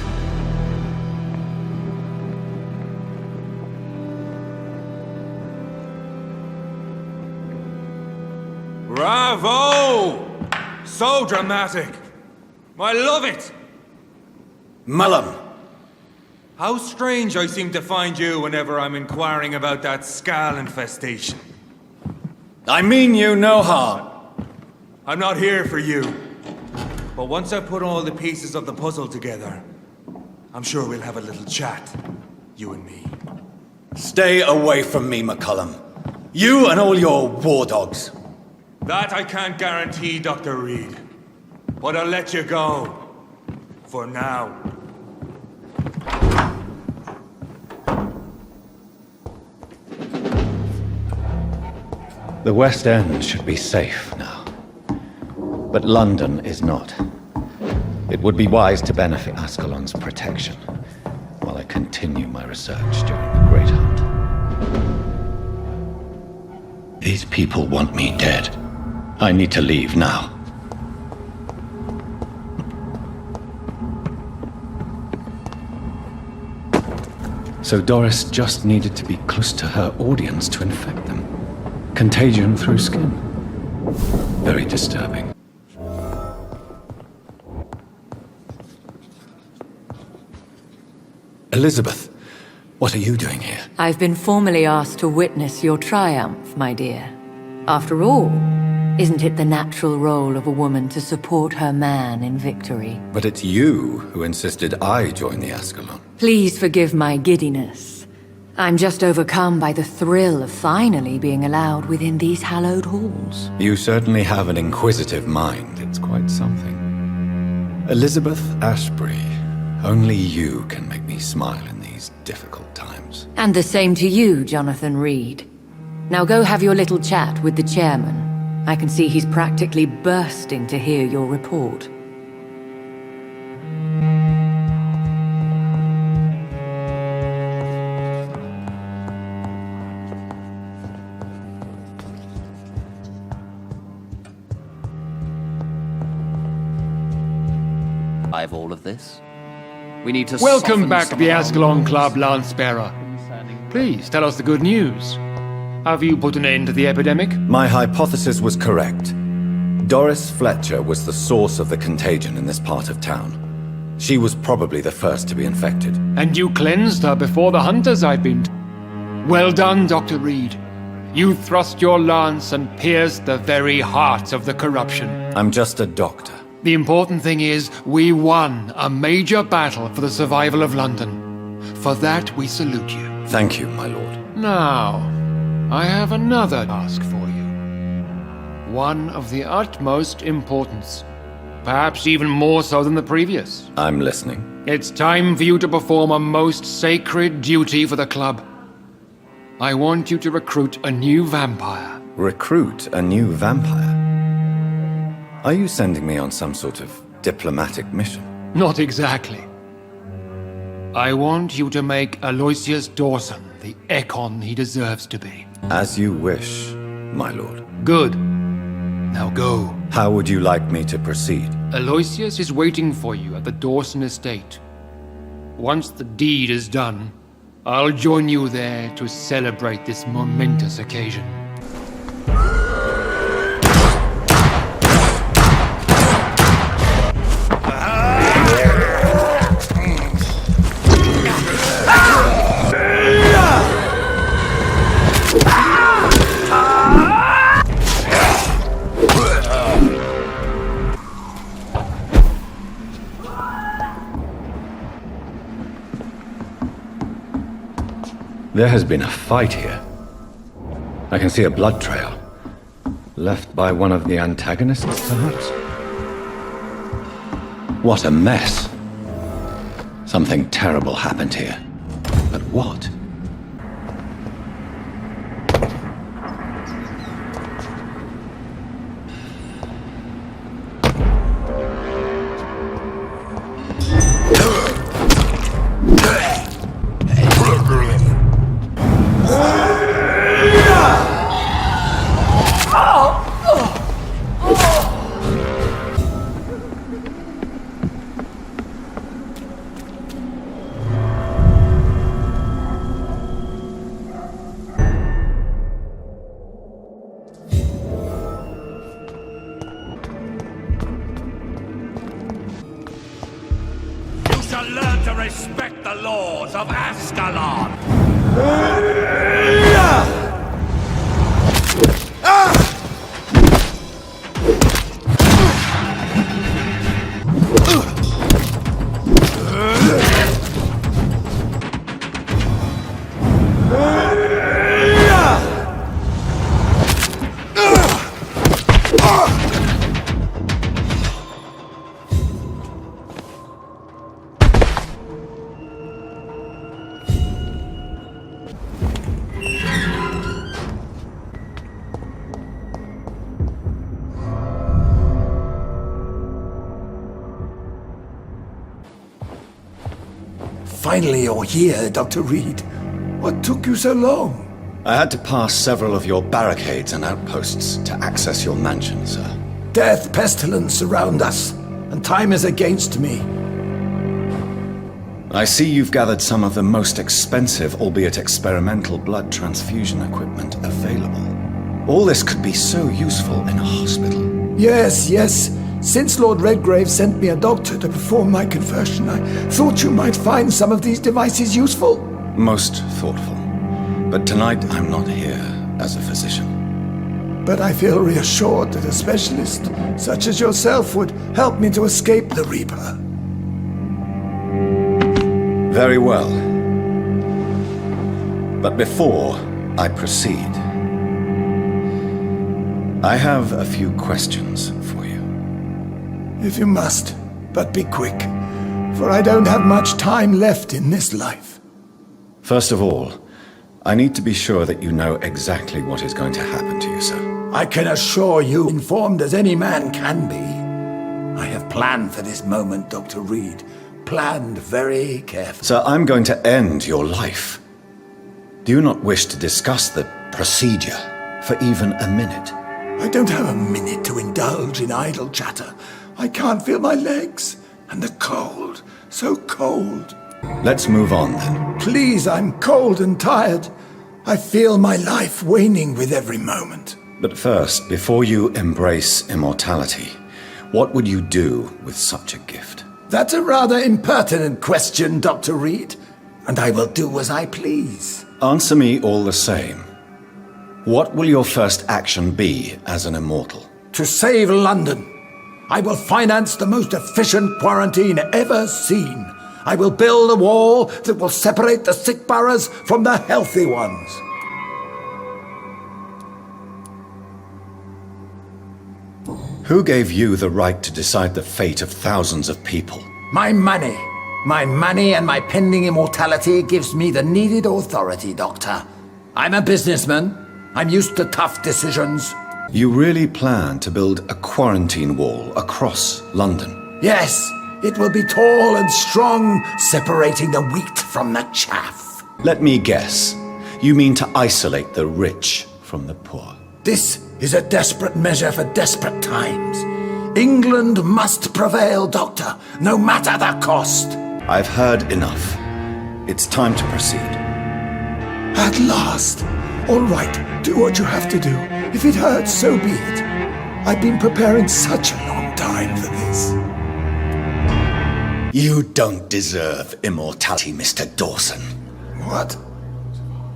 Bravo! So dramatic. I love it. Mullum. How strange I seem to find you whenever I'm inquiring about that Skal infestation. I mean you no harm. I'm not here for you. But once I put all the pieces of the puzzle together, I'm sure we'll have a little chat, you and me. Stay away from me, McCullum. You and all your war dogs. That I can't guarantee, Dr. Reed. But I'll let you go. For now. The West End should be safe now. But London is not. It would be wise to benefit Ascalon's protection while I continue my research during the Great Hunt. These people want me dead. I need to leave now. So Doris just needed to be close to her audience to infect them. Contagion through skin. Very disturbing. Elizabeth, what are you doing here? I've been formally asked to witness your triumph, my dear. After all, isn't it the natural role of a woman to support her man in victory? But it's you who insisted I join the Ascalon. Please forgive my giddiness. I'm just overcome by the thrill of finally being allowed within these hallowed halls. You certainly have an inquisitive mind. It's quite something. Elizabeth Ashbury, only you can make me smile in these difficult times. And the same to you, Jonathan Reed. Now go have your little chat with the chairman. I can see he's practically bursting to hear your report. Of all of this, we need to Welcome back to the Ascalon Club, Lance-Bearer. Please, tell us the good news. Have you put an end to the epidemic? My hypothesis was correct. Doris Fletcher was the source of the contagion in this part of town. She was probably the first to be infected. And you cleansed her before the hunters, I've been. Well done, Dr. Reed. You thrust your lance and pierced the very heart of the corruption. I'm just a doctor. The important thing is, we won a major battle for the survival of London. For that, we salute you. Thank you, my lord. Now, I have another task for you. One of the utmost importance. Perhaps even more so than the previous. I'm listening. It's time for you to perform a most sacred duty for the club. I want you to recruit a new vampire. Recruit a new vampire? Are you sending me on some sort of diplomatic mission? Not exactly. I want you to make Aloysius Dawson the Ekon he deserves to be. As you wish, my lord. Good. Now go. How would you like me to proceed? Aloysius is waiting for you at the Dawson estate. Once the deed is done, I'll join you there to celebrate this momentous occasion. There has been a fight here. I can see a blood trail. Left by one of the antagonists, perhaps? What a mess. Something terrible happened here. But what? Learn to respect the laws of Ascalon! Finally you're here, Dr. Reed. What took you so long? I had to pass several of your barricades and outposts to access your mansion, sir. Death, pestilence surround us, and time is against me. I see you've gathered some of the most expensive, albeit experimental, blood transfusion equipment available. All this could be so useful in a hospital. Yes, yes. Since Lord Redgrave sent me a doctor to perform my conversion, I thought you might find some of these devices useful. Most thoughtful. But tonight I'm not here as a physician. But I feel reassured that a specialist such as yourself would help me to escape the Reaper. Very well. But before I proceed, I have a few questions for you. If you must, but be quick, for I don't have much time left in this life. First of all, I need to be sure that you know exactly what is going to happen to you, sir. I can assure you, informed as any man can be. I have planned for this moment, Dr. Reed. Planned very carefully. Sir, I'm going to end your life. Do you not wish to discuss the procedure for even a minute? I don't have a minute to indulge in idle chatter. I can't feel my legs. And the cold. So cold. Let's move on, then. Please, I'm cold and tired. I feel my life waning with every moment. But first, before you embrace immortality, what would you do with such a gift? That's a rather impertinent question, Dr. Reed. And I will do as I please. Answer me all the same. What will your first action be as an immortal? To save London. I will finance the most efficient quarantine ever seen. I will build a wall that will separate the sick boroughs from the healthy ones. Who gave you the right to decide the fate of thousands of people? My money. My money and my pending immortality gives me the needed authority, Doctor. I'm a businessman, I'm used to tough decisions. You really plan to build a quarantine wall across London? Yes, it will be tall and strong, separating the wheat from the chaff. Let me guess. You mean to isolate the rich from the poor? This is a desperate measure for desperate times. England must prevail, Doctor, no matter the cost. I've heard enough. It's time to proceed. At last. All right, do what you have to do. If it hurts, so be it. I've been preparing such a long time for this. You don't deserve immortality, Mr. Dawson. What?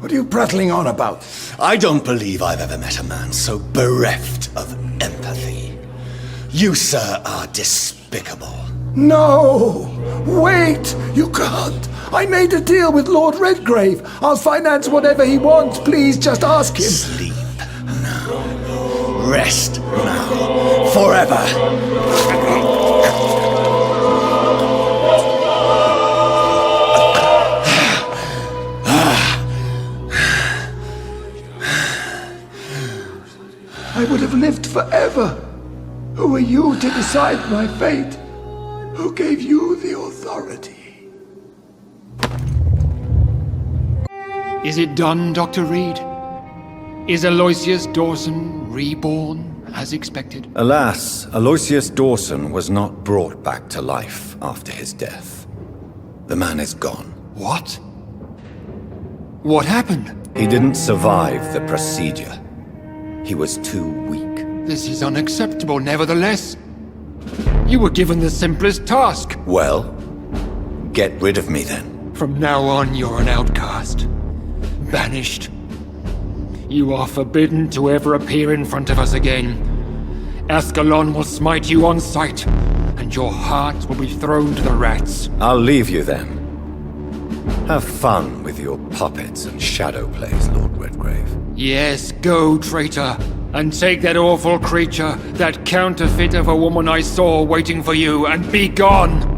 What are you prattling on about? I don't believe I've ever met a man so bereft of empathy. You, sir, are despicable. No! Wait! You can't! I made a deal with Lord Redgrave. I'll finance whatever he wants. Please, just ask him. Sleep now. Rest now. Forever. I would have lived forever. Who are you to decide my fate? Who gave you the authority? Is it done, Dr. Reed? Is Aloysius Dawson reborn as expected? Alas, Aloysius Dawson was not brought back to life after his death. The man is gone. What? What happened? He didn't survive the procedure. He was too weak. This is unacceptable, nevertheless. You were given the simplest task. Well, get rid of me then. From now on, you're an outcast. Banished. You are forbidden to ever appear in front of us again. Ascalon will smite you on sight, and your heart will be thrown to the rats. I'll leave you then. Have fun with your puppets and shadow plays, Lord Redgrave. Yes, go, traitor, and take that awful creature, that counterfeit of a woman I saw waiting for you, and be gone!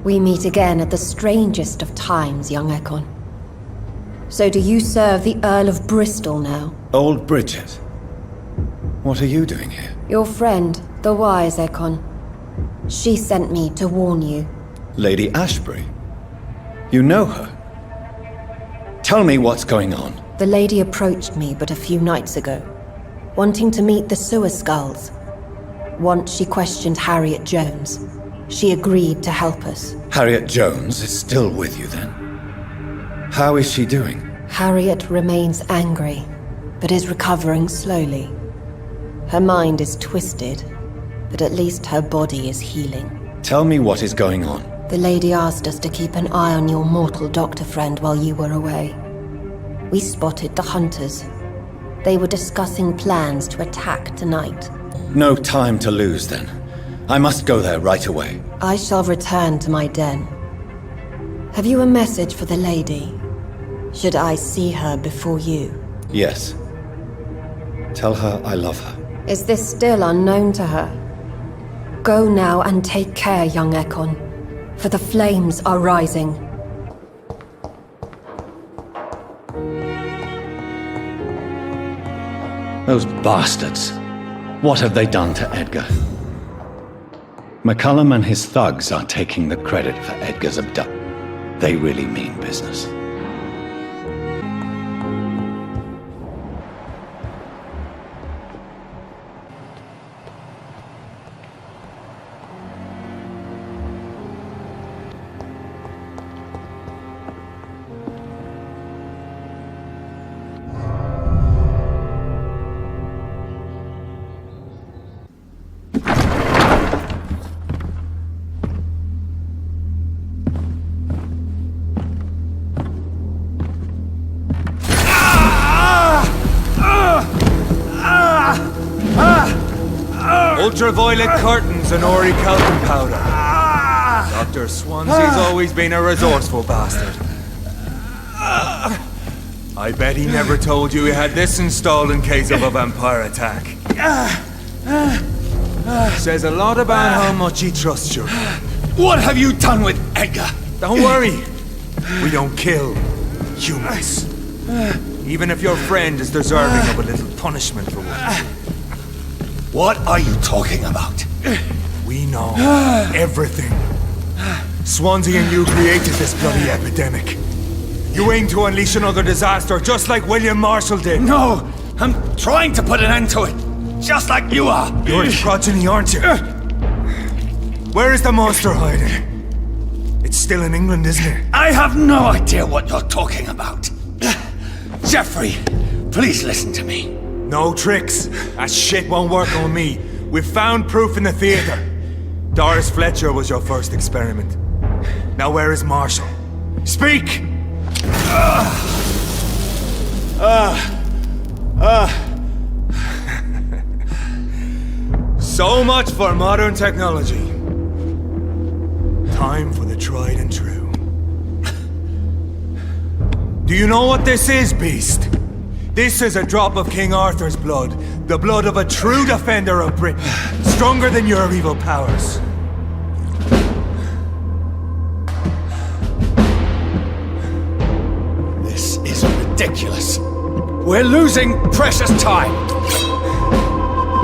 We meet again at the strangest of times, young Ekon. So do you serve the Earl of Bristol now? Old Bridget. What are you doing here? Your friend, the wise Ekon. She sent me to warn you. Lady Ashbury? You know her? Tell me what's going on. The lady approached me but a few nights ago, wanting to meet the sewer skulls. Once she questioned Harriet Jones. She agreed to help us. Harriet Jones is still with you then? How is she doing? Harriet remains angry, but is recovering slowly. Her mind is twisted, but at least her body is healing. Tell me what is going on. The lady asked us to keep an eye on your mortal doctor friend while you were away. We spotted the hunters. They were discussing plans to attack tonight. No time to lose then. I must go there right away. I shall return to my den. Have you a message for the lady? Should I see her before you? Yes. Tell her I love her. Is this still unknown to her? Go now and take care, young Ekon, for the flames are rising. Those bastards. What have they done to Edgar? McCullum and his thugs are taking the credit for Edgar's abduction. They really mean business. Ultraviolet curtains and orichalcum powder. Dr. Swansea's always been a resourceful bastard. I bet he never told you he had this installed in case of a vampire attack. Says a lot about how much he trusts you. What have you done with Edgar? Don't worry. We don't kill humans. Even if your friend is deserving of a little punishment for what he did. What are you talking about? We know everything. Swansea and you created this bloody epidemic. You aim to unleash another disaster, just like William Marshall did. No! I'm trying to put an end to it, just like you are. You're a progeny, aren't you? Where is the monster hiding? It's still in England, isn't it? I have no idea what you're talking about. Jeffrey, please listen to me. No tricks. That shit won't work on me. We've found proof in the theater. Doris Fletcher was your first experiment. Now where is Marshall? Speak! So much for modern technology. Time for the tried and true. Do you know what this is, Beast? This is a drop of King Arthur's blood. The blood of a true defender of Britain. Stronger than your evil powers. This is ridiculous. We're losing precious time.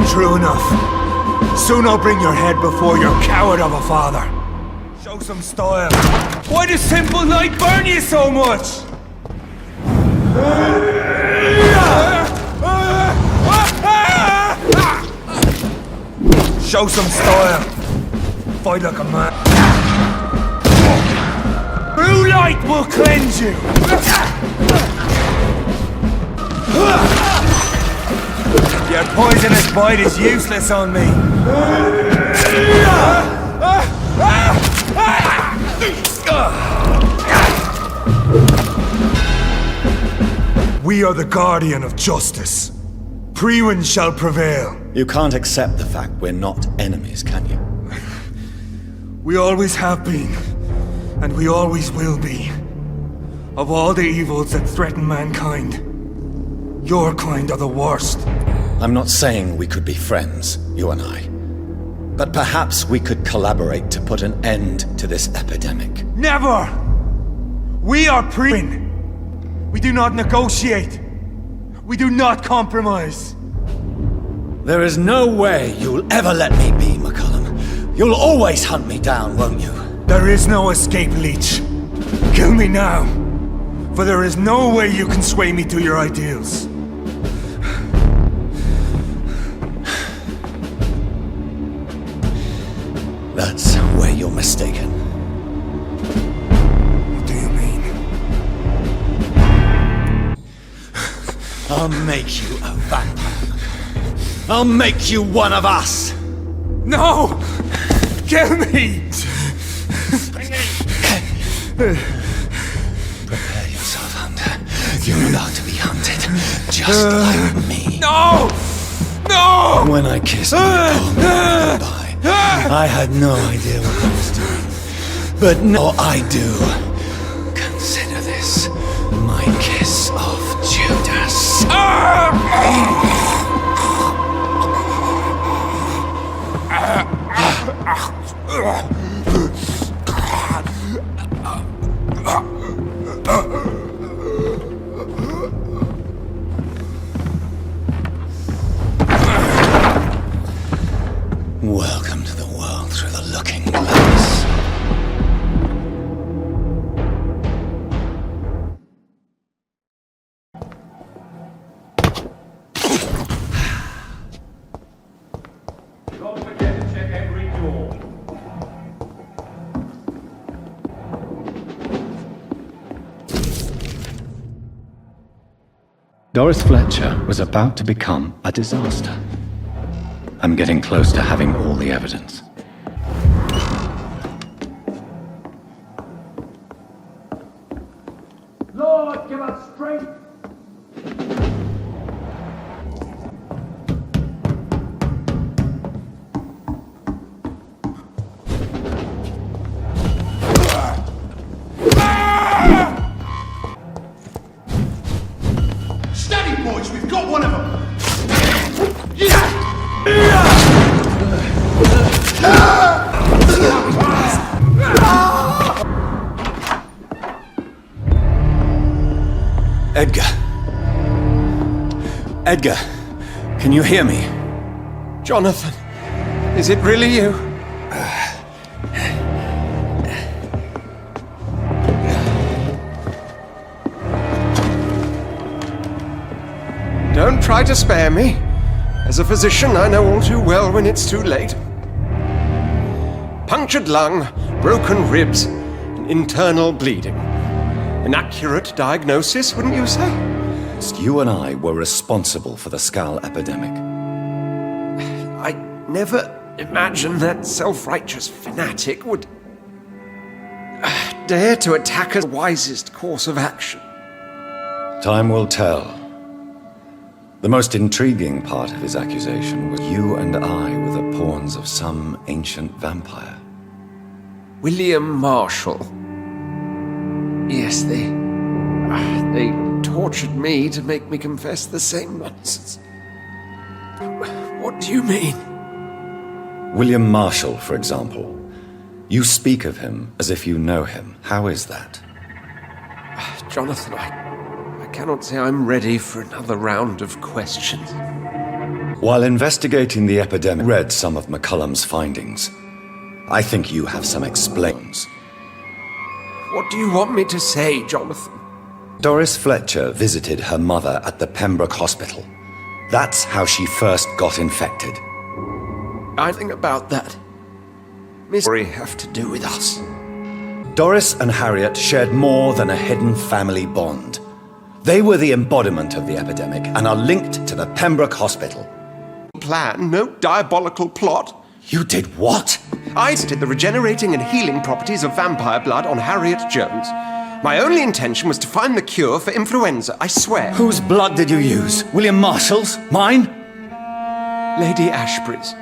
True enough. Soon I'll bring your head before your coward of a father. Show some style. Why does simple light burn you so much? Show some style. Fight like a man. Blue light will cleanse you. Your poisonous bite is useless on me. We are the guardian of justice. Priwen shall prevail. You can't accept the fact we're not enemies, can you? We always have been, and we always will be. Of all the evils that threaten mankind, your kind are the worst. I'm not saying we could be friends, you and I. But perhaps we could collaborate to put an end to this epidemic. Never! We are Priwen. We do not negotiate. We do not compromise. There is no way you'll ever let me be, McCullum. You'll always hunt me down, won't you? There is no escape, Leech. Kill me now. For there is no way you can sway me to your ideals. That's where you're mistaken. What do you mean? I'll make you a vampire. I'll make you one of us! No! Kill me! Prepare yourself, Hunter. You're about to be hunted, just like me. No! No! When I kissed you, goodbye, I had no idea what I was doing. But now I do. Consider this my kiss of Judas. Welcome to the world through the looking glass. Don't forget to check every door. Doris Fletcher was about to become a disaster. I'm getting close to having all the evidence. Lord, give us strength. Steady, boys, we've got one of them. Edgar. Edgar, can you hear me? Jonathan, is it really you? Don't try to spare me. As a physician, I know all too well when it's too late. Punctured lung, broken ribs, and internal bleeding. An accurate diagnosis, wouldn't you say? You and I were responsible for the Skal epidemic. I never imagined that self-righteous fanatic would dare to attack the wisest course of action. Time will tell. The most intriguing part of his accusation was you and I were the pawns of some ancient vampire. William Marshall. Yes, they tortured me to make me confess the same nonsense. What do you mean? William Marshall, for example. You speak of him as if you know him. How is that? Jonathan, I cannot say I'm ready for another round of questions. While investigating the epidemic, I read some of McCullum's findings. I think you have some explains. What do you want me to say, Jonathan? Doris Fletcher visited her mother at the Pembroke Hospital. That's how she first got infected. I think about that. Miss Story have to do with us. Doris and Harriet shared more than a hidden family bond. They were the embodiment of the epidemic and are linked to the Pembroke Hospital. Plan, no diabolical plot. You did what? I tested the regenerating and healing properties of vampire blood on Harriet Jones. My only intention was to find the cure for influenza, I swear. Whose blood did you use? William Marshall's? Mine? Lady Ashbury's.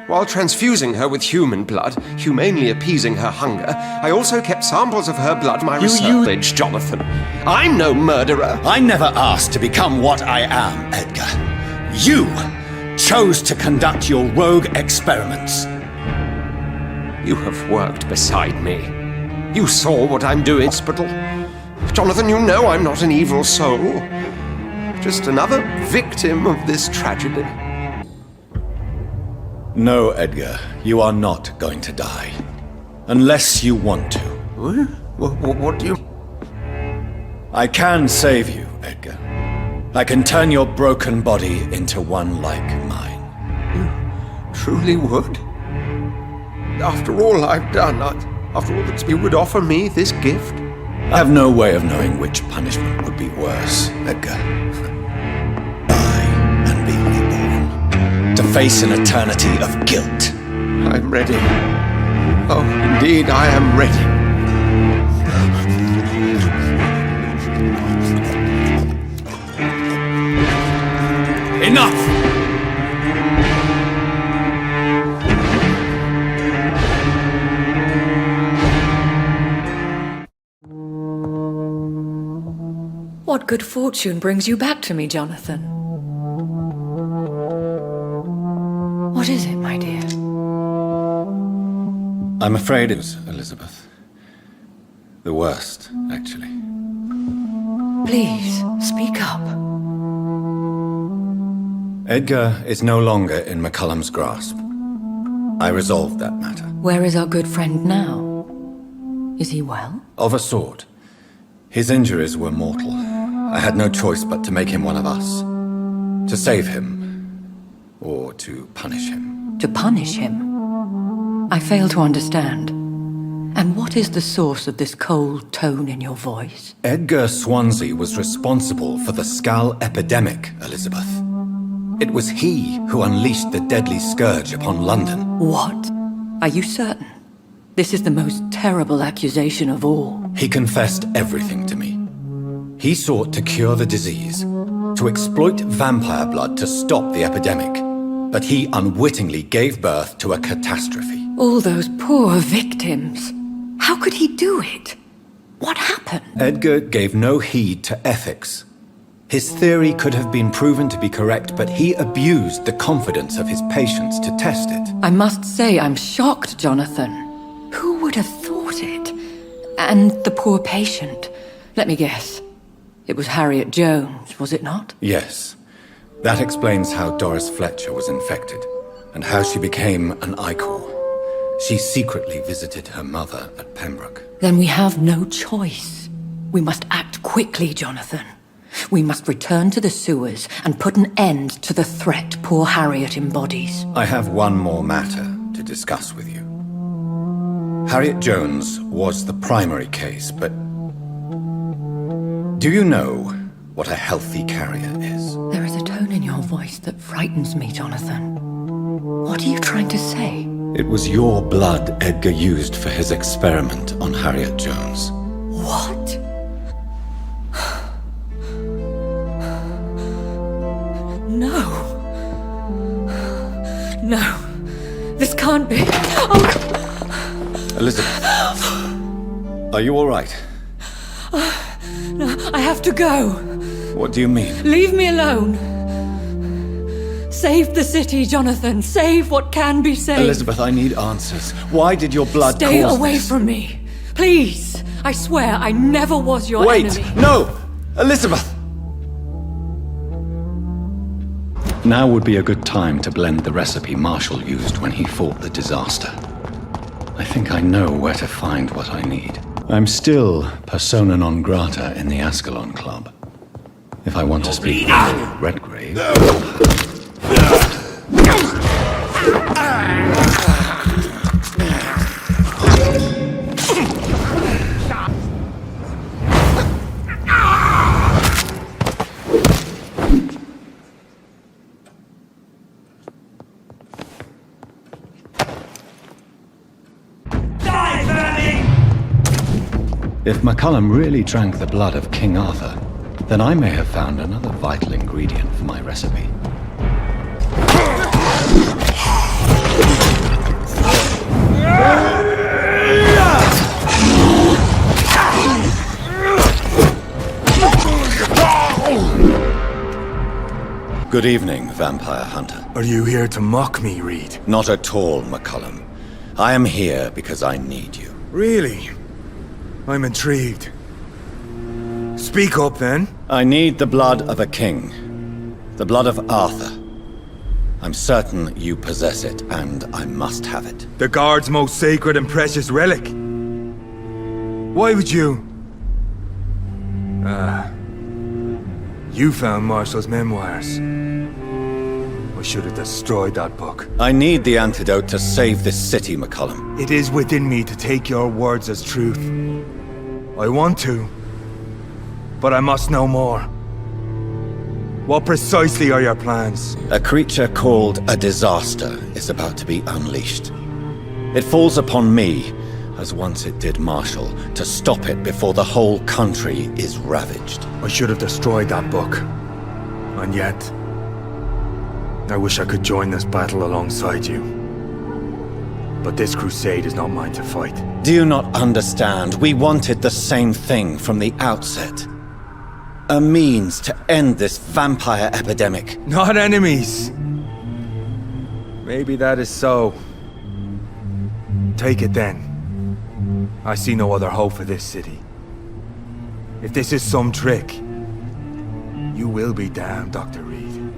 While transfusing her with human blood, humanely appeasing her hunger, I also kept samples of her blood for my research, Jonathan. I'm no murderer. I never asked to become what I am, Edgar. You chose to conduct your rogue experiments. You have worked beside me. You saw what I'm doing in hospital. Jonathan, you know I'm not an evil soul. Just another victim of this tragedy. No, Edgar, you are not going to die. Unless you want to. What do you... I can save you, Edgar. I can turn your broken body into one like mine. You truly would? After all I've done, after all that you would offer me this gift? I have no way of knowing which punishment would be worse, Edgar. Die and be reborn. To face an eternity of guilt. I'm ready. Oh, indeed, I am ready. Enough! What good fortune brings you back to me, Jonathan? What is it, my dear? I'm afraid it was Elizabeth. The worst, actually. Please, speak up. Edgar is no longer in McCullum's grasp. I resolved that matter. Where is our good friend now? Is he well? Of a sort. His injuries were mortal. I had no choice but to make him one of us. To save him. Or to punish him. To punish him? I fail to understand. And what is the source of this cold tone in your voice? Edgar Swansea was responsible for the Skal epidemic, Elizabeth. It was he who unleashed the deadly scourge upon London. What? Are you certain? This is the most terrible accusation of all. He confessed everything to me. He sought to cure the disease, to exploit vampire blood to stop the epidemic. But he unwittingly gave birth to a catastrophe. All those poor victims. How could he do it? What happened? Edgar gave no heed to ethics. His theory could have been proven to be correct, but he abused the confidence of his patients to test it. I must say I'm shocked, Jonathan. Who would have thought it? And the poor patient. Let me guess. It was Harriet Jones, was it not? Yes. That explains how Doris Fletcher was infected, and how she became an Icor. She secretly visited her mother at Pembroke. Then we have no choice. We must act quickly, Jonathan. We must return to the sewers and put an end to the threat poor Harriet embodies. I have one more matter to discuss with you. Harriet Jones was the primary case, but do you know what a healthy carrier is? There is a tone in your voice that frightens me, Jonathan. What are you trying to say? It was your blood Edgar used for his experiment on Harriet Jones. What? No. No. This can't be. Oh. Elizabeth. Are you all right? No, I have to go. What do you mean? Leave me alone. Save the city, Jonathan. Save what can be saved. Elizabeth, I need answers. Why did your blood Stay cause away this? from me. Please. I swear I never was your enemy. Wait! No! Elizabeth! Now would be a good time to blend the recipe Marshall used when he fought the disaster. I think I know where to find what I need. I'm still persona non grata in the Ascalon Club. If I want to speak with Redgrave... If McCullum really drank the blood of King Arthur, then I may have found another vital ingredient for my recipe. Good evening, Vampire Hunter. Are you here to mock me, Reed? Not at all, McCullum. I am here because I need you. Really? I'm intrigued. Speak up, then. I need the blood of a king. The blood of Arthur. I'm certain you possess it, and I must have it. The Guard's most sacred and precious relic. Why would you? You found Marshall's memoirs. I should have destroyed that book. I need the antidote to save this city, McCullum. It is within me to take your words as truth. I want to, but I must know more. What precisely are your plans? A creature called a disaster is about to be unleashed. It falls upon me, as once it did Marshall, to stop it before the whole country is ravaged. I should have destroyed that book. And yet, I wish I could join this battle alongside you. But this crusade is not mine to fight. Do you not understand? We wanted the same thing from the outset. A means to end this vampire epidemic. Not enemies! Maybe that is so. Take it then. I see no other hope for this city. If this is some trick, you will be damned, Dr. Reed.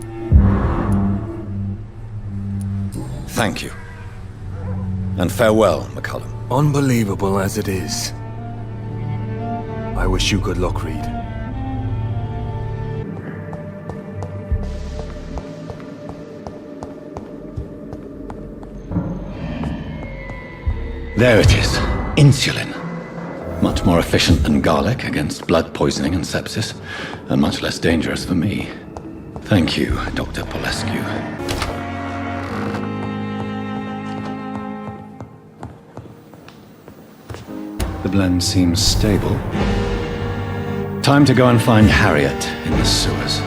Thank you. And farewell, McCullum. Unbelievable as it is, I wish you good luck, Reed. There it is. Insulin. Much more efficient than garlic against blood poisoning and sepsis, and much less dangerous for me. Thank you, Dr. Polescu. The blend seems stable. Time to go and find Harriet in the sewers.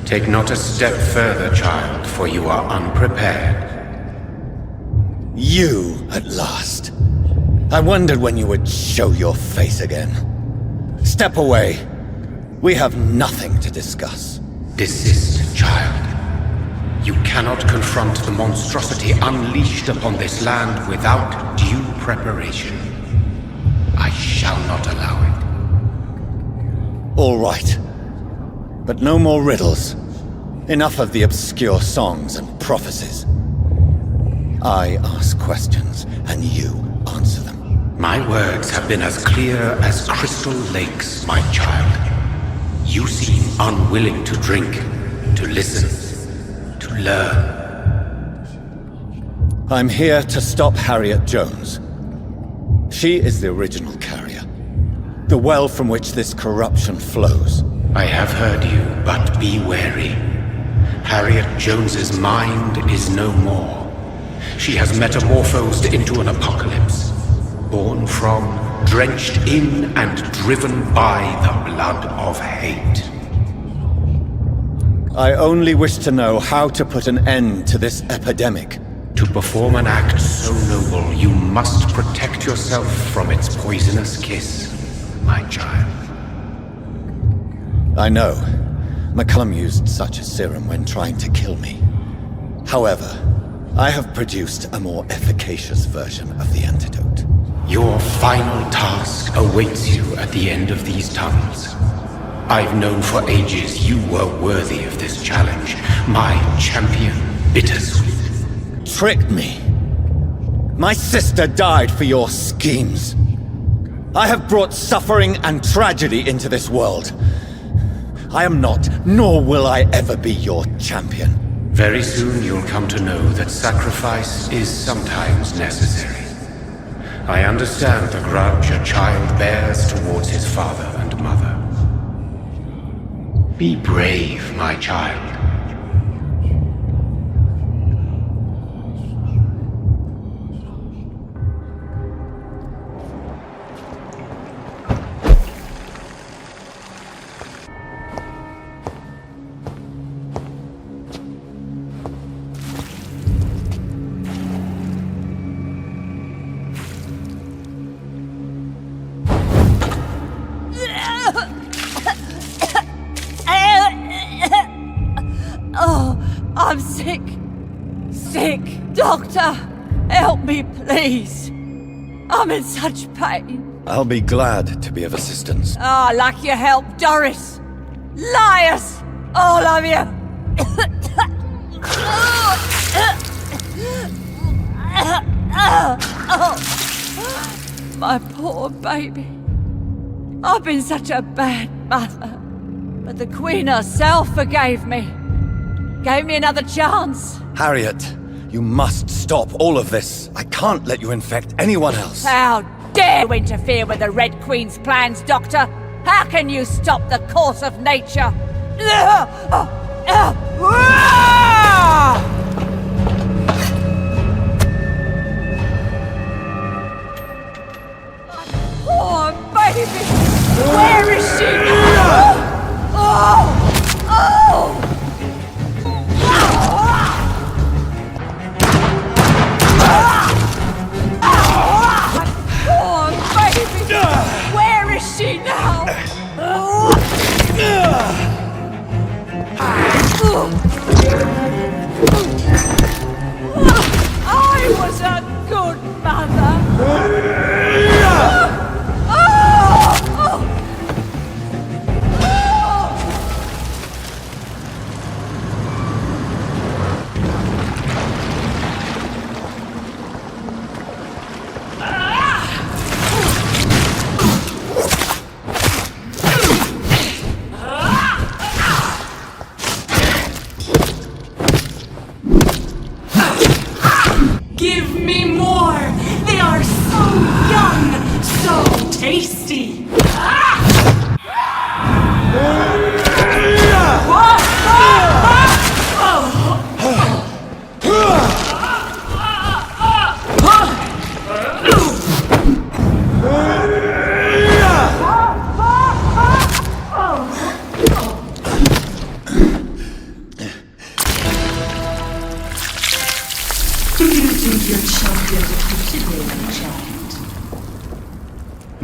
Take not a step further, child, for you are unprepared. You, at last. I wondered when you would show your face again. Step away. We have nothing to discuss. Desist, child. You cannot confront the monstrosity unleashed upon this land without due preparation. I shall not allow it. All right. But no more riddles. Enough of the obscure songs and prophecies. I ask questions, and you answer them. My words have been as clear as crystal lakes, my child. You seem unwilling to drink, to listen, to learn. I'm here to stop Harriet Jones. She is the original carrier. The well from which this corruption flows. I have heard you, but be wary. Harriet Jones's mind is no more. She has metamorphosed into an apocalypse. Born from, drenched in, and driven by the blood of hate. I only wish to know how to put an end to this epidemic. To perform an act so noble, you must protect yourself from its poisonous kiss, my child. I know. McCullum used such a serum when trying to kill me. However, I have produced a more efficacious version of the antidote. Your final task awaits you at the end of these tunnels. I've known for ages you were worthy of this challenge, my champion, Bittersweet. Tricked me. My sister died for your schemes. I have brought suffering and tragedy into this world. I am not, nor will I ever be your champion. Very soon you'll come to know that sacrifice is sometimes necessary. I understand the grudge a child bears towards his father and mother. Be brave, my child. I'm sick. Sick. Doctor, help me, please. I'm in such pain. I'll be glad to be of assistance. Ah, like your help, Doris. Liars! All of you! My poor baby. I've been such a bad mother. But the Queen herself forgave me. Gave me another chance. Harriet, you must stop all of this. I can't let you infect anyone else. How dare you interfere with the Red Queen's plans, Doctor? How can you stop the course of nature? Poor baby! Where is she now? Poor baby! Where is she now? I was a good mother.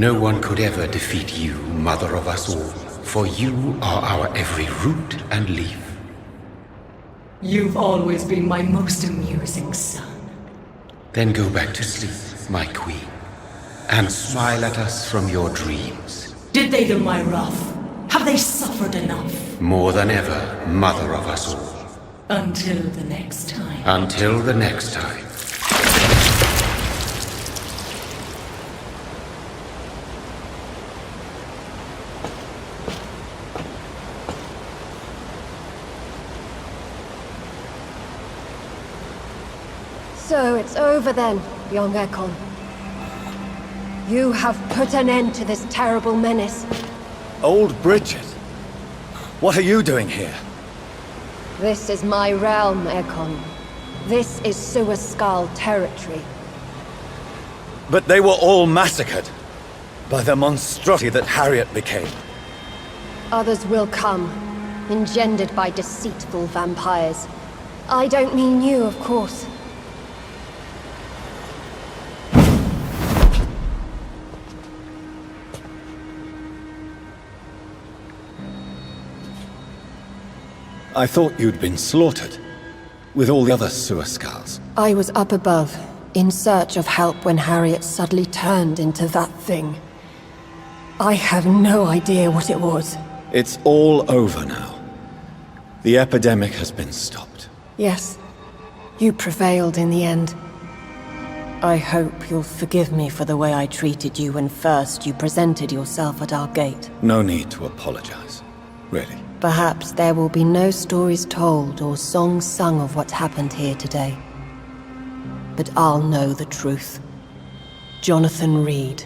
No one could ever defeat you, mother of us all, for you are our every root and leaf. You've always been my most amusing son. Then go back to sleep, my queen, and smile at us from your dreams. Did they do my wrath? Have they suffered enough? More than ever, mother of us all. Until the next time. Until the next time. So it's over then, young Ekon. You have put an end to this terrible menace. Old Bridget, what are you doing here? This is my realm, Ekon. This is Suascal territory. But they were all massacred by the monstrosity that Harriet became. Others will come, engendered by deceitful vampires. I don't mean you, of course. I thought you'd been slaughtered, with all the other Suascals. I was up above, in search of help when Harriet suddenly turned into that thing. I have no idea what it was. It's all over now. The epidemic has been stopped. Yes, you prevailed in the end. I hope you'll forgive me for the way I treated you when first you presented yourself at our gate. No need to apologize, really. Perhaps there will be no stories told or songs sung of what happened here today. But I'll know the truth. Jonathan Reed,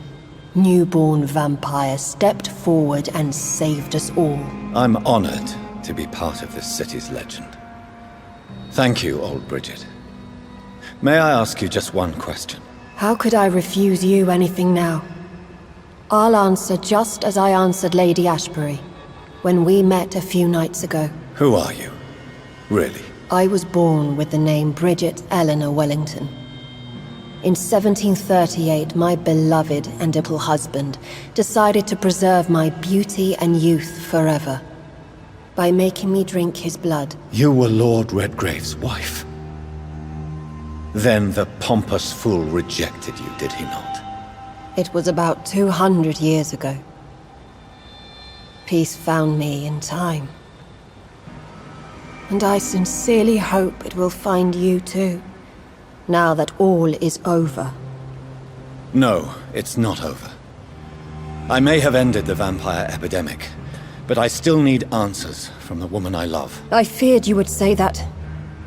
newborn vampire, stepped forward and saved us all. I'm honored to be part of this city's legend. Thank you, old Bridget. May I ask you just one question? How could I refuse you anything now? I'll answer just as I answered Lady Ashbury when we met a few nights ago. Who are you? Really? I was born with the name Bridget Eleanor Wellington. In 1738, my beloved and little husband decided to preserve my beauty and youth forever by making me drink his blood. You were Lord Redgrave's wife. Then the pompous fool rejected you, did he not? It was about 200 years ago. Peace found me in time. And I sincerely hope it will find you too, now that all is over. No, it's not over. I may have ended the vampire epidemic, but I still need answers from the woman I love. I feared you would say that.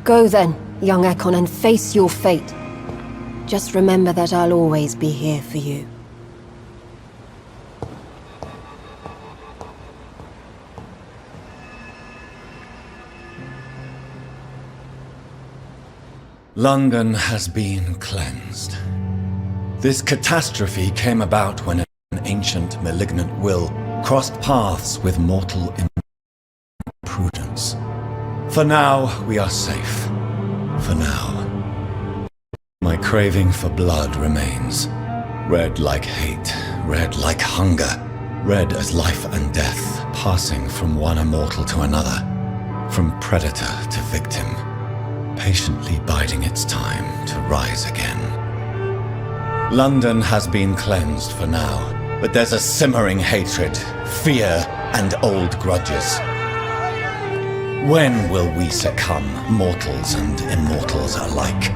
Go then, young Ekon, and face your fate. Just remember that I'll always be here for you. London has been cleansed. This catastrophe came about when an ancient malignant will crossed paths with mortal imprudence. For now, we are safe. For now. My craving for blood remains. Red like hate, red like hunger, red as life and death, passing from one immortal to another, from predator to victim, patiently biding its time to rise again. London has been cleansed for now, but there's a simmering hatred, fear, and old grudges. When will we succumb, mortals and immortals alike?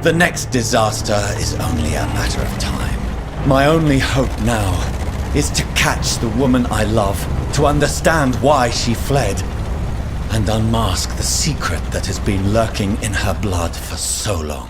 The next disaster is only a matter of time. My only hope now is to catch the woman I love, to understand why she fled, and unmask the secret that has been lurking in her blood for so long.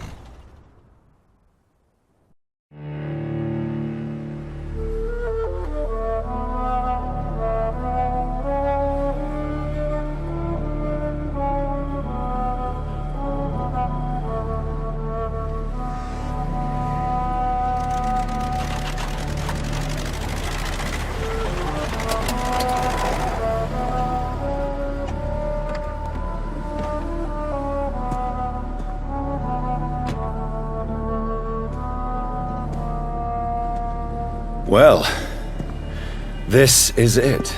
Well, this is it.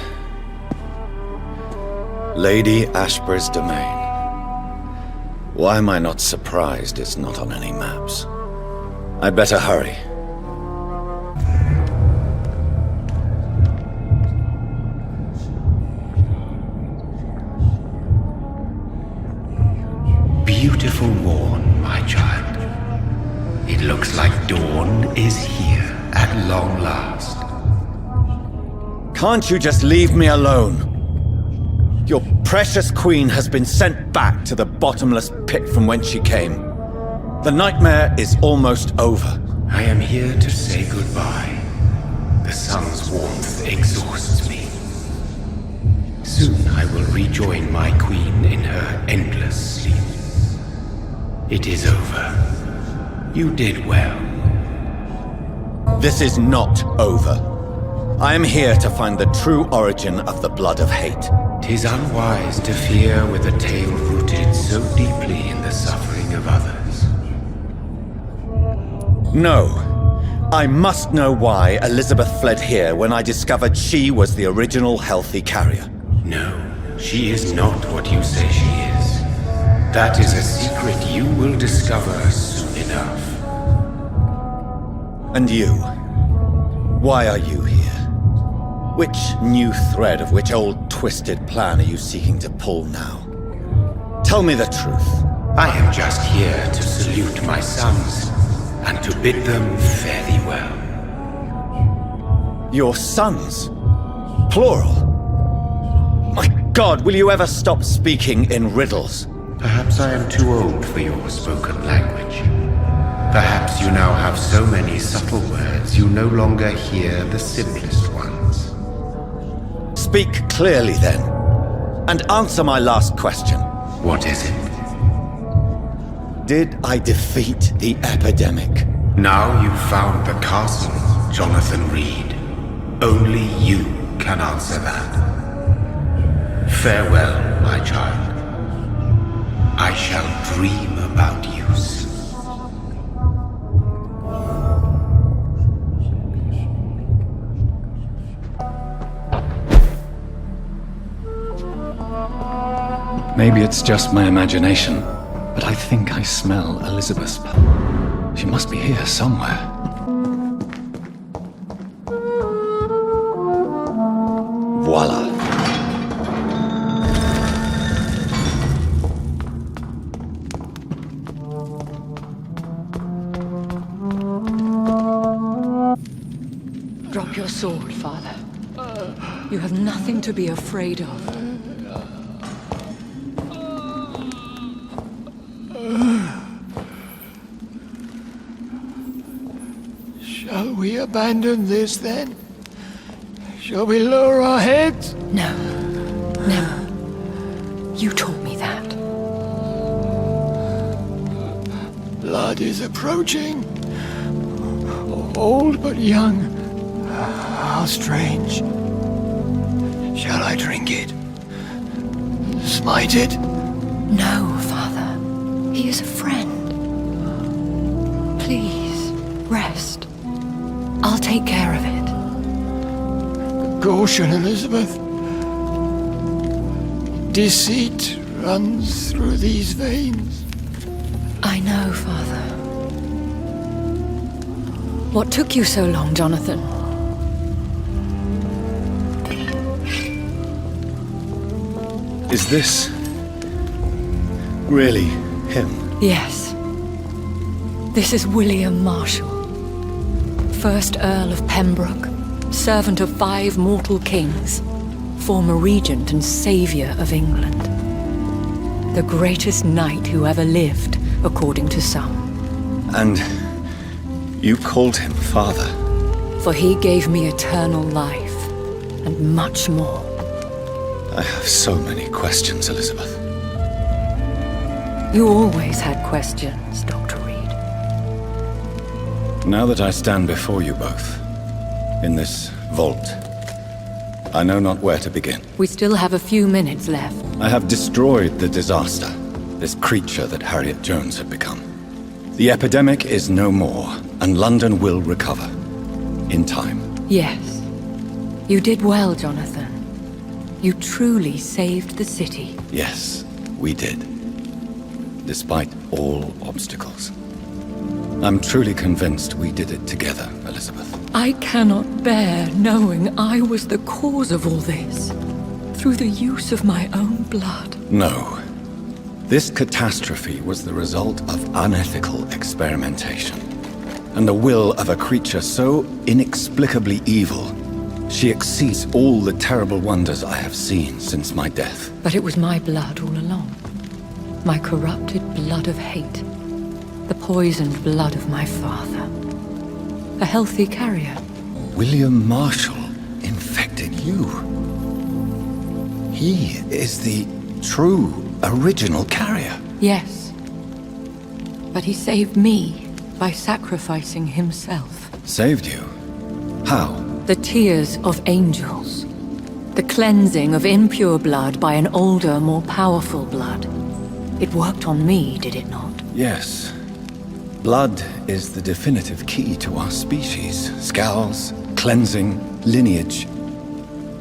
Lady Ashbur's domain. Why am I not surprised it's not on any maps? I'd better hurry. Beautiful morn, my child. It looks like dawn is here at long last. Can't you just leave me alone? Your precious queen has been sent back to the bottomless pit from whence she came. The nightmare is almost over. I am here to say goodbye. The sun's warmth exhausts me. Soon I will rejoin my queen in her endless sleep. It is over. You did well. This is not over. I am here to find the true origin of the blood of hate. 'Tis unwise to fear with a tale rooted so deeply in the suffering of others. No. I must know why Elizabeth fled here when I discovered she was the original healthy carrier. No, she is not what you say she is. That is a secret you will discover soon enough. And you? Why are you here? Which new thread of which old twisted plan are you seeking to pull now? Tell me the truth. I am just here to salute my sons and to bid them fare thee well. Your sons? Plural? My God, will you ever stop speaking in riddles? Perhaps I am too old for your spoken language. Perhaps you now have so many subtle words you no longer hear the simplest ones. Speak clearly then, and answer my last question. What is it? Did I defeat the epidemic? Now you've found the castle, Jonathan Reed. Only you can answer that. Farewell, my child. I shall dream about you soon. Maybe it's just my imagination, but I think I smell Elizabeth. She must be here somewhere. Voila. Drop your sword, Father. You have nothing to be afraid of. Shall we abandon this then? Shall we lower our heads? No. Never. You taught me that. Blood is approaching. Old but young. How strange. Shall I drink it? Smite it? No, Father. He is a friend. Please, rest. I'll take care of it. Caution, Elizabeth. Deceit runs through these veins. I know, Father. What took you so long, Jonathan? Is this really him? Yes. This is William Marshall, 1st Earl of Pembroke, servant of 5 mortal kings, former regent and saviour of England. The greatest knight who ever lived, according to some. And you called him father? For he gave me eternal life, and much more. I have so many questions, Elizabeth. You always had questions, Dr. Reed. Now that I stand before you both, in this vault, I know not where to begin. We still have a few minutes left. I have destroyed the disaster, this creature that Harriet Jones had become. The epidemic is no more, and London will recover. In time. Yes. You did well, Jonathan. You truly saved the city. Yes, we did. Despite all obstacles. I'm truly convinced we did it together, Elizabeth. I cannot bear knowing I was the cause of all this. Through the use of my own blood. No. This catastrophe was the result of unethical experimentation. And the will of a creature so inexplicably evil, she exceeds all the terrible wonders I have seen since my death. But it was my blood all along. My corrupted blood of hate. The poisoned blood of my father. A healthy carrier. William Marshall infected you. He is the true, original carrier. Yes. But he saved me by sacrificing himself. Saved you? How? The tears of angels. The cleansing of impure blood by an older, more powerful blood. It worked on me, did it not? Yes. Blood is the definitive key to our species. Scowls, cleansing, lineage.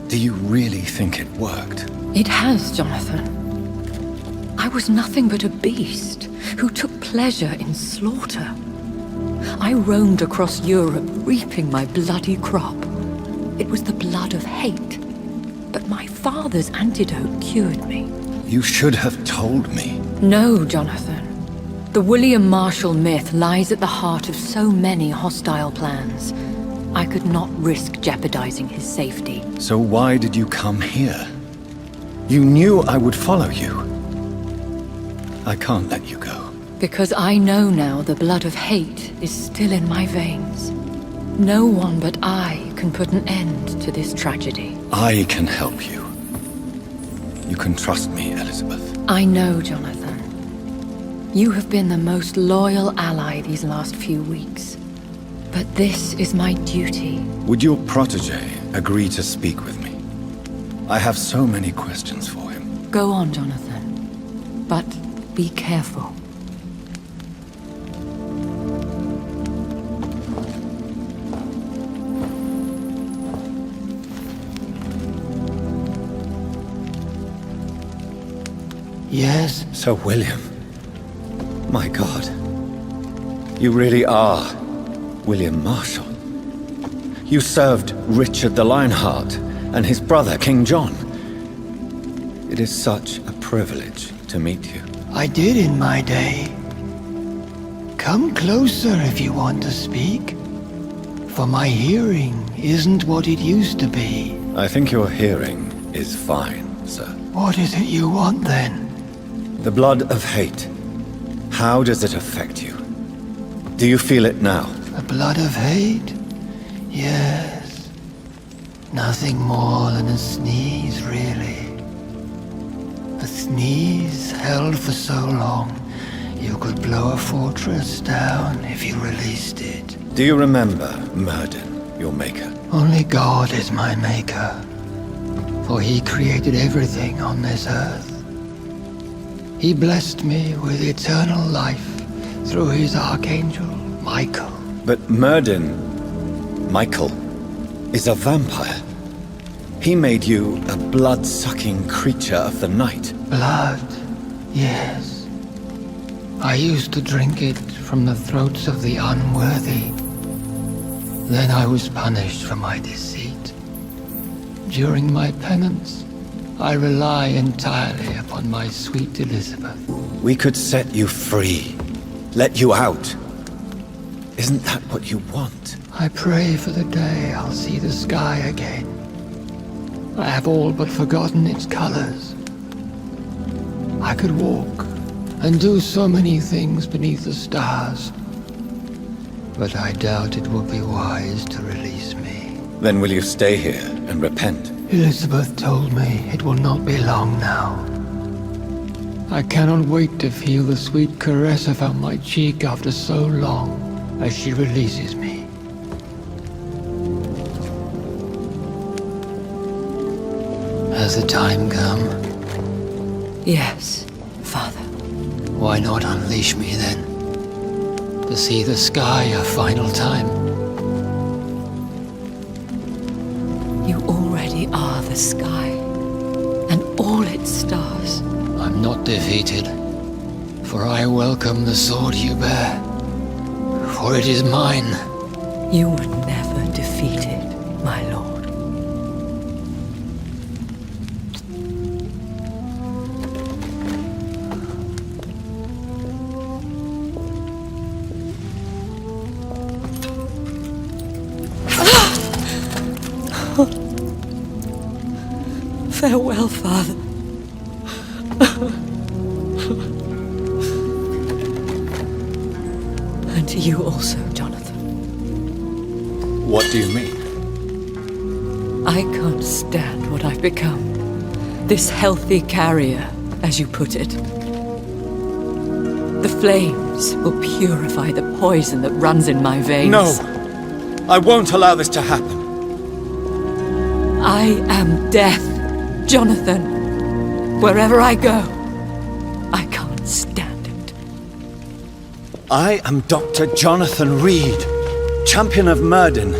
Do you really think it worked? It has, Jonathan. I was nothing but a beast who took pleasure in slaughter. I roamed across Europe, reaping my bloody crop. It was the blood of hate. But my father's antidote cured me. You should have told me. No, Jonathan. The William Marshall myth lies at the heart of so many hostile plans. I could not risk jeopardizing his safety. So why did you come here? You knew I would follow you. I can't let you go. Because I know now the blood of hate is still in my veins. No one but I can put an end to this tragedy. I can help you. You can trust me, Elizabeth. I know, Jonathan. You have been the most loyal ally these last few weeks. But this is my duty. Would your protege agree to speak with me? I have so many questions for him. Go on, Jonathan. But be careful. Yes? Sir William. My God. You really are William Marshall. You served Richard the Lionheart and his brother, King John. It is such a privilege to meet you. I did in my day. Come closer if you want to speak. For my hearing isn't what it used to be. I think your hearing is fine, sir. What is it you want then? The blood of hate. How does it affect you? Do you feel it now? The blood of hate? Yes. Nothing more than a sneeze, really. A sneeze held for so long, you could blow a fortress down if you released it. Do you remember Murden, your maker? Only God is my maker, for he created everything on this earth. He blessed me with eternal life through his archangel, Michael. But Murden, Michael, is a vampire. He made you a blood-sucking creature of the night. Blood, yes. I used to drink it from the throats of the unworthy. Then I was punished for my deceit. During my penance, I rely entirely upon my sweet Elizabeth. We could set you free. Let you out. Isn't that what you want? I pray for the day I'll see the sky again. I have all but forgotten its colors. I could walk and do so many things beneath the stars. But I doubt it will be wise to release me. Then will you stay here and repent? Elizabeth told me it will not be long now. I cannot wait to feel the sweet caress of my cheek after so long as she releases me. Has the time come? Yes, Father. Why not unleash me then? To see the sky a final time? are the sky and all its stars. I'm not defeated, for I welcome the sword you bear, for it is mine. You were never defeated, my lord. Farewell, Father. And to you also, Jonathan. What do you mean? I can't stand what I've become. This healthy carrier, as you put it. The flames will purify the poison that runs in my veins. No! I won't allow this to happen. I am death, Jonathan. Wherever I go, I can't stand it. I am Dr. Jonathan Reed, champion of Murden,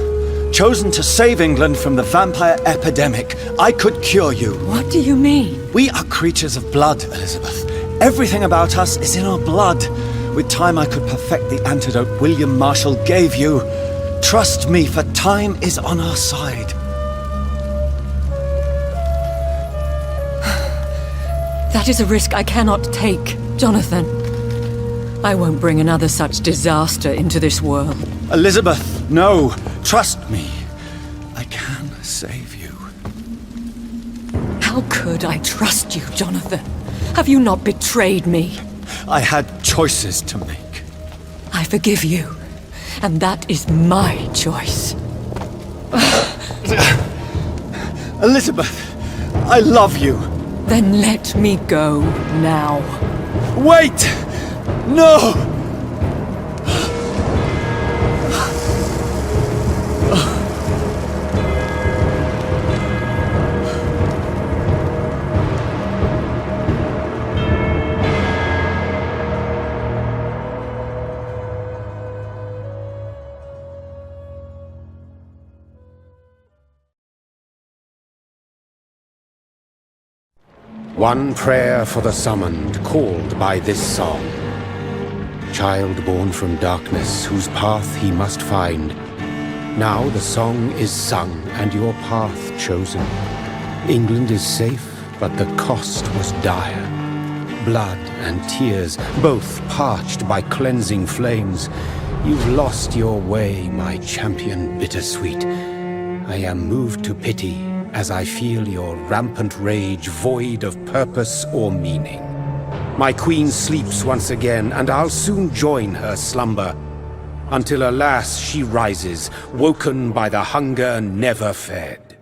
chosen to save England from the vampire epidemic. I could cure you. What do you mean? We are creatures of blood, Elizabeth. Everything about us is in our blood. With time, I could perfect the antidote William Marshall gave you. Trust me, for time is on our side. That is a risk I cannot take, Jonathan. I won't bring another such disaster into this world. Elizabeth, no. Trust me. I can save you. How could I trust you, Jonathan? Have you not betrayed me? I had choices to make. I forgive you, and that is my choice. Elizabeth, I love you. Then let me go now. Wait! No! One prayer for the summoned, called by this song. Child born from darkness, whose path he must find. Now the song is sung, and your path chosen. England is safe, but the cost was dire. Blood and tears, both parched by cleansing flames. You've lost your way, my champion bittersweet. I am moved to pity, as I feel your rampant rage void of purpose or meaning. My queen sleeps once again, and I'll soon join her slumber, until alas she rises, woken by the hunger never fed.